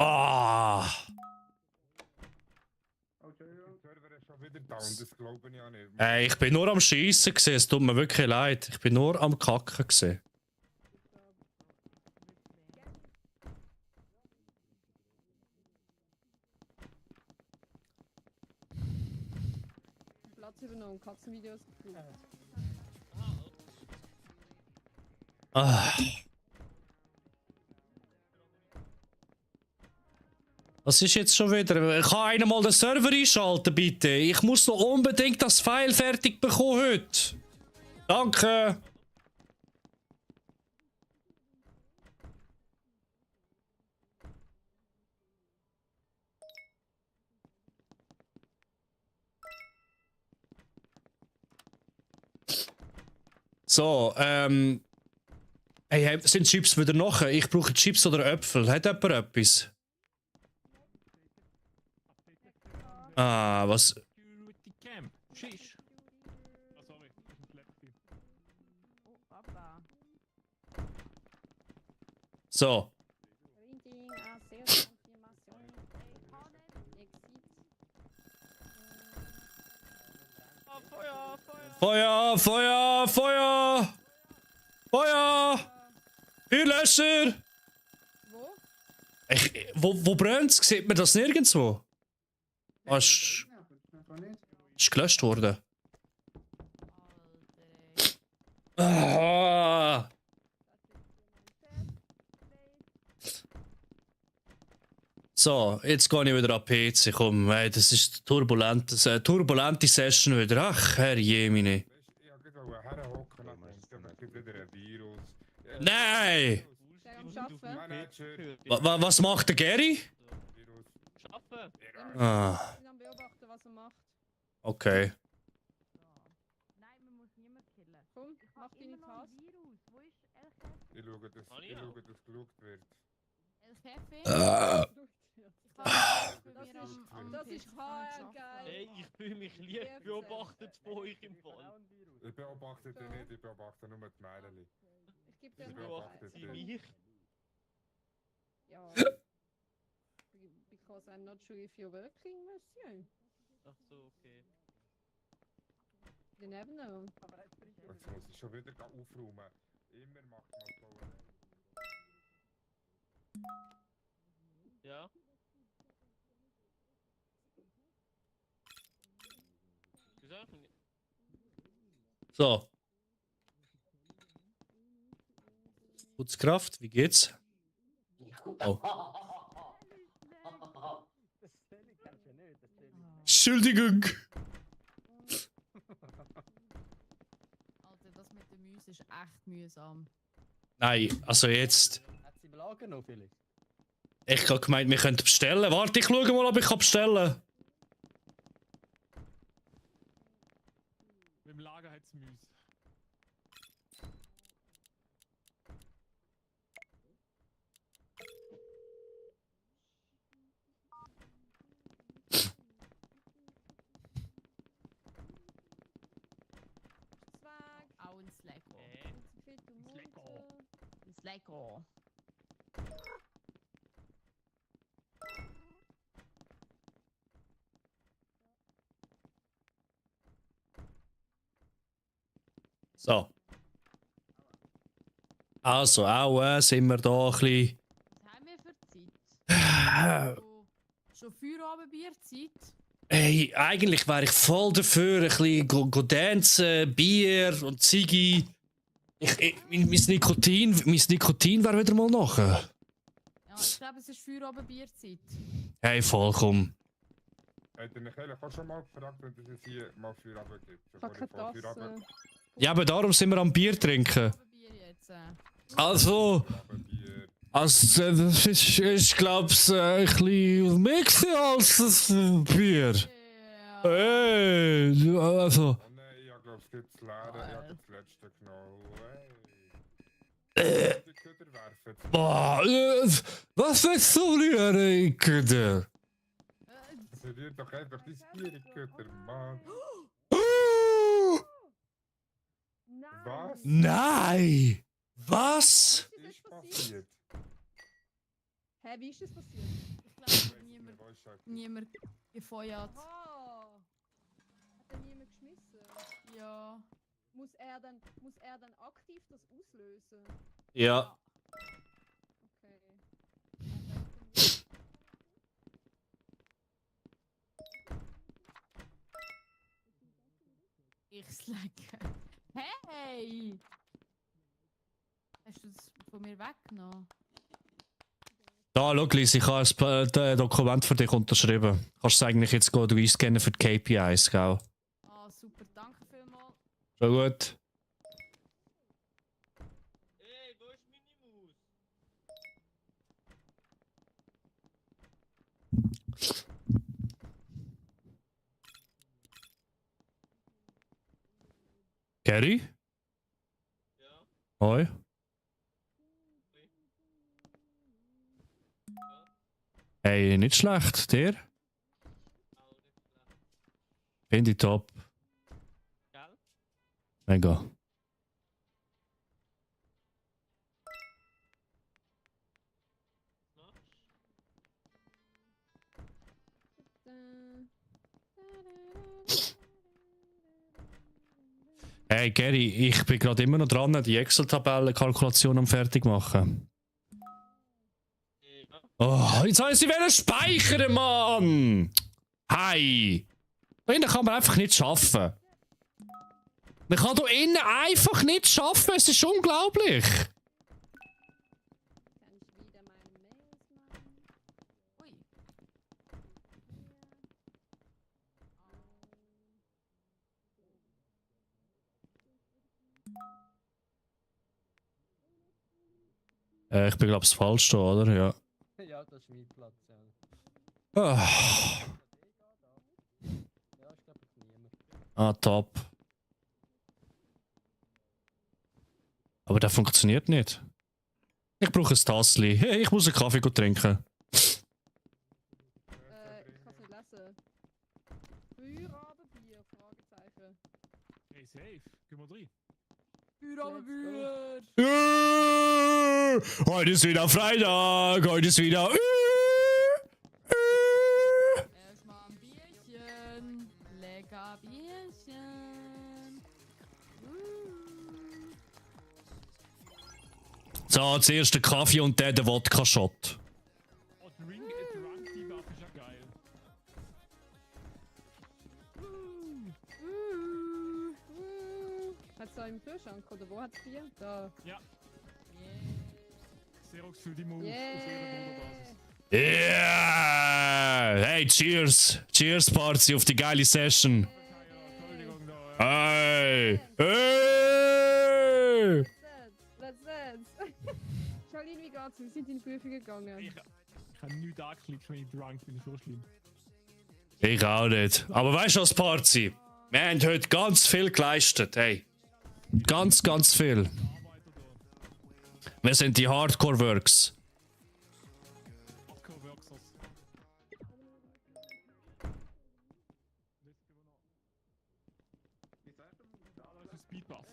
Ah! Ey, ich bin nur am Schiessen gesehen, es tut mir wirklich leid. Ich bin nur am Kacken gesehen. Platz übernommen, Katzenvideos geguckt. Ah. Was ist jetzt schon wieder? Kann einer mal den Server einschalten, bitte? Ich muss noch unbedingt das File fertig bekommen heute. Danke. So, hey, sind Chips wieder noch? Ich brauche Chips oder Äpfel. Hat jemand etwas? Ah, was? So. Feuer, Feuer, Feuer! Feuer! Feuerlöscher! Wo brennt's? Sieht man das nirgendwo? Ah, ist gelöscht worden. Ah. So, jetzt gehe ich wieder an PC. Komm, hey, das ist turbulente Session wieder. Ach, Herr Jemine. Nein! Was macht der Gary? Ah. Okay. Komm, mach deine Task. Ich schaue, dass geschaut wird. Das ist HR geil. Hey, ich fühle mich lieb beobachtet von euch im Fall. Ich beobachte dich nicht, ich beobachte nur die Mädchen. Ich gebe dir Ich noch brauche eins. das Mich? Ja. Because I'm not sure if you're working, monsieur. Ach so, okay. You never know. Jetzt muss ich schon wieder aufräumen. Immer macht man Sauerei. Ja? Gesagt? So. Putzkraft, wie geht's? Oh. Das Sally kannst du ja nicht, das Sally. Entschuldigung. Alter, das mit dem Mäuse ist echt mühsam. Nein, also jetzt. Hat sie im Lager noch vielleicht? Ich habe gemeint, wir könnten bestellen. Warte, ich schaue mal, ob ich bestellen kann. Im Lager hat's Müs. Auch ein Slacko. Slacko. Ein Slacko. So. Also, auch sind wir da ein bisschen. Was haben wir für Zeit? Schon Feierabendbierzeit? Hey, eigentlich wäre ich voll dafür, ein bisschen go dancen, Bier und Ziggy. Mein Nikotin wäre wieder mal nachher. Ja, ich glaube, es ist Feierabendbierzeit. Hey, vollkommen. Hat der Michael auch schon mal gefragt, wenn es hier mal Feierabend gibt? Ich habe keine Tasse. Ja, aber darum sind wir am Bier trinken. Bier jetzt. Also, das ist, ich glaube, ein bisschen mehr gewesen als das Bier. Hey, also. Oh nein, ich glaube, es gibt das Leere. Ich habe das letzte genommen. Die Köder werfen. Boah, was willst du rühren, Köder? Rühr doch einfach dein Bier in die Köder, Mann. Was? Nein! Was? Was ist passiert? Hä, wie ist das passiert? Ich glaube, niemand gefeuert. Aha! Hat er niemand geschmissen? Ja. Muss er dann aktiv das auslösen? Ja. Okay. Ich slacke. Hey! Hast du das von mir weggenommen? Da, schau, Lies, ich habe ein Dokument für dich unterschrieben. Kannst du eigentlich jetzt gehen, du einscannen für die KPIs, gell? Ah, super, danke vielmals. Schon gut. Hey, wo ist meine Maus? Gary? Ja? Hoi? Hey, nicht schlecht, dir? Finde ich top. Gell? Mega. Hey Gary, ich bin gerade immer noch dran, die Excel-Tabellen-Kalkulation am fertig machen. Oh, jetzt sollen sie wieder speichern, Mann! Hey! Da innen kann man einfach nicht schaffen. Man kann da innen einfach nicht schaffen, es ist unglaublich. Ich bin glaube ich falsch da, oder? Ja. Ja, das ist mein Platz, ja. Ah, Ja, ich glaube niemand. ah, top. Aber der funktioniert nicht. Ich brauche ein Tassli. Hey, ich muss einen Kaffee trinken. Ich kann es nicht lesen. Feierabendbier? Fragezeichen. Hey, safe. Geh mal rein. Büro. Heute ist wieder Freitag. Heute ist wieder. Erstmal ein Bierchen. Lecker Bierchen. So, zuerst der Kaffee und dann der Wodka-Shot. Oh, Drunk die Waffe ist ja geil. Hat es da im Kühlschrank oder wo hat es Bier? Da. Ja. Xerox für die Move. Yeah. Yeah! Hey, cheers! Cheers, Party, auf die geile Session. Hey! Hey! Let's dance. Charlene, wie geht's? Wir sind in die Prüfung gegangen. Ich habe nichts angeklickt, wenn ich drunk bin. So schlimm. Ich auch nicht. Aber weißt du was, Party? Wir haben heute ganz viel geleistet, hey. Ganz, ganz viel. Wir sind die Hardcore-Works. Speedbuff.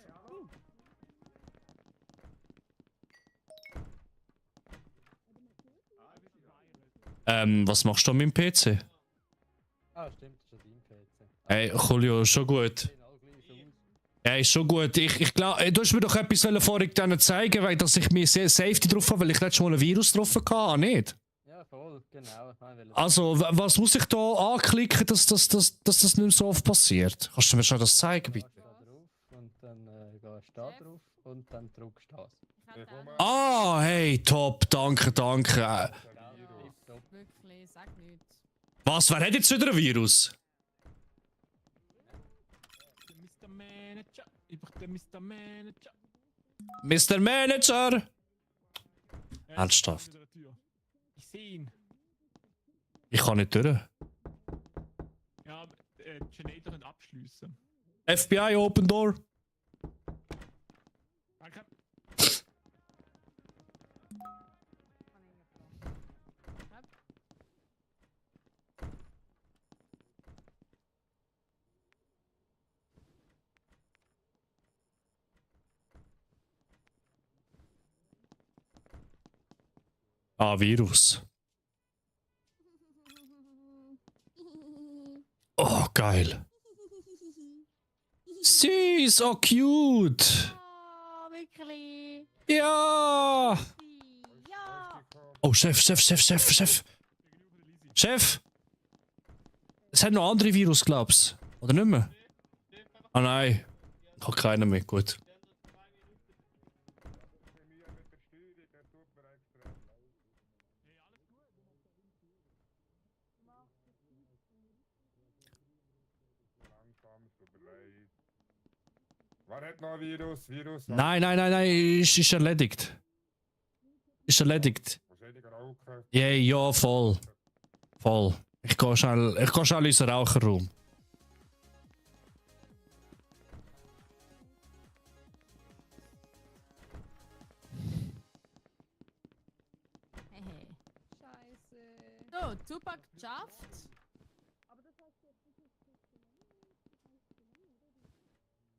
Was machst du mit dem PC? Ah, stimmt, das ist dein PC. Hey, Julio, schon gut. Ja, ist schon gut. Ich glaube, du hast mir doch etwas vorhin denen zeigen, weil dass ich mir Safety drauf habe, weil ich letztes Mal ein Virus drauf hatte, nicht? Ja, voll, genau. Also, was muss ich da anklicken, dass das nicht mehr so oft passiert? Kannst du mir schon das zeigen, bitte? Und dann gehst du da drauf und dann drückst du das. Ah, hey, top, danke, danke. Wirklich, sag nichts. Was, wer hat jetzt wieder ein Virus? Mr. Manager. Ich brauche den Mr. Manager. Mr. Manager! Ernsthaft. Ich sehe ihn. Ich kann nicht durch. Ja, Generator können abschließen. FBI, open door. Danke. Ah, Virus. Oh, geil. Süß, oh cute. Oh, wirklich. Ja. Ja. Oh, Chef. Chef. Es hat noch andere Virus, glaubst du? Oder nicht mehr? Ah nein. Ich habe keinen mehr, gut. Wer hat noch ein Virus? Nein, ist erledigt. Ist erledigt. Ja, voll. Voll. Ich gehe schnell in unseren Raucherraum. So, Tupac geschafft.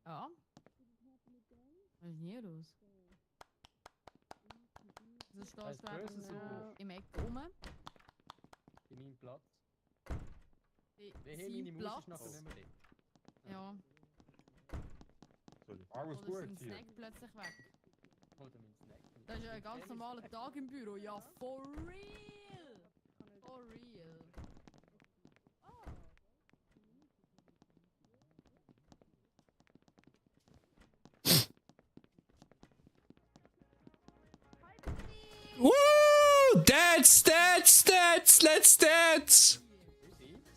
Ja. Was ist denn hier los? So stehst du einfach so im Eck rum. Bei meinem Platz. Bei Meine seinem Maus Platz. ist nachher nicht mehr dort. Ja. Alles Oder gut ist hier. dein Snack plötzlich weg? Oder mein Snack. Das ist ja ein ganz normaler Tag im Büro. Ja, for real! For real. Woo! Let's dance!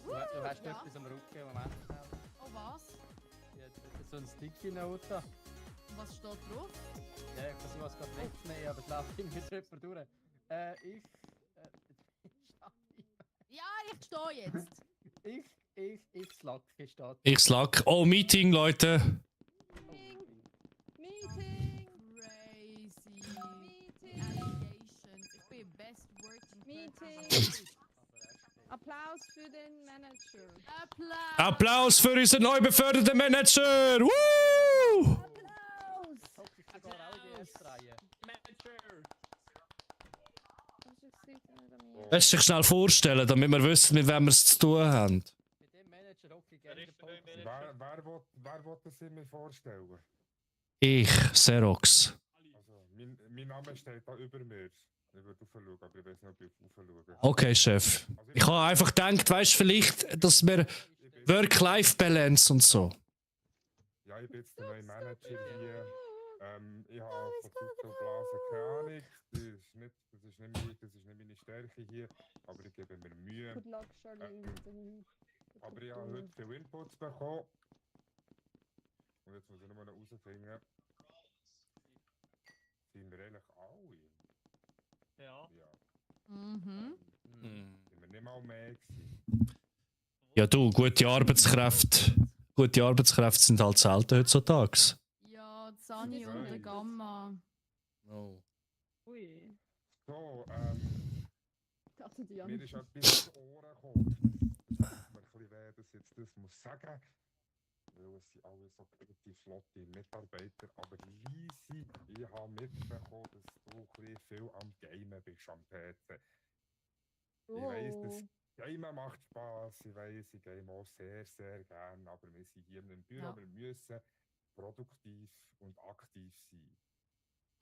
Du hast etwas am Rücken, Moment. Oh, was? Ja, so ein Sticky Note da. Und was steht drauf? Ja, ich versuche es gerade wegzunehmen, aber es läuft irgendwie so jemand durch. Ja, ich stehe jetzt. Ich slack, steht. Ich slack. Oh, Meeting, Leute. Meeting! Crazy. Allegations. Ich bin best working Meeting! Applaus für den Manager. Applaus! Applaus für unseren neu beförderten Manager. Woo! ausdrehen. Manager! Willst du dich schnell vorstellen, damit wir wissen, mit wem wir es zu tun haben? Mit dem Manager hocke ich gerne Wer will das mir vorstellen? Ich, Xerox. Also, mein Name steht da über mir. Ich würde aufschauen, aber ich weiß nicht, ob ich aufschaue. Okay, Chef. Ich habe einfach gedacht, weißt du, vielleicht, dass wir Work-Life-Balance und so. Ja, ich bin jetzt der neue Manager hier. Ich habe von Blasen keine Ahnung. Das ist nicht meine Stärke hier. Aber ich gebe mir Mühe. Good luck, Charlie. Aber ich habe heute viele Inputs bekommen. Und jetzt muss ich nur noch herausfinden. Sind wir eigentlich alle? Ja. Mhm. Sind wir nicht mal mehr gewesen? Ja, du, gute Arbeitskräfte. Gute Arbeitskräfte sind halt selten heutzutage. Ja, Zani und der Gamma. Oh. Ui. So, Dachte die mir ist etwas in die Ohren gekommen. Das tut mir ein bisschen weh, dass ich jetzt das muss sagen. Weil es sind alle so gute, flotte Mitarbeiter. Aber Lisi, ich habe mitbekommen, dass du ein bisschen viel am Gamen bist am PC. Ich weiss, das Gamen macht Spass. Ich weiss, ich game auch sehr, sehr gern. Aber wir sind hier im Büro, Ja. wir müssen produktiv und aktiv sein.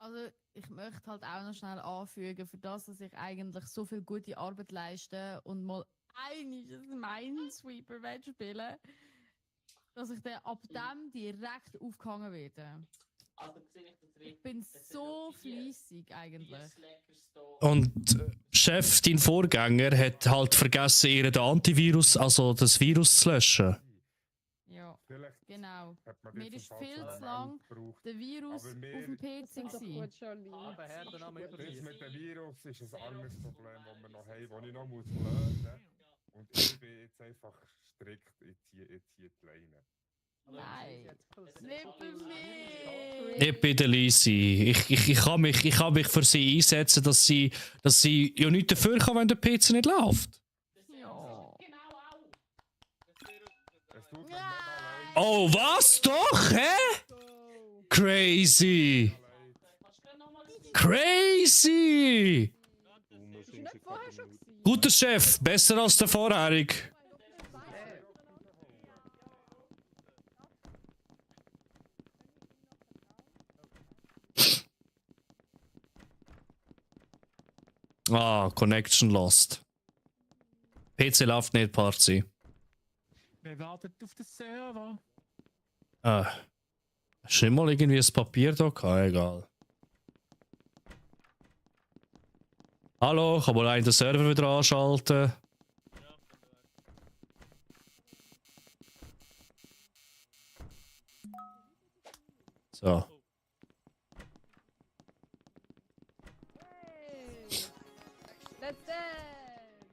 Also, ich möchte halt auch noch schnell anfügen, für das, dass ich eigentlich so viel gute Arbeit leiste und mal einiges Minesweeper spielen, dass ich dann ab dem direkt aufgehangen werde. Also sehe ich das richtig. Ich bin so fleissig eigentlich. Und Chef, dein Vorgänger, hat halt vergessen, ihr den Antivirus, also das Virus zu löschen. Ja, Vielleicht genau. hat man Mir das ist im viel falschen zu lang Moment gebraucht. der Virus Aber auf wir- dem PC Das ist doch gewesen. gut, Charlie. Aber Herr, der Name Das überlesen. mit dem Virus ist ein anderes Problem, das wir noch haben, das ich noch muss lösen muss. Und ich bin jetzt einfach strikt jetzt hier die Leine. Nein, nicht bei mir. Nicht bei der Lisi. Ich kann mich für sie einsetzen, dass sie ja nichts dafür kann, wenn der PC nicht läuft. Ja. Es tut mir mega leid. Oh, was? Doch? Hä? Crazy! Crazy! Ist nicht vorher schon gewesen? Guter Chef, besser als der vorherige. Ah, Connection lost. PC läuft nicht, Party. Wer wartet auf den Server? Hast du nicht mal irgendwie ein Papier da gehabt? Egal. Hallo, kann mal einen den Server wieder anschalten? So. Hey. Let's dance!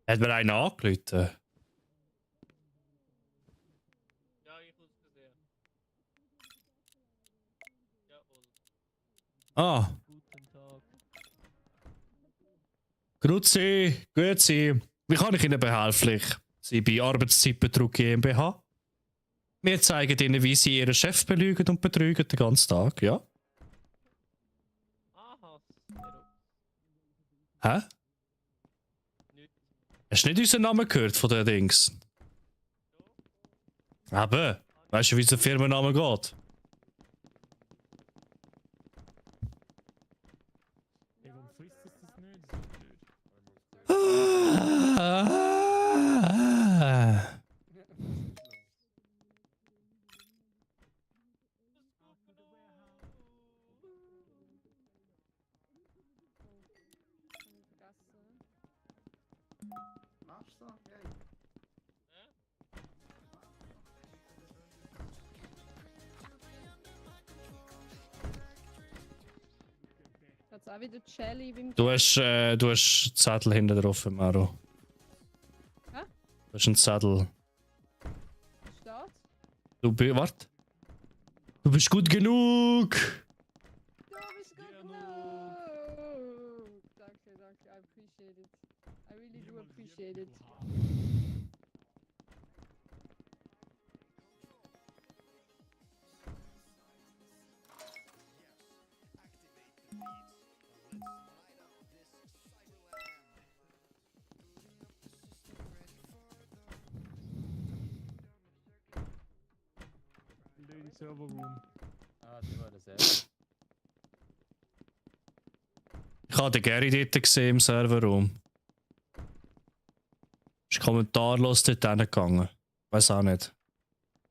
Hat mir einen angerufen? Ja, ich muss gesehen. Jawohl. Ah, Guten Tag. grüezi, grüezi. Wie kann ich Ihnen behilflich sein bei Arbeitszeitbetrug GmbH? Wir zeigen Ihnen, wie Sie Ihren Chef belügen und betrügen den ganzen Tag, ja? Aha, Zero. Hä? Hast du nicht unseren Namen gehört von den Dings? Eben. Weißt du, wie der Firmenname geht? Warum frisst es das nicht? Das ist blöd. Machst du? Ja. Jetzt auch wieder Jelly beim Du hast einen Zettel hinten drauf, Maro. Hä? Du hast einen Zettel. Was ist das? Warte. Du bist gut genug. Du bist gut genug. Danke, danke. I appreciate it. I really do appreciate it. Lady Server Room. Ah, die war das erste. Ich habe den Gary dort gesehen im Serverraum. Ist kommentarlos dort hingegangen. Weiß auch nicht.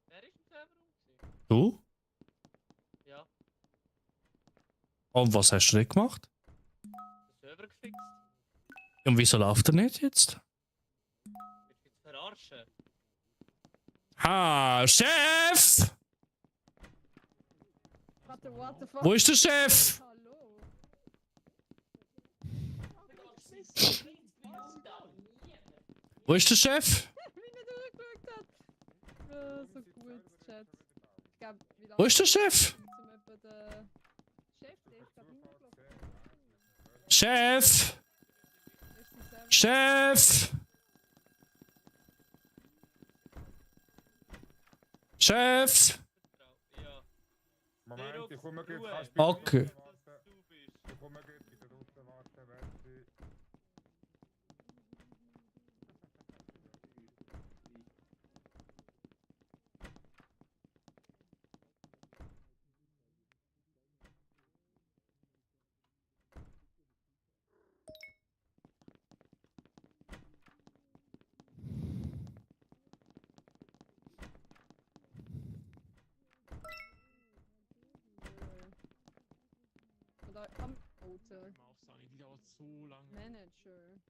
Wer ist im Serverraum? Du? Ja, Und was hast du dort gemacht? den Server gefixt. Und wieso läuft er nicht jetzt? Willst du jetzt verarschen? Ha, Chef! Warte, what the fuck? Wo ist der Chef? Hallo? Wo ist der Chef? Wie nicht durchgeschaut hat. So gut, Chat. Ich glaub, wie lange Wo ist der Chef? zum etwa der Chef, der ist glaub hingelaufen. Chef! Chef! Chef! Moment, ich komme gleich. Kannst du bitte Okay. draussen warten? Ich komme gleich, bitte draussen warten, merci. Oder am Auto. Die dauert so lange. Manager.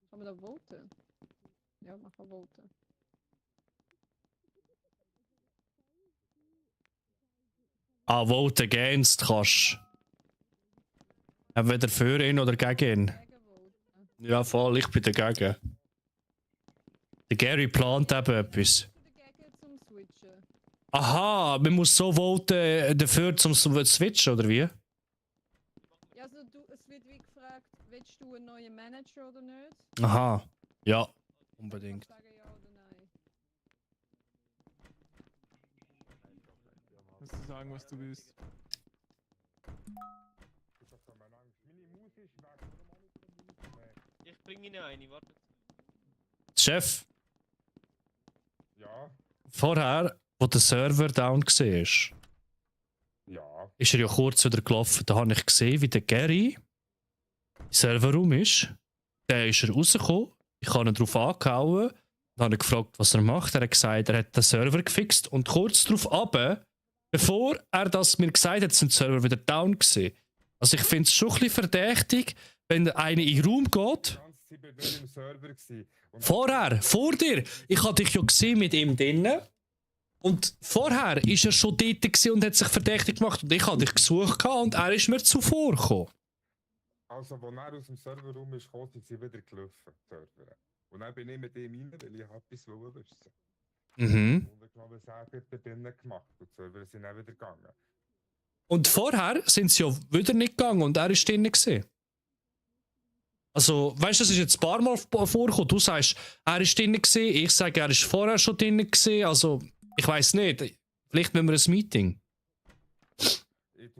Kann man da voten? Ja, man kann voten. Ah, vote against kannst. Entweder für ihn oder gegen ihn. Ja, voll, ich bin dagegen. Der Gary plant eben etwas. Dagegen zum Switchen. Aha, man muss so voten dafür zum Switchen, oder wie? Ja, also es wird wie gefragt, willst du einen neuen Manager oder nicht? Aha, ja, unbedingt. Sagen ja oder nein. Musst du sagen, was du willst. Ich bringe Ihnen eine, warte. Chef, Ja, vorher, wo der Server down war, ja. ist er ja kurz wieder gelaufen. Da habe ich gesehen, wie der Gary im Serverraum ist. Dann ist er rausgekommen. Ich habe ihn darauf angehauen. Dann habe ich gefragt, was er macht. Er hat gesagt, er hat den Server gefixt. Und kurz darauf runter, bevor er das mir gesagt hat, sind die Server wieder down gewesen. Also ich finde es schon ein bisschen verdächtig, wenn einer in den Raum geht. Die ganze Zeit bei mir im Server gewesen. Und Vorher, vor dir. Ich habe dich ja gesehen mit ihm drinnen. Und vorher war er schon dort gewesen und hat sich verdächtig gemacht. Und ich habe dich gesucht und er ist mir zuvor gekommen. Also, als er aus dem Serverraum ist gekommen, sind sie wieder gelaufen, die Server. Und dann bin ich mit ihm rein, weil ich etwas wissen Mhm. Und ich glaube, es hat er drinnen gemacht und die Server sind dann wieder gegangen. Und vorher sind sie ja wieder nicht gegangen und er war drinnen gewesen. Also, weißt du, das ist jetzt ein paar Mal vorgekommen. Du sagst, er ist drinnen gewesen, ich sage, er ist vorher schon drinnen gewesen. Also, ich weiß nicht. Vielleicht müssen wir ein Meeting. Ich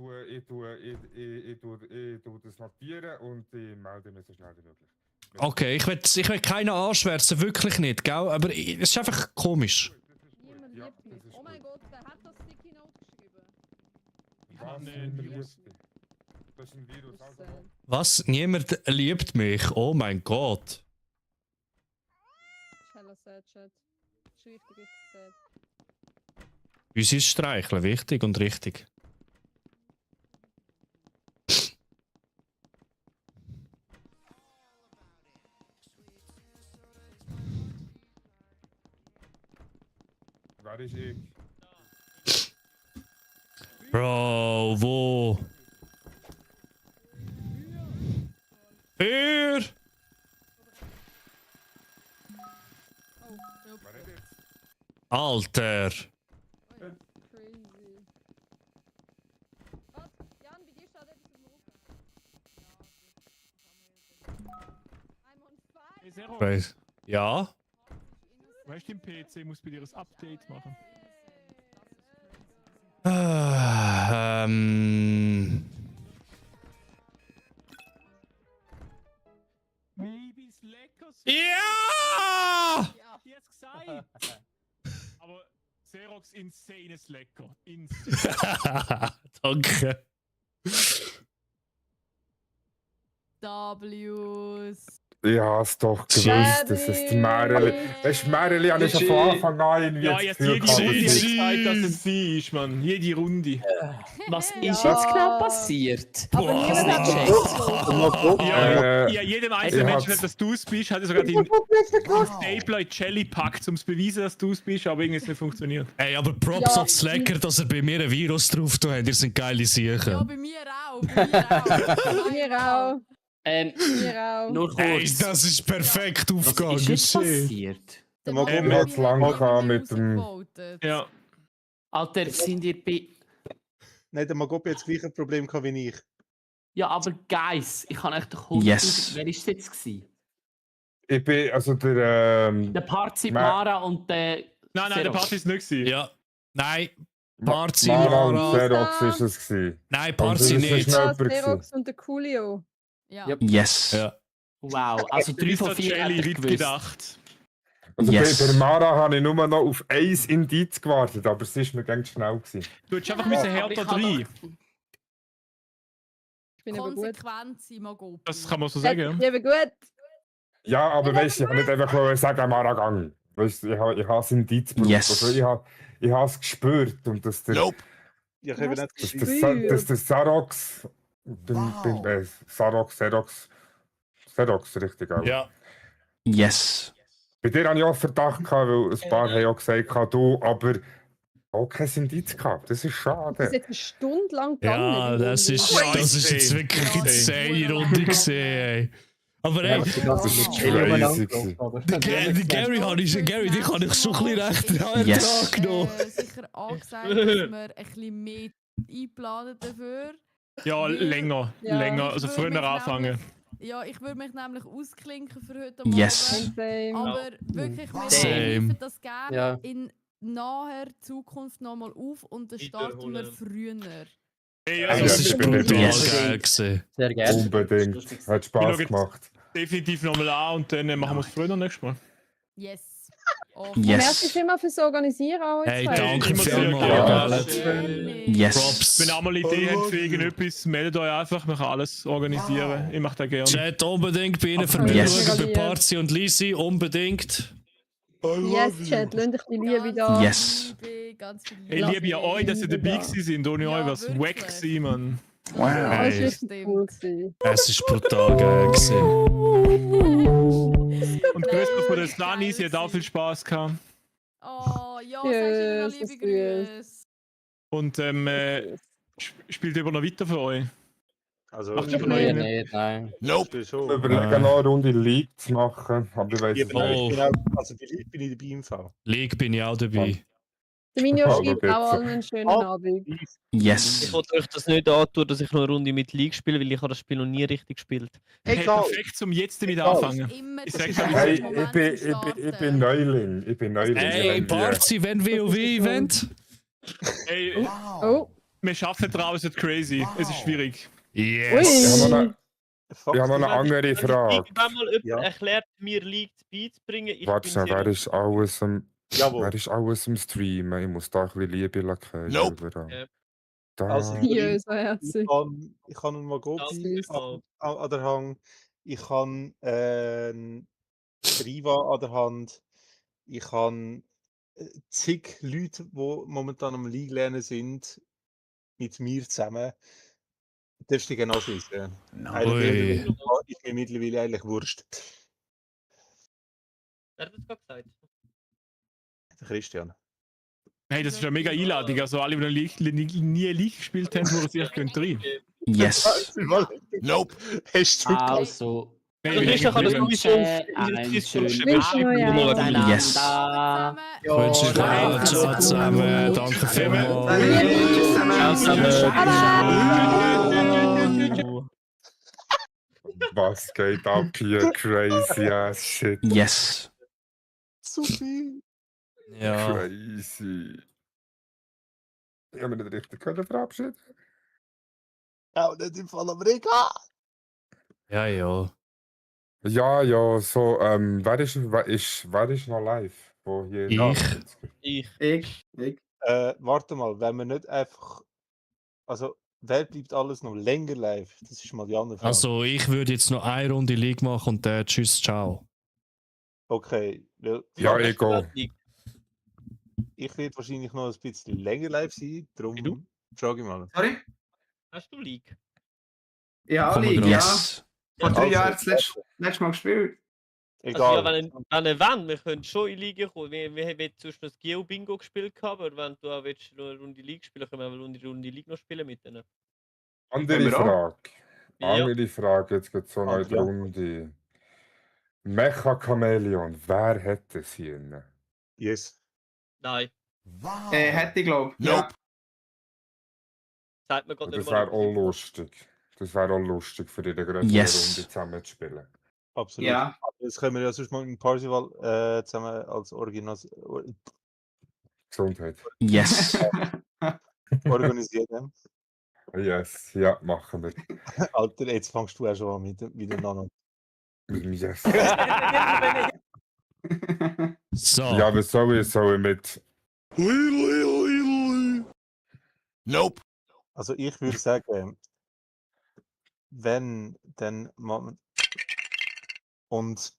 tue das notieren und ich melde mich so schnell wie möglich. Okay, ich will keinen anschwärzen, wirklich nicht, gell? Aber es ist einfach komisch. Niemand liebt mich. Oh mein Gott, wer hat das Sticky Note geschrieben? Was? Niemand liebt dich. Das ist ein Virus. Also, Was? Niemand liebt mich? Oh mein Gott. Hella sad, Chat. Ist richtig, richtig sad. Uns ist Streicheln wichtig und richtig. wer ist ich? Bro, wo? Für? Wer ist jetzt? Alter. Crazy. Was? Jan, bei dir steht etwas im Rücken. I'm on fire. Hey, Zero, Weiß. Ja? weißt du, im PC muss bei dir ein Update machen. Babys lecker. Ja! Ich hab's gesagt. Aber Xerox insanes lecker. Insane. Danke. W's. Ja, es doch gewusst, dass es die Mereli. Weißt du, Mereli habe ich schon von Anfang an irgendwie. Ja, das jetzt Gefühl jede gehabt, Runde dass habe sie- ich gesagt, dass es sie ist, Mann. Jede Runde. Was ist jetzt genau passiert? Aber Ich niemand hab's hat nicht gecheckt. Ja, jedem einzelnen ich Menschen, hab's- dass du es bist, hat er sogar den Stapler in Jelly packt, um zu beweisen, dass du es bist, aber irgendwie ist es nicht funktioniert. Ey, aber Props Ja. an Slacker, dass er bei mir ein Virus drauf tut. Ihr sind geile Ja, Siechen. bei mir auch. Bei mir auch. Mir auch. Mir auch. Nur Ey, kurz. das ist perfekt aufgegangen. Was ist jetzt Shit. passiert? Der Mogo Mogo hat es lang gehabt mit dem. Ja. Alter, sind ihr bei... Nein, der Magopi hat das gleiche Problem gehabt wie ich. Ja, aber Guys, ich kann echt doch 100'000... Yes. Wer ist das jetzt gewesen? Ich bin, also der. Der Parzi, Ma- Mara und der... Nein, der Party ist nicht gewesen. Ja. Nein. Parzi, Mara und Mara. Xerox ist es gewesen. Nein, Und Parzi das ist nicht. noch jemand gewesen. Xerox und der Coolio. Ja. Yes. Ja. Wow, also 3 von 4 hätte Jelly ich weit gewusst. gedacht. Also Yes. bei Mara habe ich nur noch auf ein Indiz gewartet, aber es ist mir ganz schnell gewesen. Du hättest einfach müssen aber härter ich kann rein. Ich bin aber gut. Konsequent sein, Magopi. Das kann man so sagen. Ich bin gut. Ja, aber weißt du, ich habe nicht einfach wollen sagen, Mara gang. Weißt du, ich habe das Indiz gebraucht. Yes. Also ich habe es gespürt und dass der. Ich habe nicht Dass gesehen. der Xerox. Xerox, richtig auch. Ja. Yes. Bei dir hatte ich auch Verdacht, gehabt, weil ein paar haben ja gesagt, du, aber auch kein Indiz gehabt. Das ist Das schade. ist jetzt eine Stunde lang gegangen. Ja, die das Runde. ist jetzt wirklich insane Runde gesehen, ey. Aber ey, Das ist crazy gewesen. der Gary dich habe ich schon ein bisschen recht Yes. genommen. Sicher angesagt, dass wir ein bisschen mehr einplanen dafür. Ja, länger. Ja. Länger. Also Ich würde früher mich anfangen. Ja, ich würde mich nämlich ausklinken für heute Yes. Same. Aber wirklich, wir Same. greifen das gerne Ja. in naher Zukunft nochmal auf und dann starten wir früher. Ey, Also, Das ist ich bin brutal yes. geil gewesen. Sehr gerne. Unbedingt. Hat Spaß Ich schau gemacht. definitiv nochmal an und dann machen wir es früher nächstes Mal. Yes. Merci vielmals fürs Organisieren. Auch Hey, jetzt. danke immer sehr vielmals. gerne. Yes. Props. Wenn ihr einmal eine Idee habt für irgendetwas, meldet euch einfach. Wir können alles organisieren. Ich mache das gerne. Chat unbedingt bei Ihnen vorbeischauen, Yes. bei Parzi und Lisi, unbedingt. Yes, Chat, lasst euch die Liebe da. Yes. Ganz viel Ich liebe ja euch, dass ihr dabei gewesen sind. Ohne euch was wirklich. wack gewesen, Mann. Das Hey, war richtig cool. gewesen. es ist brutal geil gewesen. Und Grüße von der Slani, sie hat auch viel Spaß gehabt. Oh, ja, Yes, sagst du das liebe ist Grüße. Und spielt ihr noch weiter für euch? Also, Macht ich ihr Nee. noch Nee, eine? nee, nein. spiele schon. Wir überlegen noch eine Runde League zu machen, aber ich weiß Ich es bin, nicht. ich bin auch, also vielleicht bin ich dabei im Fall. League bin ich auch dabei. Der Minio Hallo, schreibt bitte. auch allen einen schönen Abend. Yes. Ich wollte euch das nicht antun, dass ich noch eine Runde mit League spiele, weil ich habe das Spiel noch nie richtig gespielt. Hey, Egal. perfekt, zum jetzt damit Egal. anfangen. Immer Ich der sag's beste euch. Hey, Moment ich zum bin Starten. Neuling. Ich bin Neuling. Hey, Parzi, wenn WoW-Event? Hey, Oh, wir schaffen draußen crazy. Es ist schwierig. Yes. Ich habe noch Fuck. eine andere Wenn Frage. mal jemand Ja. erklärt, mir League beizubringen, ich Warte bin schnell, sehr wer ist alles am Jawohl. Streamen? Ich muss da ein bisschen Liebe lassen. Ja. Da. Also, ja, so Ich herzig. kann einen Magopi Das ist an der Hand. Ich kann Riva an der Hand. Ich kann zig Leute, die momentan am League lernen sind, mit mir zusammen. Darfst du genau wissen. Eigentlich ist mir mittlerweile eigentlich wurscht. Wer hat das gerade gesagt? Der Christian. Hey, das ist eine mega Einladung. Also alle, die nie League gespielt haben, wo sich rein. Yes. Nope. Hast du Also, Also Christian kann das sowieso in den Discord schreiben. Yes. Grüezi, ciao zusammen, danke vielmals. Was geht ab hier? Crazy ass shit. Yes. Zu viel. Ja. Crazy. Ich habe mich nicht richtig verabschieden. Auch nicht im Fall Amerika. Ja, ja. Ja, so, wer ist noch live? Wo hier Ich. Warte mal, wenn wir nicht einfach. Also, wer bleibt alles noch länger live? Das ist mal die andere Frage. Also, ich würde jetzt noch eine Runde League machen und dann tschüss, ciao. Okay. Weil Ja, ich gehe. Ich werde wahrscheinlich noch ein bisschen länger live sein, darum frage ich mal. Sorry? Hast du League? Ja, Komm mal League, drauf. ja. Yes. Vor 3 Also, Jahren das letzte Mal gespielt. Also ja, wenn ihr wollt, wir können schon in Liga kommen. Wir haben sonst noch das Geo-Bingo gespielt, aber wenn du auch willst, noch eine Runde League spielen, können wir eine Runde League noch spielen mit denen. Andere Frage. Ja. Andere Frage, jetzt geht so noch in die Runde. Mecha Chameleon, wer hat das hier? Yes. Nein. Wow. Hätte ich, glaube ich. Ja. Sagt mir gerade Das nicht mal. wäre auch lustig. Das wäre auch lustig, für die größere Yes. Runde zusammen zu spielen. Absolut. Ja. Aber das können wir ja sonst mal im Parsival zusammen als Original Gesundheit. Yes. organisieren. Yes, ja, machen wir. Alter, jetzt fängst du ja schon an mit dem Nano. Yes. So. Ja, aber soll ich mit. Nope. Also ich würde sagen, wenn, dann machen und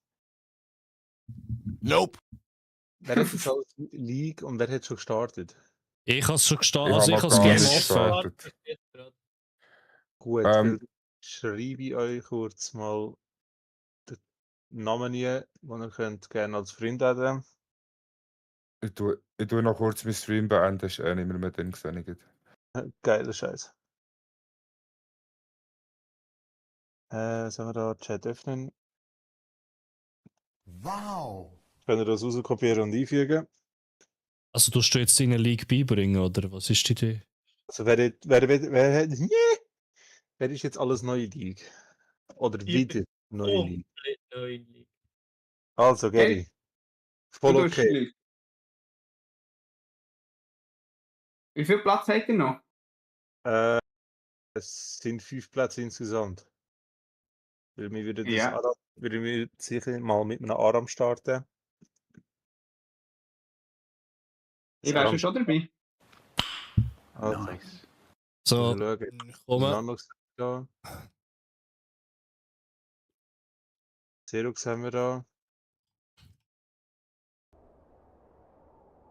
Nope. Wer hat jetzt alles League und wer hat schon gestartet? Ich habe es schon gestartet. Ich Also, ich habe habe noch das gar Game nicht offen. gestartet. Gut, Ähm. dann schreibe ich euch kurz mal den Namen hier, den ihr könnt gerne als Freund haben. Ich tue noch kurz meinen Stream beenden, das ist nicht mehr mit denen gesehen. Geiler Scheiß. Sollen wir da Chat öffnen? Wow! Können wir das rauskopieren und einfügen? Also, du du jetzt in eine League beibringen, oder was ist die Idee? Also wer ist jetzt alles neue League? Oder wieder neue League? Komplett neue League. Also, Gary. Voll Du tust okay. League. Wie viel Platz habt ihr noch? Es sind 5 Plätze insgesamt. Weil wir würden das Ja. würden wir sicher mal mit einem Aram starten. Ich wäre schon dabei. Also, Nice. So, komm. Nanox da. Xerox haben wir da.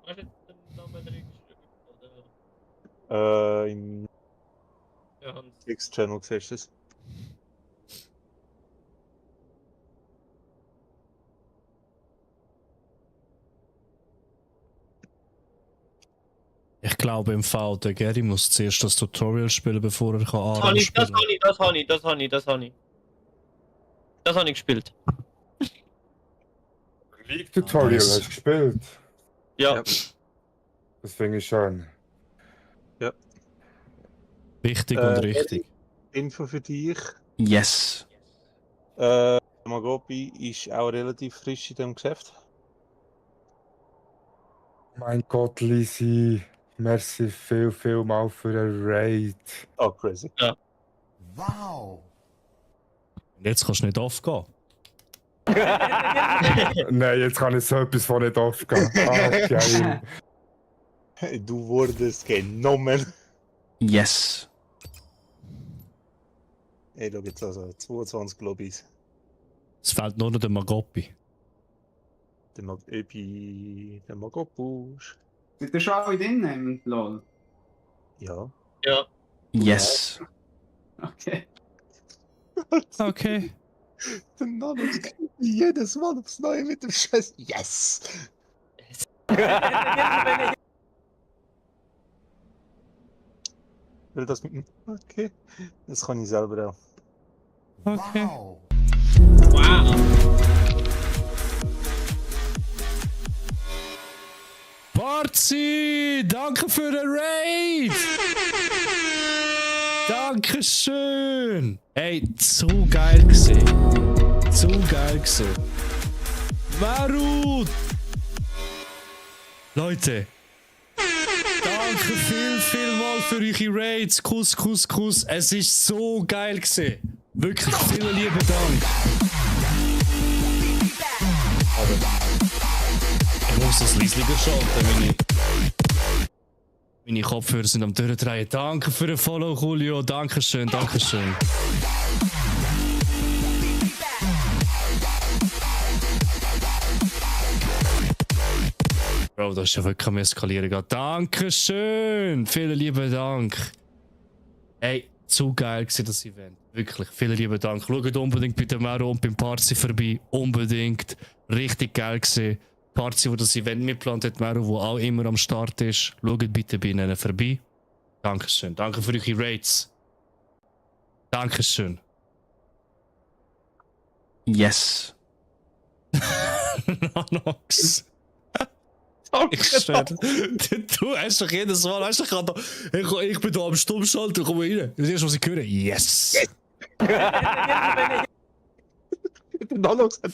Hast du jetzt den Namen drin geschrieben? Oder? Im Ja, Hans. X-Channel siehst du es. Ich glaube im Fall, der Gary muss zuerst das Tutorial spielen, bevor er Aram Das spielen kann. Das habe ich gespielt. League Tutorial Nice. hast du gespielt? Ja. Das finde ich schön. Ja. Wichtig und richtig. Info für dich. Yes. Magopi ist auch relativ frisch in dem Geschäft. Mein Gott, Lisi. Merci viel mal für den Raid. Oh, crazy. Ja. Wow! Und jetzt kannst du nicht aufgehen. Nein, jetzt kann ich so etwas von nicht aufgehen. Ah, geil. Du wurdest genommen. Yes. Ey, schau jetzt also 22 Lobbys. Es fehlt nur noch der Magopi. Der Magopusch. Seid ihr schon alle drin im LOL? Ja. Ja. Yes. Okay. Okay. Der Nanox kriegt jedes Mal aufs Neue mit dem Scheiß. Yes! Will das mit. Okay. Das kann ich selber auch. Okay. Wow. Wow. Barzi, danke für den Raid! Dankeschön! Ey, zu geil gesehen. Zu geil gesehen. Marut! Leute, danke vielmal für eure Raids. Kuss, Kuss, Kuss. Es ist so geil gesehen. Wirklich, vielen lieben Dank. Ich muss das leislicher schalten, meine Kopfhörer sind am Durchdrehen. Danke für den Follow, Julio. Dankeschön, Dankeschön. Bro, das ist ja wirklich am Eskalieren. Dankeschön! Vielen lieben Dank. Ey, zu geil war das Event. Wirklich, vielen lieben Dank. Schaut unbedingt bei dem Mero und beim Parzi vorbei. Unbedingt. Richtig geil gewesen. Parzi, wo das Event mitgeplant hat, Mero, wo auch immer am Start ist. Schaut bitte bei ihnen vorbei. Dankeschön. Danke für eure Rates. Dankeschön. Yes. Nanox. Ich schwöre, du hast doch jedes Mal, weißt du, ich bin da am Stummschalter, komm rein. Das erste, was ich höre, yes! Der Nanox hat...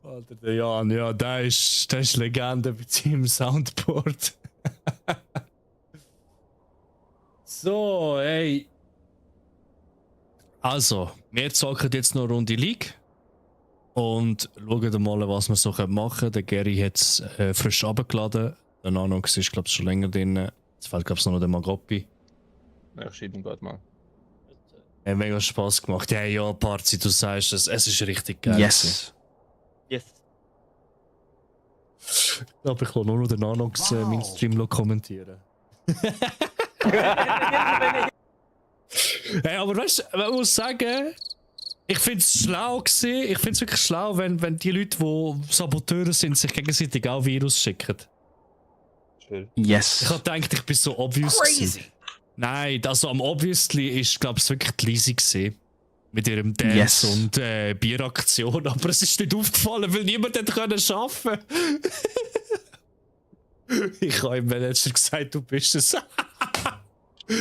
Alter, der Jan, ja, der ist Legende bei seinem Soundboard. So, ey. Also, wir zocken jetzt noch eine Runde League. Und schauen mal, was wir so machen können. Der Gary hat es frisch abgeladen. Der Nanox ist, glaube ich, schon länger drin. Jetzt fehlt, glaube ich, noch der Magopi. Ja, ich schiebe ihn gerade mal. Hat mega Spass gemacht. Ja, ja, Parzi, du sagst es. Es ist richtig geil. Yes. Yes. Ich glaube, ich kann nur noch den Nanox meinen Stream kommentieren. Hey, aber weißt du, man muss sagen, ich finde es schlau gewesen. Ich finde es wirklich schlau, wenn die Leute, die Saboteure sind, sich gegenseitig auch Virus schicken. Yes. Ich habe gedacht, ich bin so obvious gewesen. Nein, also am obviously ist, glaube ich, wirklich die Lisi gewesen. Mit ihrem Dance und Bieraktion. Aber es ist nicht aufgefallen, weil niemand hätte können arbeiten. Ich habe im Manager gesagt, du bist es.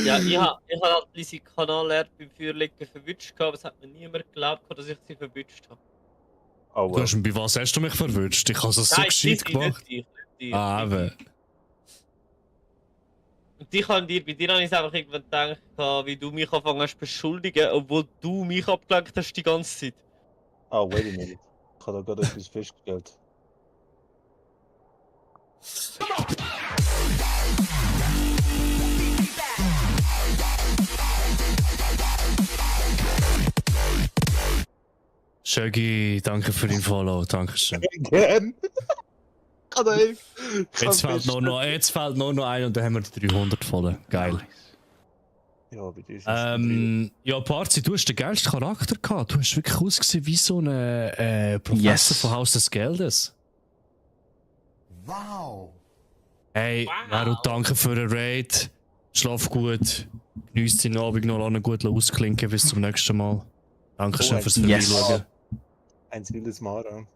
Ja, ich habe halt diese Kanal beim Feuerlegen verwünscht, aber es hat mir niemand geglaubt, dass ich sie verwünscht habe. Oh, Du hast, bei was hast du mich verwünscht? Ich habe es so gescheit gemacht. Nicht ich. Eben. Und bei dir habe ich einfach irgendwann gedacht, wie du mich angefangen hast zu beschuldigen, obwohl du mich abgelenkt hast die ganze Zeit. Oh, wait a minute. Ich habe da gerade etwas festgestellt. Schögi, danke für den Follow, dankeschön. Gern. Jetzt fehlt nur noch ein und dann haben wir die 300 voll. Geil. Ja, bei dir ist es ja, Parzi, du hast den geilsten Charakter gehabt. Du hast wirklich ausgesehen wie so ein Professor von Haus des Geldes. Wow. Hey, Mero, danke für den Raid. Schlaf gut. Genießt deinen Abend noch, einen guten ausklinken. Bis zum nächsten Mal. Dankeschön fürs Vorbeischauen. Eins wildes Mara.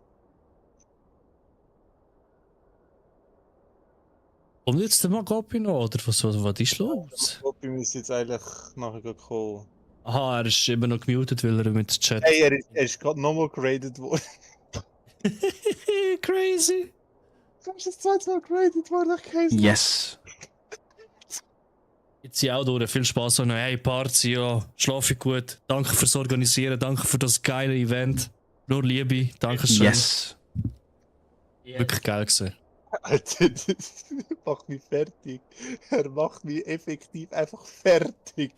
Kommt jetzt der Magopi noch, oder was ist los? Magopi müsste jetzt eigentlich nachher kommen. Aha, er ist immer noch gemutet, weil er mit dem Chat... Hey, er ist gerade nochmal geradet worden. Crazy! Du bist das zweite Mal geradet worden, crazy. Yes. Jetzt sind auch durch. Viel Spaß an. Hey, Parzi, ja, schlafe gut. Danke fürs Organisieren, danke für das geile Event. Nur Liebe, danke schön. Yes. Wirklich geil gewesen. Alter, das macht mich fertig. Er macht mich effektiv einfach fertig.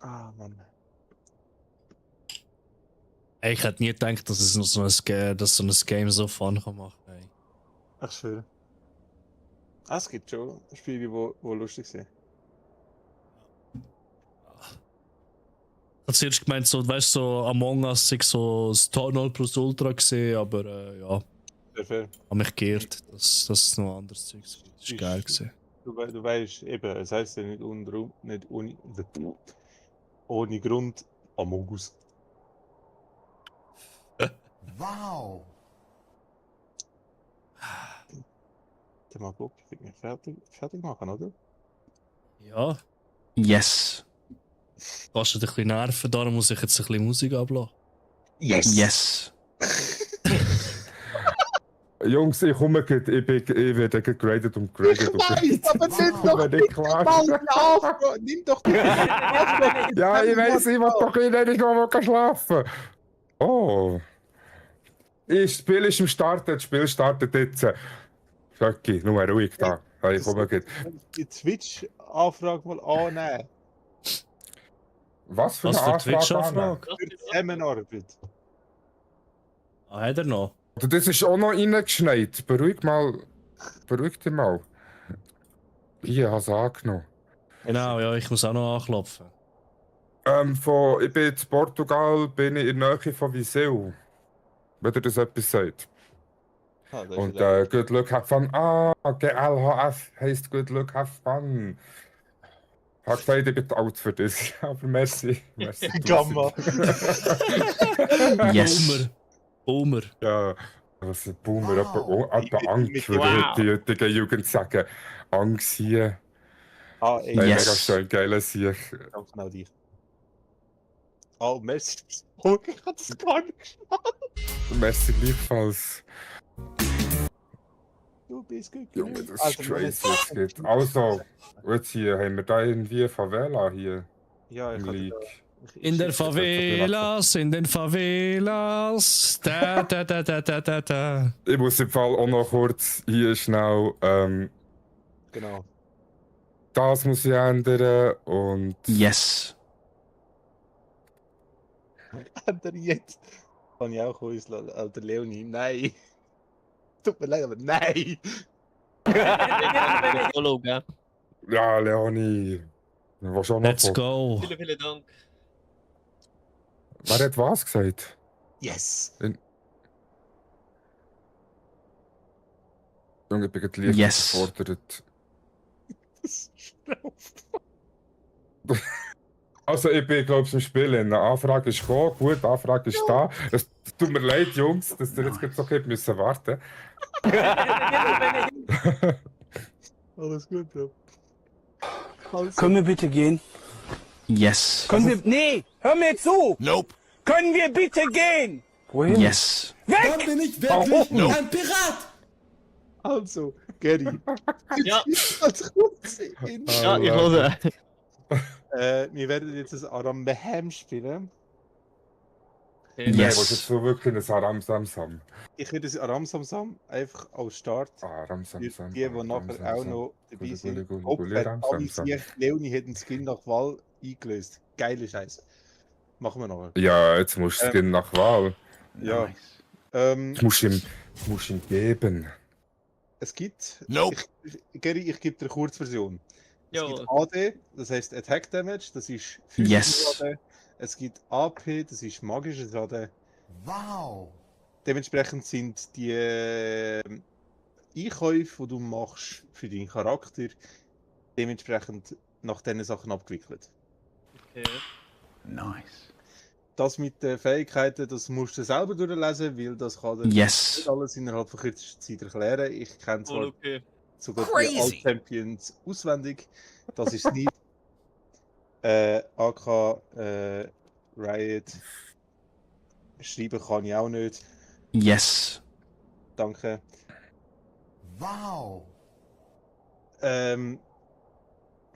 Ah, Mann. Hey, ich hätte nie gedacht, dass es noch so ein Game so fun kann machen kann. Hey. Ach, schön. Ah, es gibt schon Spiele, die lustig sind. Ich habe zuerst gemeint, so, weißt du, so Among Us sei so das 0+ gesehen, aber ja. Sehr fair. Habe mich geirrt, dass es noch anderes Zeug gibt. Das war geil gewesen. Du weißt eben, es heisst ja nicht ohne Grund Among Us. Wow! Der mal Bock, ich will mich fertig machen, oder? Ja. Yes. Kostet ein bisschen Nerven, darum muss ich jetzt ein bisschen Musik ablassen. Yes. Jungs, ich komme gleich, ich werde gegradet und geradet. Ich weiß, aber nimm doch nimm doch die Ja, ich weiß, ich will doch nicht noch schlafen. Oh. Das Spiel ist im Start, das Spiel startet jetzt. Schöcki, nur ruhig da. Hey, komm gleich. Die Twitch-Anfrage mal annehmen. Was für Was eine für eine Anfrage? Twitch-Anfrage? Für die Zusammenarbeit. Ah, hat er noch? Das ist auch noch reingeschneit. Beruhig dich mal. Hier, hast du angenommen. Genau, ja, ich muss auch noch anklopfen. Ich bin in Portugal, bin ich in der Nähe von Viseu. Wenn ihr das etwas sagt. Ah, das Und ist Good Luck, have fun. Ah, GLHF heisst Good Luck, have fun. Ich habe gesagt, ich bin alt für das. Aber merci. Merci. Gamma. Yes. Boomer. Ja, was ein Boomer. Etwa Angst, würde die heutige Jugend sagen. Angst hier. Ah, Nein, mega Yes. schön, geiler Sieg. Ganz genau dich. Oh, merci. Oh, ich hab das gar nicht geschnallt. Merci gleichfalls. Du bist gut. Junge, das ist crazy, was geht. Also, jetzt hier haben wir da irgendwie Favela hier. Ja, ich im hatte League. In den Favelas, in den Favelas. Da, da, da, da, da, da, da. Ich muss im Fall auch noch kurz hier schnell. Genau. Das muss ich ändern und. Yes. Ändere jetzt. Kann ich auch auslassen. Alter Leonie, nein. Tut mir leid, aber nein. Follow, gell? Ja, Leonie. Was auch noch Let's vor? go. Vielen Dank. Wer hat was gesagt? Yes. Junge, ich bin gerade leicht Yes. überfordert. Das ist schnell. Also, ich bin, glaube ich, im Spiel. Eine Anfrage ist gekommen, gut, Anfrage ist da. Es tut mir leid, Jungs, dass ihr jetzt gerade so habt müssen warten. Alles gut, Bro. Können wir bitte gehen? Yes. Können wir. Nee! Hör mir zu! Nope. Können wir bitte gehen? Wohin? Yes. Weg! Dann bin ich wirklich Warum? ein Pirat! Also, Gary. Ja. Als kurze Ja, ich höre. Wir werden jetzt ein Aram Behem spielen. Nein, Yes. was jetzt so wirklich ein Aram Samsam. Ich würde das Aram Samsam einfach als Start. Aram Für Samsam. die nachher auch noch dabei sind. Gulli, Ob Gulli, er Aram alle Samsam. vier Leonie hat den Skin nach Wahl eingelöst. Geile Scheiße. Machen wir nachher. Ja, jetzt musst du es gehen nach Wahl. Ja. Das musst du ihm geben. Es gibt. Nope. Gary, ich gebe dir eine Kurzversion. Es Ja. gibt AD, das heißt Attack Damage, das ist Yes. AD. Es gibt AP, das ist magisches AD. Wow! Dementsprechend sind die Einkäufe, die du machst für deinen Charakter, dementsprechend nach diesen Sachen abgewickelt. Okay. Nice. Das mit den Fähigkeiten, das musst du selber durchlesen, weil das kann dir Yes. nicht alles innerhalb von kürzester Zeit erklären. Ich kenne zwar Voll okay. sogar die Crazy. Alt-Champions auswendig. Das ist nicht. AK, Riot. Schreiben kann ich auch nicht. Yes. Danke. Wow!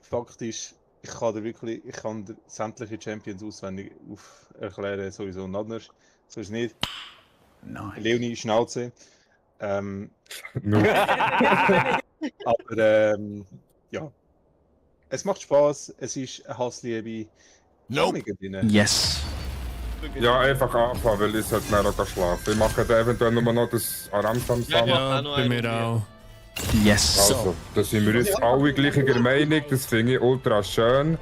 Fakt ist, ich kann dir sämtliche Champions auswendig erklären, sowieso nicht anders. So ist es nicht. Nice. Leonie Schnauze. Nur. Aber ja. Es macht Spaß, es ist eine Hassliebe. Nope. Yes. Ja, einfach anfangen, weil ich sollte dann noch schlafen. Ich mache dann eventuell nur noch das Aram Samsam. Ja, bei mir auch. Yes. Also, da sind wir jetzt alle gleicher Meinung, das finde ich ultra schön.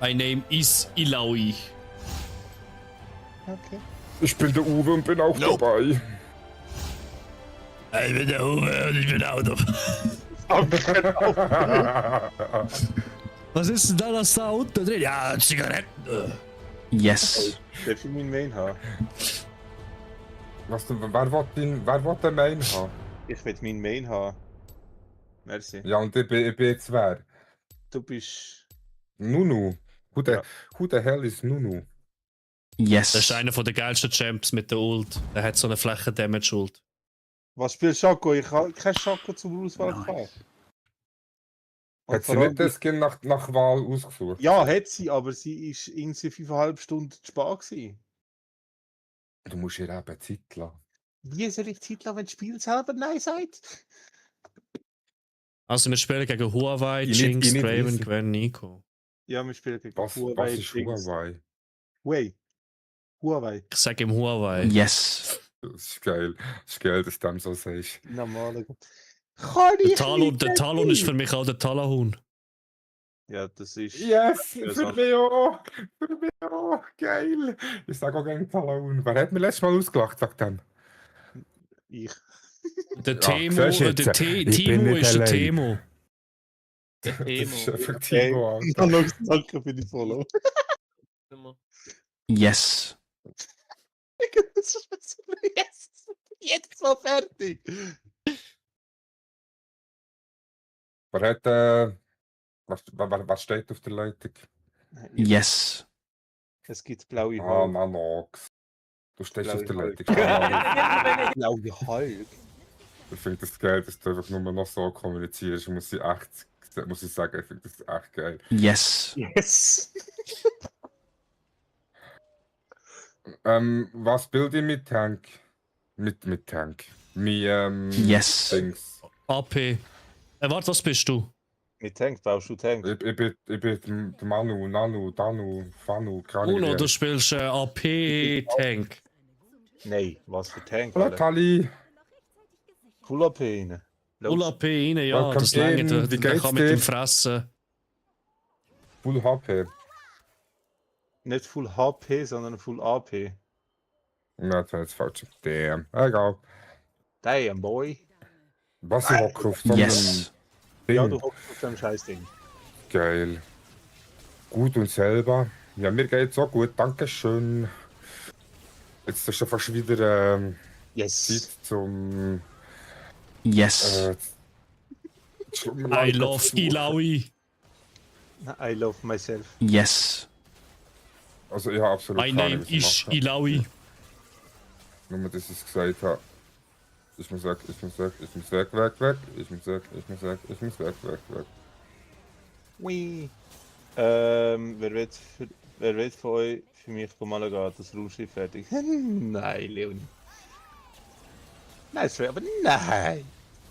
My name is Ilaui. Okay. Ich bin der Uwe und bin auch dabei. Ich bin der Uwe und ich bin auch dabei. Was ist denn das da unten drin? Ja, Zigaretten. Yes. Darf ich meinen Main haben? Was, wer will den Main haben? Ich will meinen Main haben. Merci. Ja, und ich bin jetzt wer? Du bist... Nunu. Who the hell is Nunu? Yes. Das ist einer der geilsten Champs mit der Ult. Der hat so eine Flächen-Damage-Ult. Was spielt Schako? Ich habe keinen Schako zur Auswahl gehabt. Hat sie nicht den Skin nach Wahl ausgesucht? Ja, hat sie, aber sie war in 5,5 Stunden zu spät gewesen. Du musst ihr eben Zeit lassen. Wie soll ich Zeit lassen, wenn das Spiel selber Nein sagt? Also wir spielen gegen Huawei, Ich Jinx, nicht Draven, wissen. Gwen, Nico. Ja, wir spielen gegen Was ist Jinx. Huawei? Huawei. Ich sage ihm Huawei. Yes. Das ist geil. Das ist geil, dass du dem so sagst. Normaler. Der Talon ist für mich auch der Talahun. Ja, das ist... Yes! Ja, Für mich auch! Für mich auch! Geil! Ich sag auch gerne Talaun. Wer hat mir letztes Mal ausgelacht, sagt dem? Ich. Der Timo, siehst du der jetzt? Ich bin Timo nicht ist der allein. Timo. Der Das ist Timo. einfach Timo, Ich Alter. habe noch gesagt, für die Follow. Yes. Jetzt mal fertig! Wer hat, was steht auf der Leitung? Yes. Es gibt blaue Ah, Hulk. Manox. Du stehst auf der Blaue Leitung. Ah, Blaue Hulk. Ich finde das geil, dass du einfach nur noch so kommunizierst. Muss ich sagen, ich finde das echt geil. Yes. Yes! Was bilde ich mit Tank? Mit Tank. Yes. Dings. AP. Warte, was bist du? Mit Tank, baust du Tank? Ich bin der Manu, Nanu, Danu, Fanu, keine Ahnung. Uno, wie du er- spielst AP-Tank. Nein, was für Tank? Hallo Alter? Kali. Full AP rein. Full AP rein, ja, Welcome das lange. in. Der Wie geht's kann mit dir? dem Fressen. Full HP. Nicht Full HP, sondern Full AP. Ja, das war jetzt falsch. Damn. Egal. Damn, boy. Was ich hocke auf so einem Yes. Ding. Ja, du hockst auf dem Scheißding. Geil. Gut und selber. Ja, mir geht's auch gut. Dankeschön. Jetzt ist schon fast wieder Yes. Zeit zum. Yes. I love Ilaui. I love myself. Yes. Also, ich habe absolut My keine Ahnung, name was ich is mache. Ilaui. Nur, dass ich es gesagt habe. Ich muss weg, ich muss weg, ich muss weg, weg. Ich muss weg, ich muss weg, ich muss weg, weg. Wee. Wer will von euch für mich mal gehen? Das Raumschiff fertig? Nein, Leonie. Nein, sorry, aber nein.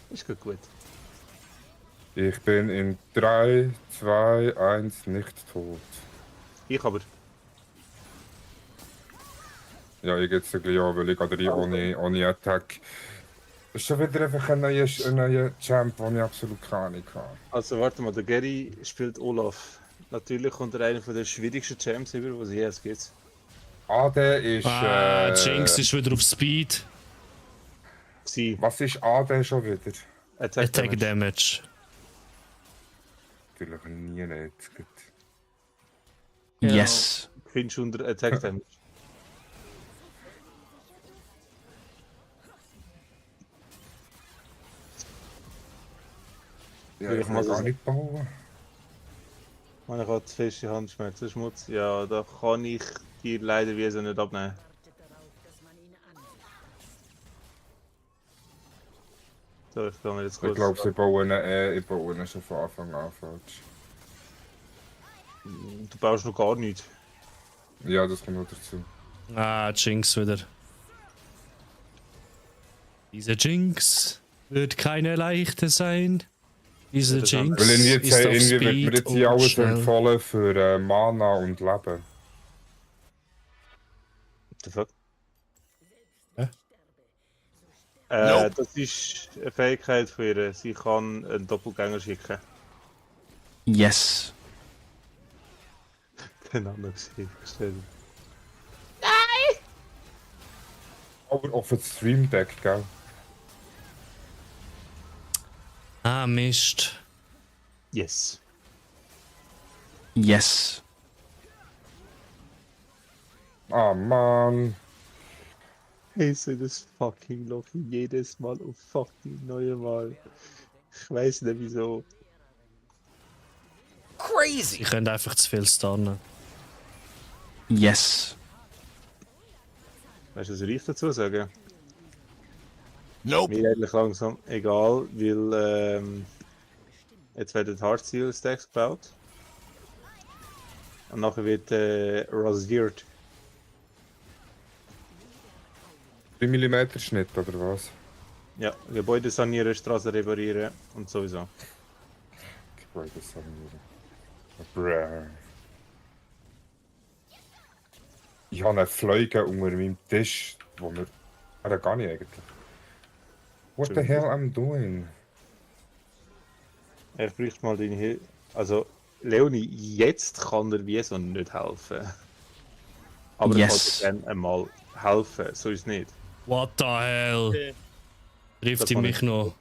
Ist gut. Ich bin in 3, 2, 1 nicht tot. Ich aber. Ja, ich gehe jetzt gleich an, weil ich gerade ohne Attack. Das ist schon wieder einfach ein neuer Champ, den ich absolut keine Ahnung habe. Also warte mal, der Gary spielt Olaf. Natürlich kommt er einer von den schwierigsten Champs über, die es je gibt. AD ist. Jinx ist wieder auf Speed. Was ist AD schon wieder? Attack Damage. Natürlich nie nicht. Yes. Findest du unter Attack Damage? Ja, ich kann gar nicht bauen. Wenn ich habe zu feste Handschmerzen, Schmutz, ja, da kann ich dir leider wie so nicht abnehmen. So, ich kann mir jetzt kurz... Ich glaube, sie bauen schon von Anfang an falsch. Du baust noch gar nichts. Ja, das kommt noch dazu. Ah, Jinx wieder. Diese Jinx wird keine leichte sein. Diese Jinx Weil ist auf irgendwie wird Speed mir jetzt und hier alles schnell. empfohlen für Mana und Leben. The fuck? Hä? Das ist eine Fähigkeit von ihr. Sie kann einen Doppelgänger schicken. Yes. Den anderen gestellt. Aber auf das Stream Deck, gell? Ah, Mist. Yes. Yes. Ah, Mann. Hey, so das fucking Loch jedes Mal auf fucking neue Mal. Ich weiß nicht wieso. Crazy! Ich könnte einfach zu viel stunnen. Yes. Weißt du, was soll ich dazu sagen? Nope. Mir eigentlich langsam egal, weil jetzt werden Hardsteel Stacks gebaut. Und nachher wird rasiert. 3 mm Schnitt oder was? Ja, Gebäude sanieren, Straßen reparieren und sowieso. Gebäude sanieren. Bruh. Ich habe eine Fliege unter meinem Tisch, wo wir... gar nicht eigentlich. What the hell I'm doing? Er bräuchte mal deine Hilfe. Also, Leonie, jetzt kann er wie so nicht helfen. Aber Yes. er kann dir gerne einmal helfen, so ist es nicht. What the hell? Trifft Das ihn kann mich ich- noch?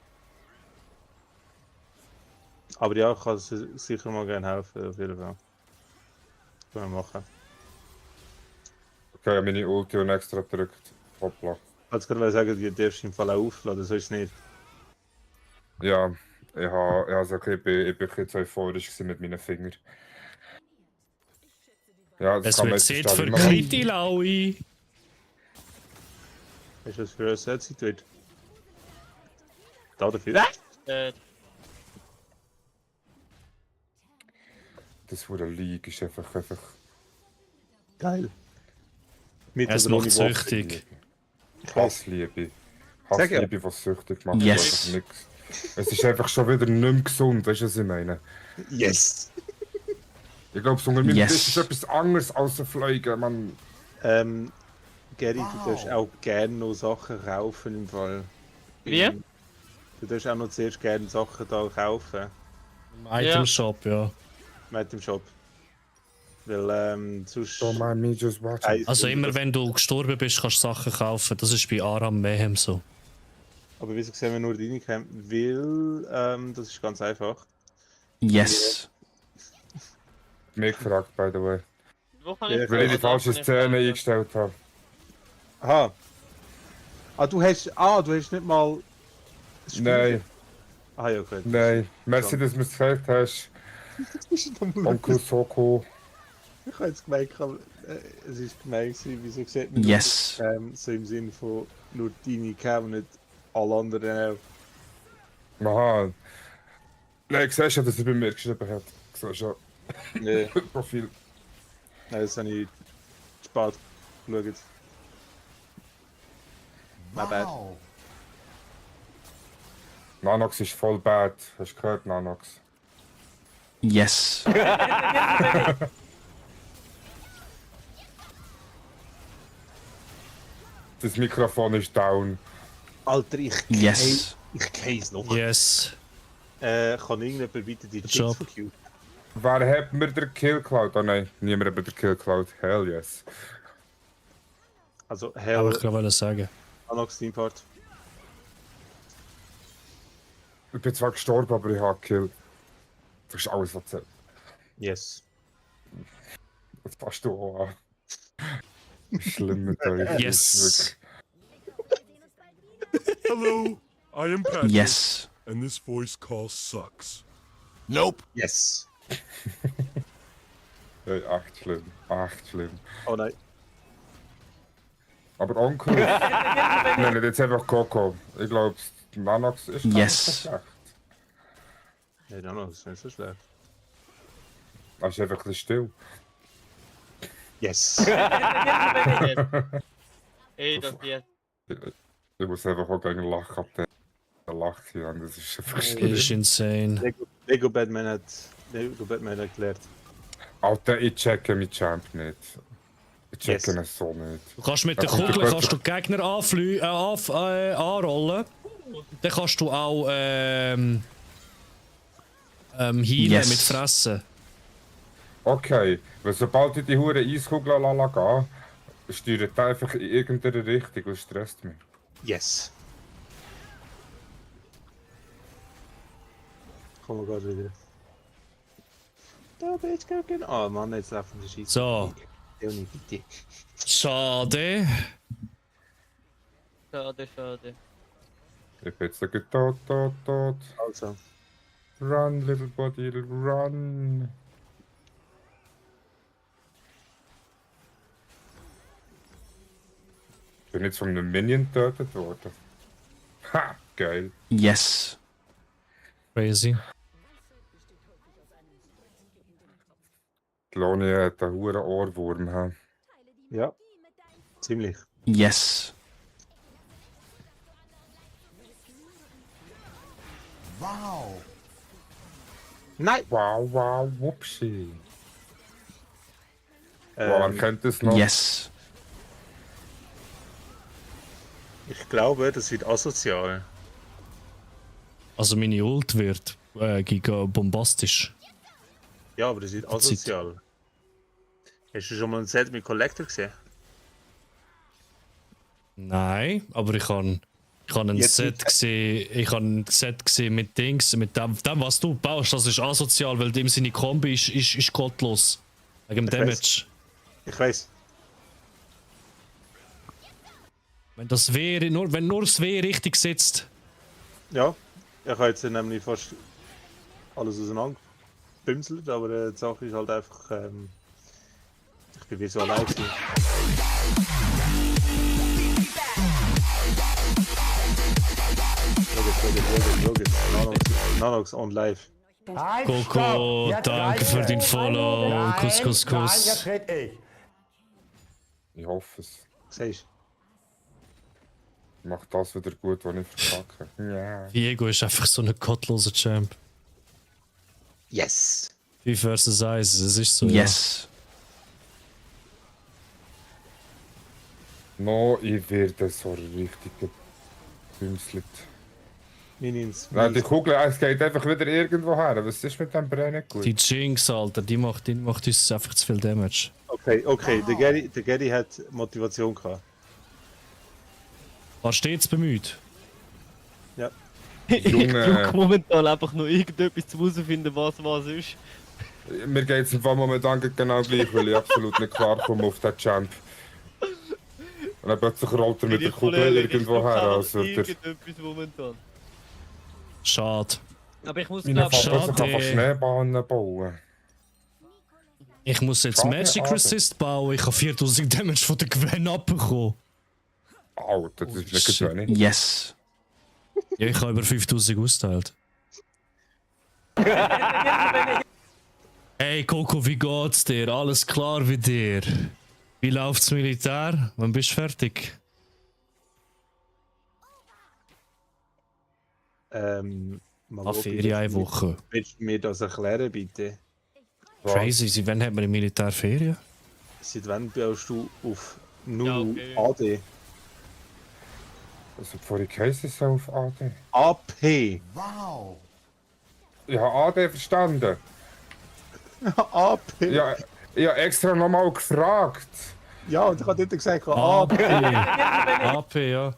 Aber ja, ich kann sicher mal gerne helfen, auf jeden Fall. Können wir machen. Okay, ich habe meine Ulti und extra gedrückt. Hoppla. Ich wollte gerade sagen, die darfst du im Fall auch aufladen, so ist es nicht. Ja, ich bin ein bisschen euphorisch gewesen mit meinen Fingern. Ja, Es kann man wird jetzt Zeit für immer noch- Kriti, Laui. Weißt du, was für eine Zeit wird? Da dafür. Das wurde League ist einfach Geil. Mit Es oder ohne macht Waffen. süchtig. Hassliebe. Sag ja. Hassliebe, was süchtig macht. Yes. Ist einfach nix. Es ist einfach schon wieder nicht mehr gesund, weißt du, was ich meine? Yes! Ich glaube, so unter meinem Yes. Tisch ist etwas anderes als ein Fliegen, man. Gary, du darfst auch gerne noch Sachen kaufen im Fall. Wie? Du darfst auch noch zuerst gerne Sachen da kaufen. Im Item Shop, ja. Mit dem Shop. Weil sonst... Don't mind me just watching. Also immer wenn du gestorben bist, kannst du Sachen kaufen. Das ist bei Aram Mayhem so. Aber wieso sehen wir nur deine Cam? Weil das ist ganz einfach. Yes. Mir gefragt, by the way. Wo kann Ja, Weil ich die also, falsche kann ich Szene fragen? eingestellt habe. Aha. Du hast nicht mal... das Spiel- Nein, Ah ja, okay. nein. Merci, dass du mir es gesagt hast. Onkel Soko. Ich habe jetzt gemeint, es ist gemein gewesen, wieso sieht man Yes. so im Sinne von nur deine Cam und nicht alle anderen auch. Aha. Nein, ich sehe schon, dass er bei mir geschrieben hat. Ich sehe schon. Nee. Profil. Nein, das habe ich spät geschaut. My bad. Nanox ist voll bad. Hast du gehört, Nanox? Yes. Das Mikrofon ist down. Alter, ich Yes. case noch. Yes. Kann irgendjemand bitte die Chips Job. verkaufen? Wer hat mir den Kill geklaut? Oh nein, niemand hat mir den Kill geklaut. Hell yes. Also, Aber Hell, ich wollte sagen. Anox Teampart. Ich bin zwar gestorben, aber ich habe gekillt. Das ist alles, was zählt. Yes. Das passt du auch an. Schlimm mit euch. Yes. Hello, I am Patrick. Yes. And this voice call sucks. Yes. Hey, echt schlimm. Echt schlimm. Oh nein. Aber Onkel. Nein, jetzt einfach Coco. Ich glaube, Nanox ist gar nicht Yes. so schlecht. Nein, Anox ist nicht so schlecht. Er ist einfach ein bisschen still. Yes. Ey, das hier. Ich muss einfach auch gegen lachen, ab der lacht hier an. Das ist einfach Das schlimm. ist insane. Lego Batman hat erklärt. Alter, ich checke meinen Champ nicht. Ich checke Yes. ihn so nicht. Du kannst mit der Er kommt Kugel plötzlich- kannst du die Gegner anrollen. Dann kannst du auch healen Yes. mit Fressen. Okay, weil sobald ich die hure Eiskugel gehe, steuert er einfach in irgendeine Richtung und stresst mich. Yes. Kommen wir gerade wieder. Da bin ich gerade. Ah, Mann, jetzt laufen die Scheiße. So. Bitte. Schade. Schade, schade. Ich bin jetzt tot. Also. Run, little body, run. Ich bin jetzt von einem Minion getötet worden. Ha, geil. Yes. Crazy. Die Loni hat einen hohen Ohrwurm. Ha. Ja. Ziemlich. Yes. Wow. Nein! Wow, whoopsie. Man kennt das noch. Yes. Ich glaube, das wird asozial. Also meine Ult wird bombastisch. Ja, aber das wird asozial. Hast du schon mal ein Set mit Collector gesehen? Nein, aber ich habe ein Set gesehen. Ich habe ein Set gesehen mit Dings, mit dem was du baust. Das ist asozial, weil dem seine Kombi ist gottlos. Wegen dem Damage. Ich weiß. Wenn das wenn nur das W richtig sitzt. Ja, ich habe jetzt nämlich fast alles auseinanderbümselt, aber die Sache ist halt einfach, ich bin wie so allein gewesen. Schau jetzt. Nanox on live. Coco, danke für den Follow. Kuss. Jetzt red ich. Ich hoffe es. Siehst Ich mach das wieder gut, was ich verkacke. Ja. Diego ist einfach so ein gottloser Champ. Yes! 5 vs 1, es ist so. Yes. No, ich werde so richtig gebümselt. Minions. Nein, die Kugel, es geht einfach wieder irgendwo her. Was ist mit dem Brennen gut? Die Jinx, Alter, die macht uns einfach zu viel Damage. Okay, der Gary hat Motivation gehabt. War stets bemüht. Ja. Ich suche momentan einfach nur irgendetwas zu herausfinden, was ist. Mir geht es im Fall momentan genau gleich, weil ich absolut nicht klar komme auf den Champ. Und dann plötzlich rollt er mit der Kugel irgendwo her. Also irgendetwas momentan. Schade. Aber ich muss glaube ich schade. Schneebahnen bauen. Ich muss jetzt Schade, Magic Alter. Resist bauen. Ich habe 4000 Damage von der Gwen abbekommen. Alter, das ist nicht wenig. Yes. Ja, ich habe über 5000 austeilt. Hey Coco, wie geht's dir? Alles klar bei dir? Wie läuft's Militär? Wann bist du fertig? Ferienwoche. Willst du mir das erklären, bitte? Crazy, seit wann hat man in Militärferien? Seit wann baust du auf 0 AD? Also vorhin heisst es auf AD. AP! Wow. Ich habe AD verstanden. AP! Ja, ich habe extra nochmal gefragt. Ja, und ich habe dort gesagt, AP. AP! AP, ja.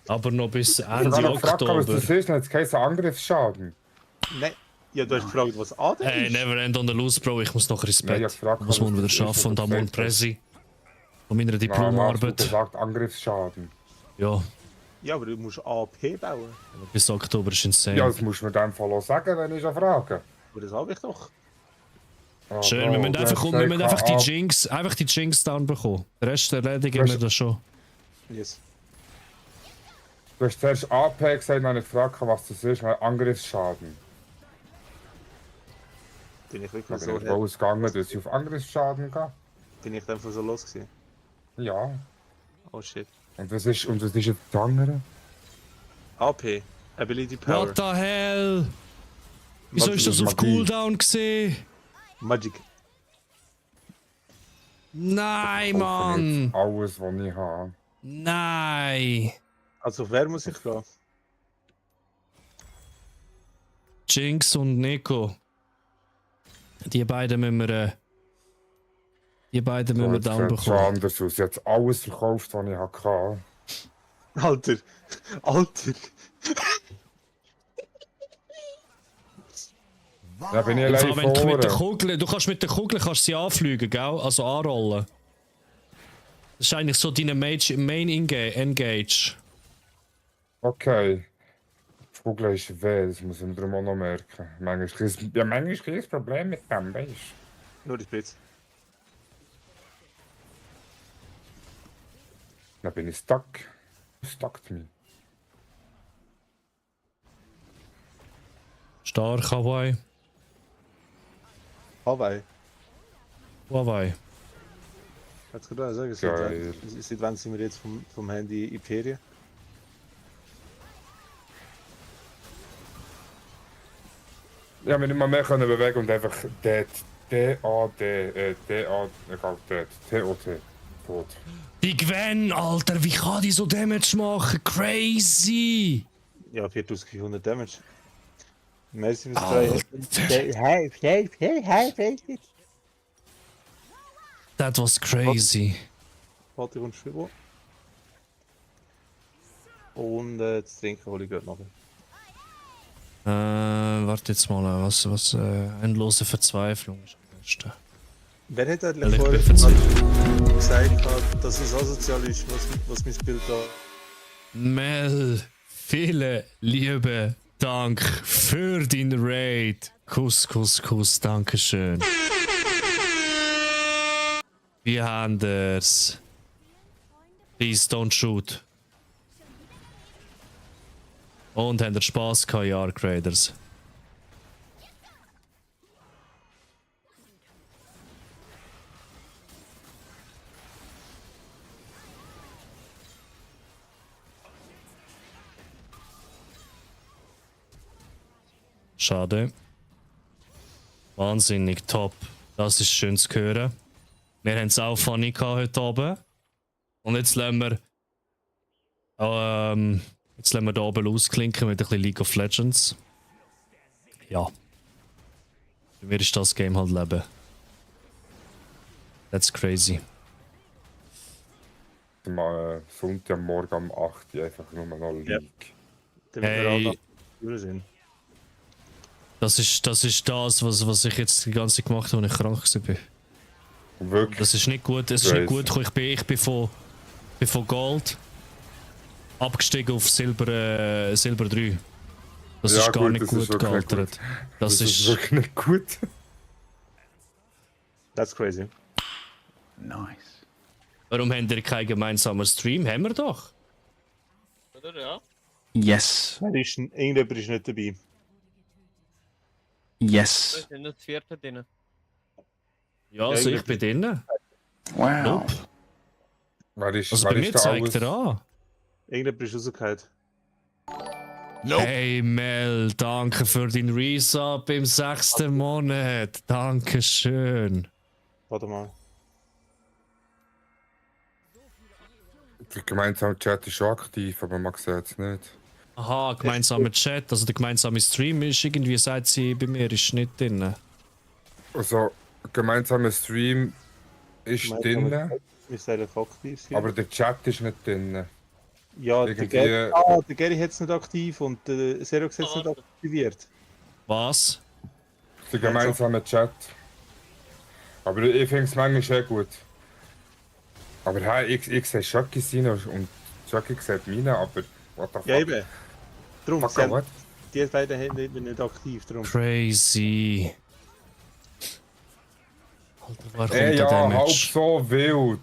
Aber noch bis Ich habe Ende noch gefragt, was Oktober. das ist, und jetzt heisst es Angriffsschaden. Nein, ja, du hast gefragt, was AD Hey, ist. never end on the loose, Bro. Ich muss noch ins Nein, ich Bett. hab gefragt, Ich muss morgen was wieder das ist, arbeiten und was am du morgen gesagt hast. Präsi. Von meiner Nein, hast du Diplomarbeit. gesagt Angriffsschaden. Ja, Ja, aber du musst AP bauen. bis Oktober ist insane. Ja, das musst du mir in dem Fall auch sagen, wenn ich schon frage. Aber das habe ich doch. Ah, Schön, Bro, wir müssen du einfach, hast wir müssen gesagt, einfach die Jinx down bekommen. Den Rest erledigen wir das schon. Yes. Du hast zuerst AP gesagt, wenn ich gefragt habe, was das ist, Angriffsschaden. Bin ich Da wirklich bin so ich davon ausgegangen, dass ich auf Angriffsschaden gehe. Bin ich einfach so los gewesen? Ja. Oh shit. Und was ist jetzt das andere? AP. Ability Power. What the hell? Wieso Magie, ist das auf Magie. Cooldown gesehen? Magic. Nein, Jetzt Mann! alles, was ich habe. Nein! Also, wer muss ich gehen? Jinx und Nico. Die beiden müssen wir down Jetzt schon bekommen. anders aus. Jetzt alles verkauft, was ich hatte. Alter. Alter. Da bin ich Im allein Fall, wenn du mit der vorne. Kugel, du kannst mit der Kugel sie anfliegen, gell? Also anrollen. Das ist eigentlich so deine Main Engage. Okay. Die Kugel ist weh, das muss ich mir darum auch noch merken. Manchmal ist ein Problem mit dem, weißt du? Nur die Blitz. Dann bin ich stuck. Stuckt mich. Stark, Hawaii. Hawaii. Hawaii. Hat's gerade sagen, Geil. seit wann sind wir jetzt vom Handy in die Ferien? Ja, wir nicht mal mehr können bewegen und einfach D-A-T-O-T. Tot. Die Gwen, Alter, wie kann die so Damage machen? Crazy! Ja, 4400 Damage. Merci fürs Alter. That was crazy. Warte, und Schwibo. Und das Trinken hole ich gerade noch. Warte jetzt mal, was endlose Verzweiflung ist am besten. Wer hat Weil eigentlich ich vorher bin verzweifelt. gesagt, dass es asozial ist, was mein Bild da... Mel, vielen lieben Dank für dein Raid. Kuss, Kuss, Kuss, Dankeschön. Wie haben wir's? Please don't shoot. Und habt ihr Spass gehabt, ja, Arc Raiders? Schade. Wahnsinnig top. Das ist schön zu hören. Wir haben es auch funny gehabt heute Abend. Und jetzt lassen wir da oben ausklinken mit ein bisschen League of Legends. Ja. Für mich ist das Game halt Leben. That's crazy. Sonntagmorgen um 8 Uhr einfach nur noch League. Hey, das ist das, was ich jetzt die ganze Zeit gemacht habe, als ich krank war. Wirklich? Das ist nicht gut. Es ist nicht gut. Ich bin von Gold abgestiegen auf Silber 3. Das ist gar nicht gut gealtert. Das ist wirklich nicht gut. That's crazy. Nice. Warum haben wir keinen gemeinsamen Stream? Haben wir doch. Oder ja? Yes. Irgendjemand ist nicht dabei. Yes. Wir sind das vierte drin. Ja, also ich bin drinnen. Wow. Nope. Also bei mir zeigt er an. Irgendjemand ist rausgefallen. Nope. Hey Mel, danke für dein Resub im 6. Monat. Dankeschön. Warte mal. Der gemeinsame Chat ist schon aktiv, aber man sieht es nicht. Aha, gemeinsamer Chat, also der gemeinsame Stream ist irgendwie, sagt sie, bei mir ist nicht drin. Also, gemeinsamer Stream ist drin, aber der Chat ist nicht drin. Ja, der Gary hat es nicht aktiv und der Xerox hat es nicht aktiviert. Was? Der gemeinsame Chat. Aber ich finde es manchmal sehr gut. Aber hey, ich sehe Chucky seine und Chucky sieht meine, aber what the fuck? Ja, eben. Darum, what? die beiden Hände nicht aktiv. Darum. Crazy. Alter, woher kommt Ey, der ja, Damage? halb so wild.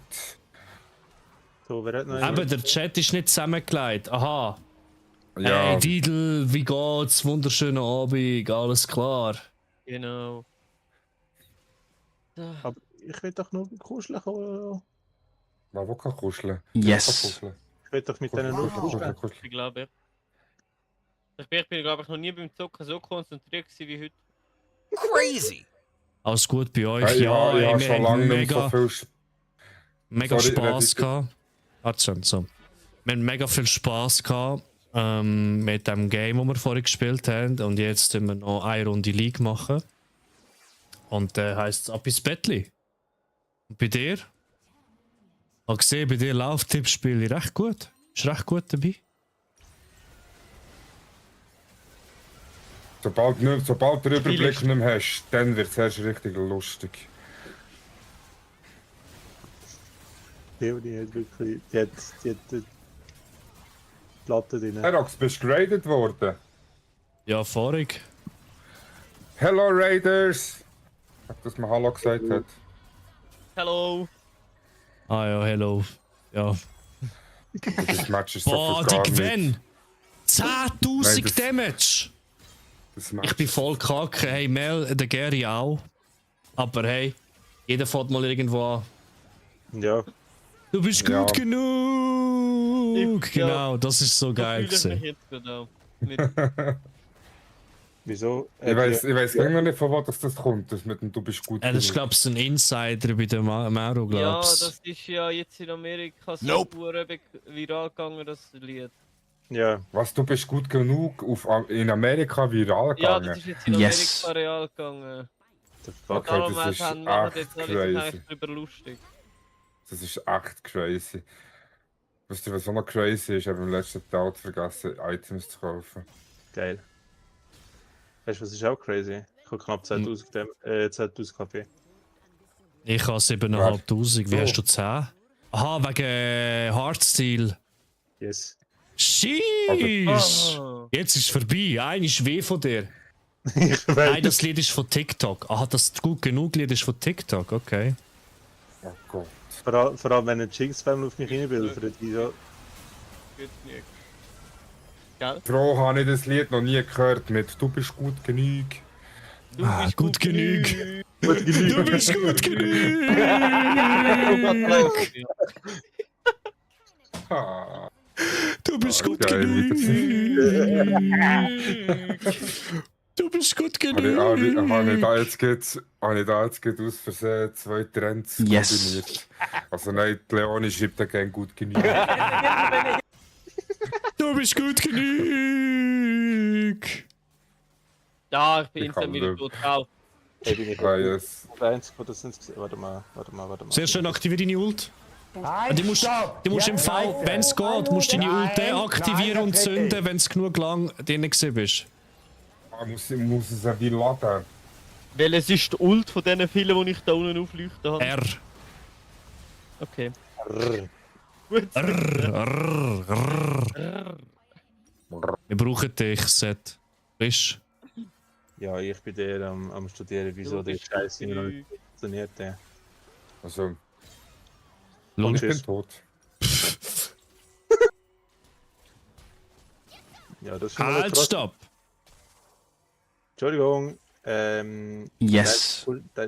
So, wer hat noch Aber der Chat ist nicht zusammengelegt. Aha. Ja. Hey Didel, wie geht's? Wunderschönen Abend, alles klar. Genau. Aber ich will doch nur kuscheln kommen. Wo kann kuscheln? Yes. Ich will doch mit denen nur kuscheln. Ich glaube, ich bin glaube ich noch nie beim Zocken so konzentriert gewesen wie heute. Crazy. Alles gut bei euch? Hey, ja, ja, wir schon haben lange nicht mega, so viel mega Sorry, Spaß gehabt. So. Wir haben mega viel Spaß gehabt mit dem Game, das wir vorhin gespielt haben. Und jetzt müssen wir noch eine Runde League machen. Und heisst es ab ins Bettli. Und bei dir? Ich habe gesehen, bei dir läuft Tippspiel recht gut. Ist recht gut dabei. Sobald du den Überblick nicht mehr hast, dann wird es erst richtig lustig. Die hat wirklich. Die hat die Platte drin. Herox, bist du graded worden? Ja, vorig. Hello Raiders! Dass man Hallo gesagt hat. Hello! Ah ja, hello. Ja. Das Match ist so Boah, für gar die Gwen! 10.000 Nein, Damage! Ich bin voll kacke. Hey, Mel, der Gary auch. Aber hey, jeder fährt mal irgendwo an. Ja. Du bist gut genug! Genau, das ist so geil gewesen. Wieso? Ich weiß noch nicht, von wo das kommt, das mit dem Du bist gut Das ist, glaube ich, ein Insider bei der Maro, Ja, glaubst das ist ja jetzt in Amerika so viral gegangen, das Lied. Ja. Was, du bist gut genug in Amerika viral gegangen? Ja, das ist jetzt in Amerika real gegangen. Okay, darum das ist machen jetzt echt alle sich crazy. eigentlich drüber lustig. Das ist echt crazy. Weißt du, was auch noch crazy ist? Ich habe am letzten Tag vergessen, Items zu kaufen. Geil. Weißt du, was ist auch crazy? Ich habe knapp 10.000 Kaffee. Ich habe 7.500. Wie hast du 10? Aha, wegen Hardstyle. Yes. Sheesh! Jetzt ist es vorbei. Ein ist weh von dir. Nein, das Lied ist von TikTok. Aha, das gut genug Lied ist von TikTok, okay. Oh Gott. Vor allem, wenn ein Jinx-Fan auf mich reinbildet, die so. Froh habe ich das Lied noch nie gehört mit Du bist gut genug. Du bist gut genug. Gut genug. Du bist gut genug. Du bist gut genug. Du bist gut genug. Habe ich da jetzt aus Versehen 2 Trends kombiniert? Also nein, die Leonie schreibt da gerne gut genug. Du bist gut genug. Ja, ich bin Ich kann instant wieder nicht. tot drauf. Hey, bin ich yes. der Einzige, der das nicht gesehen. Warte mal. Sehr schön, aktiviere deine Ult. Nein, Du musst im Fall, wenn es geht, musst du deine Ult deaktivieren und zünden, wenn es genug lang drin gewesen bist. Muss es ja wie laden. Welches ist die Ult von diesen vielen, die ich da unten aufleuchten habe? R. Okay. Gut. Wir brauchen dich, Set. Bist Ja, ich bin der am Studieren, wieso der Scheiß immer noch nicht funktioniert. Also. Lol. Ich bin tot. Ja, das ist schon mal Halt, krass. stopp! Entschuldigung. Yes. Da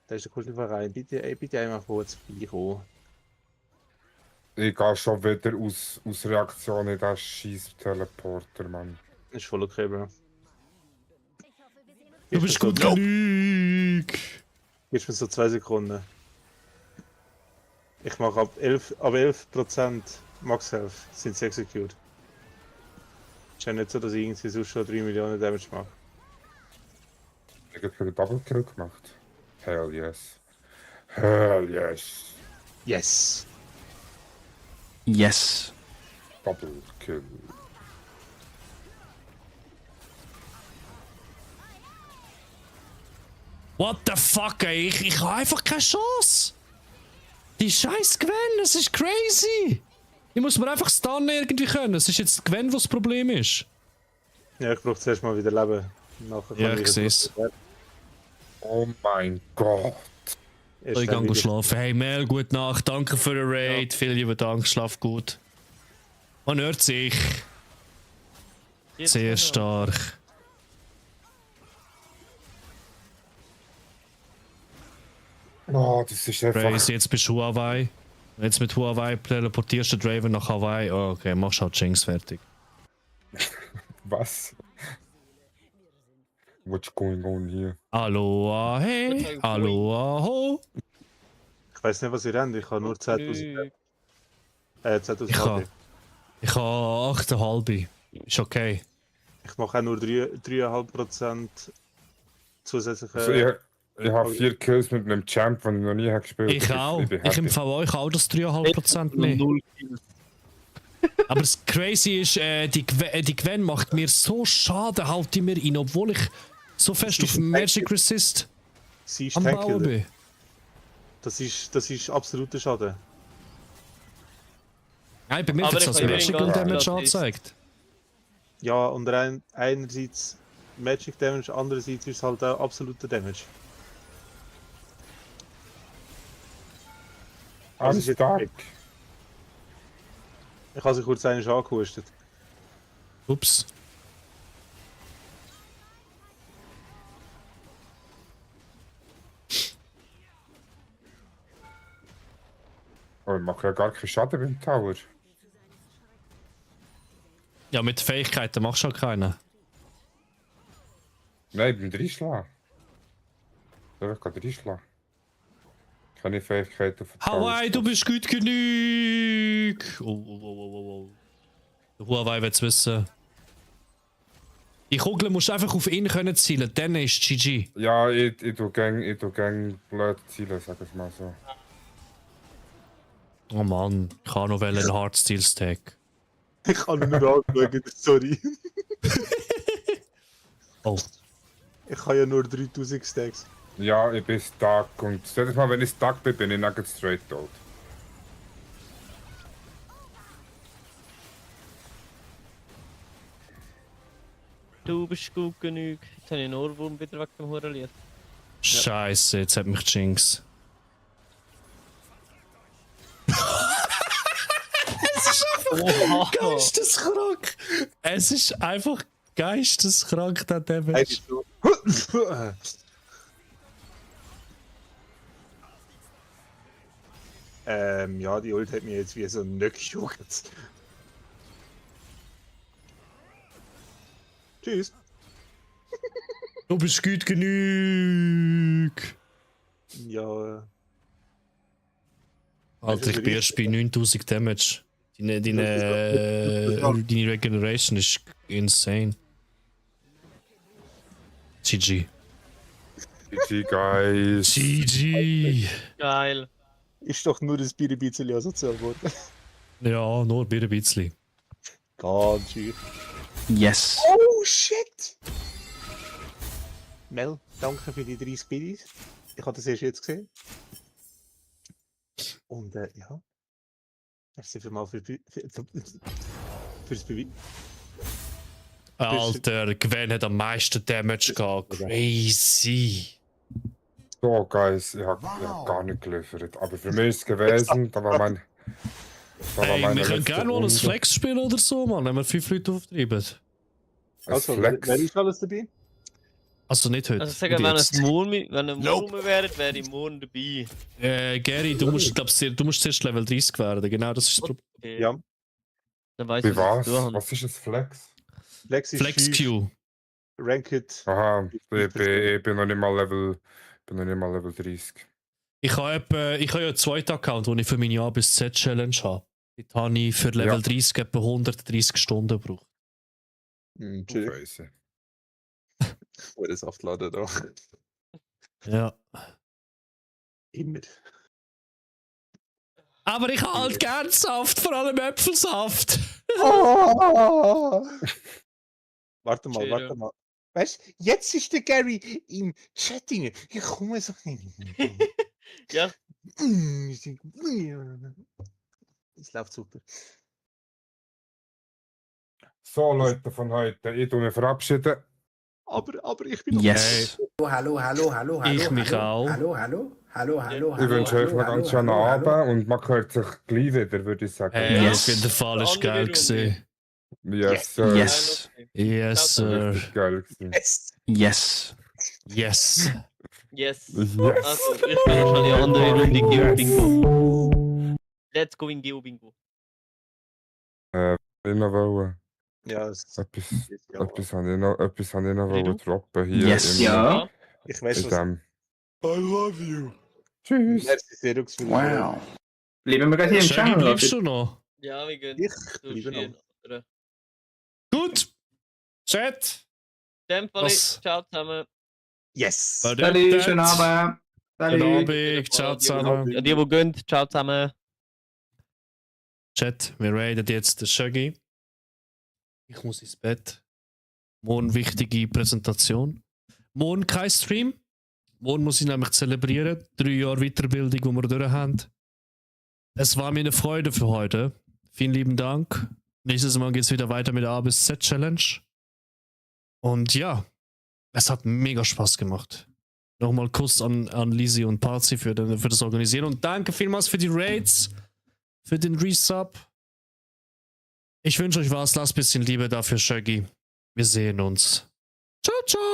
ist der Kulturverein. Bitte einmal kurz vorbeikommen. Ich gehe schon wieder aus Reaktion in den scheiß Teleporter, Mann. Ist voll okay, Bro. Du bist gut genug! Gibst mir so 2 Sekunden. Ich mache ab 11% Max Health sind sie execute. Ist ja nicht so, dass ich irgendwie sonst schon 3 Millionen Damage mache. Ich habe einen Double Kill gemacht. Hell yes. Hell yes. Yes. Yes. Double Kill. What the fuck, ey? Ich habe einfach keine Chance! Die scheiß Gwen, das ist crazy! Ich muss mir einfach stunnen irgendwie können. Es ist jetzt Gwen, was das Problem ist. Ja, ich brauche zuerst mal wieder Leben. Nachher Ja, kann ich seh's. Oh mein Gott. Ich kann schlafen. Hey Mel, gute Nacht. Danke für den Raid. Vielen lieben Dank. Schlaf gut. Man hört sich. Sehr stark. Oh, das ist einfach... Crazy, jetzt bist du Huawei. Jetzt mit Huawei teleportierst du Draven nach Hawaii. Oh, okay, machst halt Jinx fertig. Was? What's going on here? Aloha, hey. Aloha, ho. Ich weiß nicht, was ihr habt. Ich habe nur 10.000. 10.000 Ich habe HP. 8,5. Ist okay. Ich mache auch nur 3,5% zusätzliche. Also ich habe 4 Kills mit einem Champ, den ich noch nie habe gespielt. Ich auch. bin Ich happy. empfehle euch auch das 3,5% mehr. Aber das Crazy ist, die Gwen macht mir so Schaden, haut die mir rein, obwohl ich so fest auf Magic Resist Sie ist am Bauen Tanker. bin. Das ist absoluter Schaden. Nein, bei mir Aber wird es ich als kann Magical Ringo Damage sagen, angezeigt. Ja, und einerseits Magic Damage, andererseits ist es halt auch absoluter Damage. I'm ist jetzt stuck. Ich habe sie kurz einen angehustet. Ups. Oh, ich mache ja gar keinen Schaden beim Tower. Ja, mit Fähigkeiten machst du halt keinen. Nein, beim Dreischlagen. Soll ich gerade reinschlagen? Keine Fähigkeiten von Hawaii, du bist gut genug! Oh. Der Huawei will es wissen. Die Kugel musst du einfach auf ihn können zielen, dann ist GG. Ja, ich tu gang blöd zielen, sag ich mal so. Oh Mann, ich habe noch einen Hardsteel-Stack. Ich habe nur angeschaut, sorry. Oh. Ich habe ja nur 3000 Stacks. Ja, ich bin stuck und jedes Mal, wenn ich stuck bin, bin ich nugget straight tot. Du bist gut genug. Jetzt habe ich einen Ohrwurm wieder wegen dem Hurenlied. Scheiße, jetzt hat mich Jinx. Es ist einfach geisteskrank. Es ist einfach geisteskrank, der Damage. Ja, die Ult hat mir jetzt wie so ein Nöck gejuckt. Tschüss. Du bist gut genug. Ja. Alter, ich bin erst bei 9000 Damage. Deine Regeneration ist insane. GG. GG, guys. GG. Geil. Ist doch nur das Bier ein bisschen asozial geworden. Ja, nur ein bisschen. Ganz schön. Yes. Oh shit! Mel, danke für die 30 Biddies. Ich habe das erst jetzt gesehen. Und ja. Merci vielmals fürs Beweis. Alter, Gwen hat am meisten Damage gehabt. Crazy. So, guys, ich hab gar nicht geliefert. Aber für mich ist es gewesen, da war mein. Ey, wir können gerne mal ein Flex spielen oder so, Mann, wenn wir 5 Leute auftreiben. Also, wer ist alles dabei? Also nicht heute. Also sagen, wenn es morgen wäre, wäre ich morgen dabei. Gary, du musst zuerst Level 30 werden, genau das ist das Problem. Okay. Ja. Dann weiss Wie ich, was? was du Was ist das Flex? Flex ist Flex Q. Ranked. Aha, ich bin noch nicht mal Level 30. Ich habe ja einen zweiten Account, den ich für meine A bis Z Challenge habe. Dort habe ich für Level 30 etwa 130 Stunden gebraucht. Scheiße. Oder Saftladen da. Ja. Immer. Aber ich habe halt gern Saft, vor allem Äpfelsaft. Oh. Warte mal. Weißt du, jetzt ist der Gary im Chatting. Ich komme so hin. Ja. Es läuft super. So, Leute von heute, ich tue mich verabschieden. Aber ich bin noch Yes. Hallo. Ich mich auch. Hallo. Ich wünsche euch noch ganz schönen Abend und man hört sich gleich wieder, würde ich sagen. Hey, auf jeden Fall ist geil gewesen. Yes, sir. Yes. Yes, sir. Geil gewesen. Yes. Yes. Yes. Also, ich bin wahrscheinlich eine andere Runde Geo-Bingo. Let's go in Geo-Bingo. Ich noch wollen. Ja, etwas habe ich noch wollen droppen hier. Yes. Ja. Ich weiß in was. dem. I love you. Tschüss. Merci, Serux. Wow. Bleiben wir gerade hier im Shaggy, Channel? bleibst du noch? Ja, wir gehen. Ich bleibe noch. Gut. Chat. In dem Fall, Was? ciao zusammen. Yes. Salut, schönen Abend. Guten Abend. Ciao zusammen. Ja, die gehen, ciao zusammen. Chat, wir raiden jetzt den Shaggy. Ich muss ins Bett. Morgen wichtige Präsentation. Morgen kein Stream. Morgen muss ich nämlich zelebrieren. 3 Jahre Weiterbildung, die wir durch haben. Es war mir eine Freude für heute. Vielen lieben Dank. Nächstes Mal geht es wieder weiter mit der A bis Z Challenge. Und ja, es hat mega Spaß gemacht. Nochmal Kuss an Lisi und Parzi für das Organisieren. Und danke vielmals für die Raids, für den Resub. Ich wünsche euch was. Lasst ein bisschen Liebe dafür, Shaggy. Wir sehen uns. Ciao, ciao.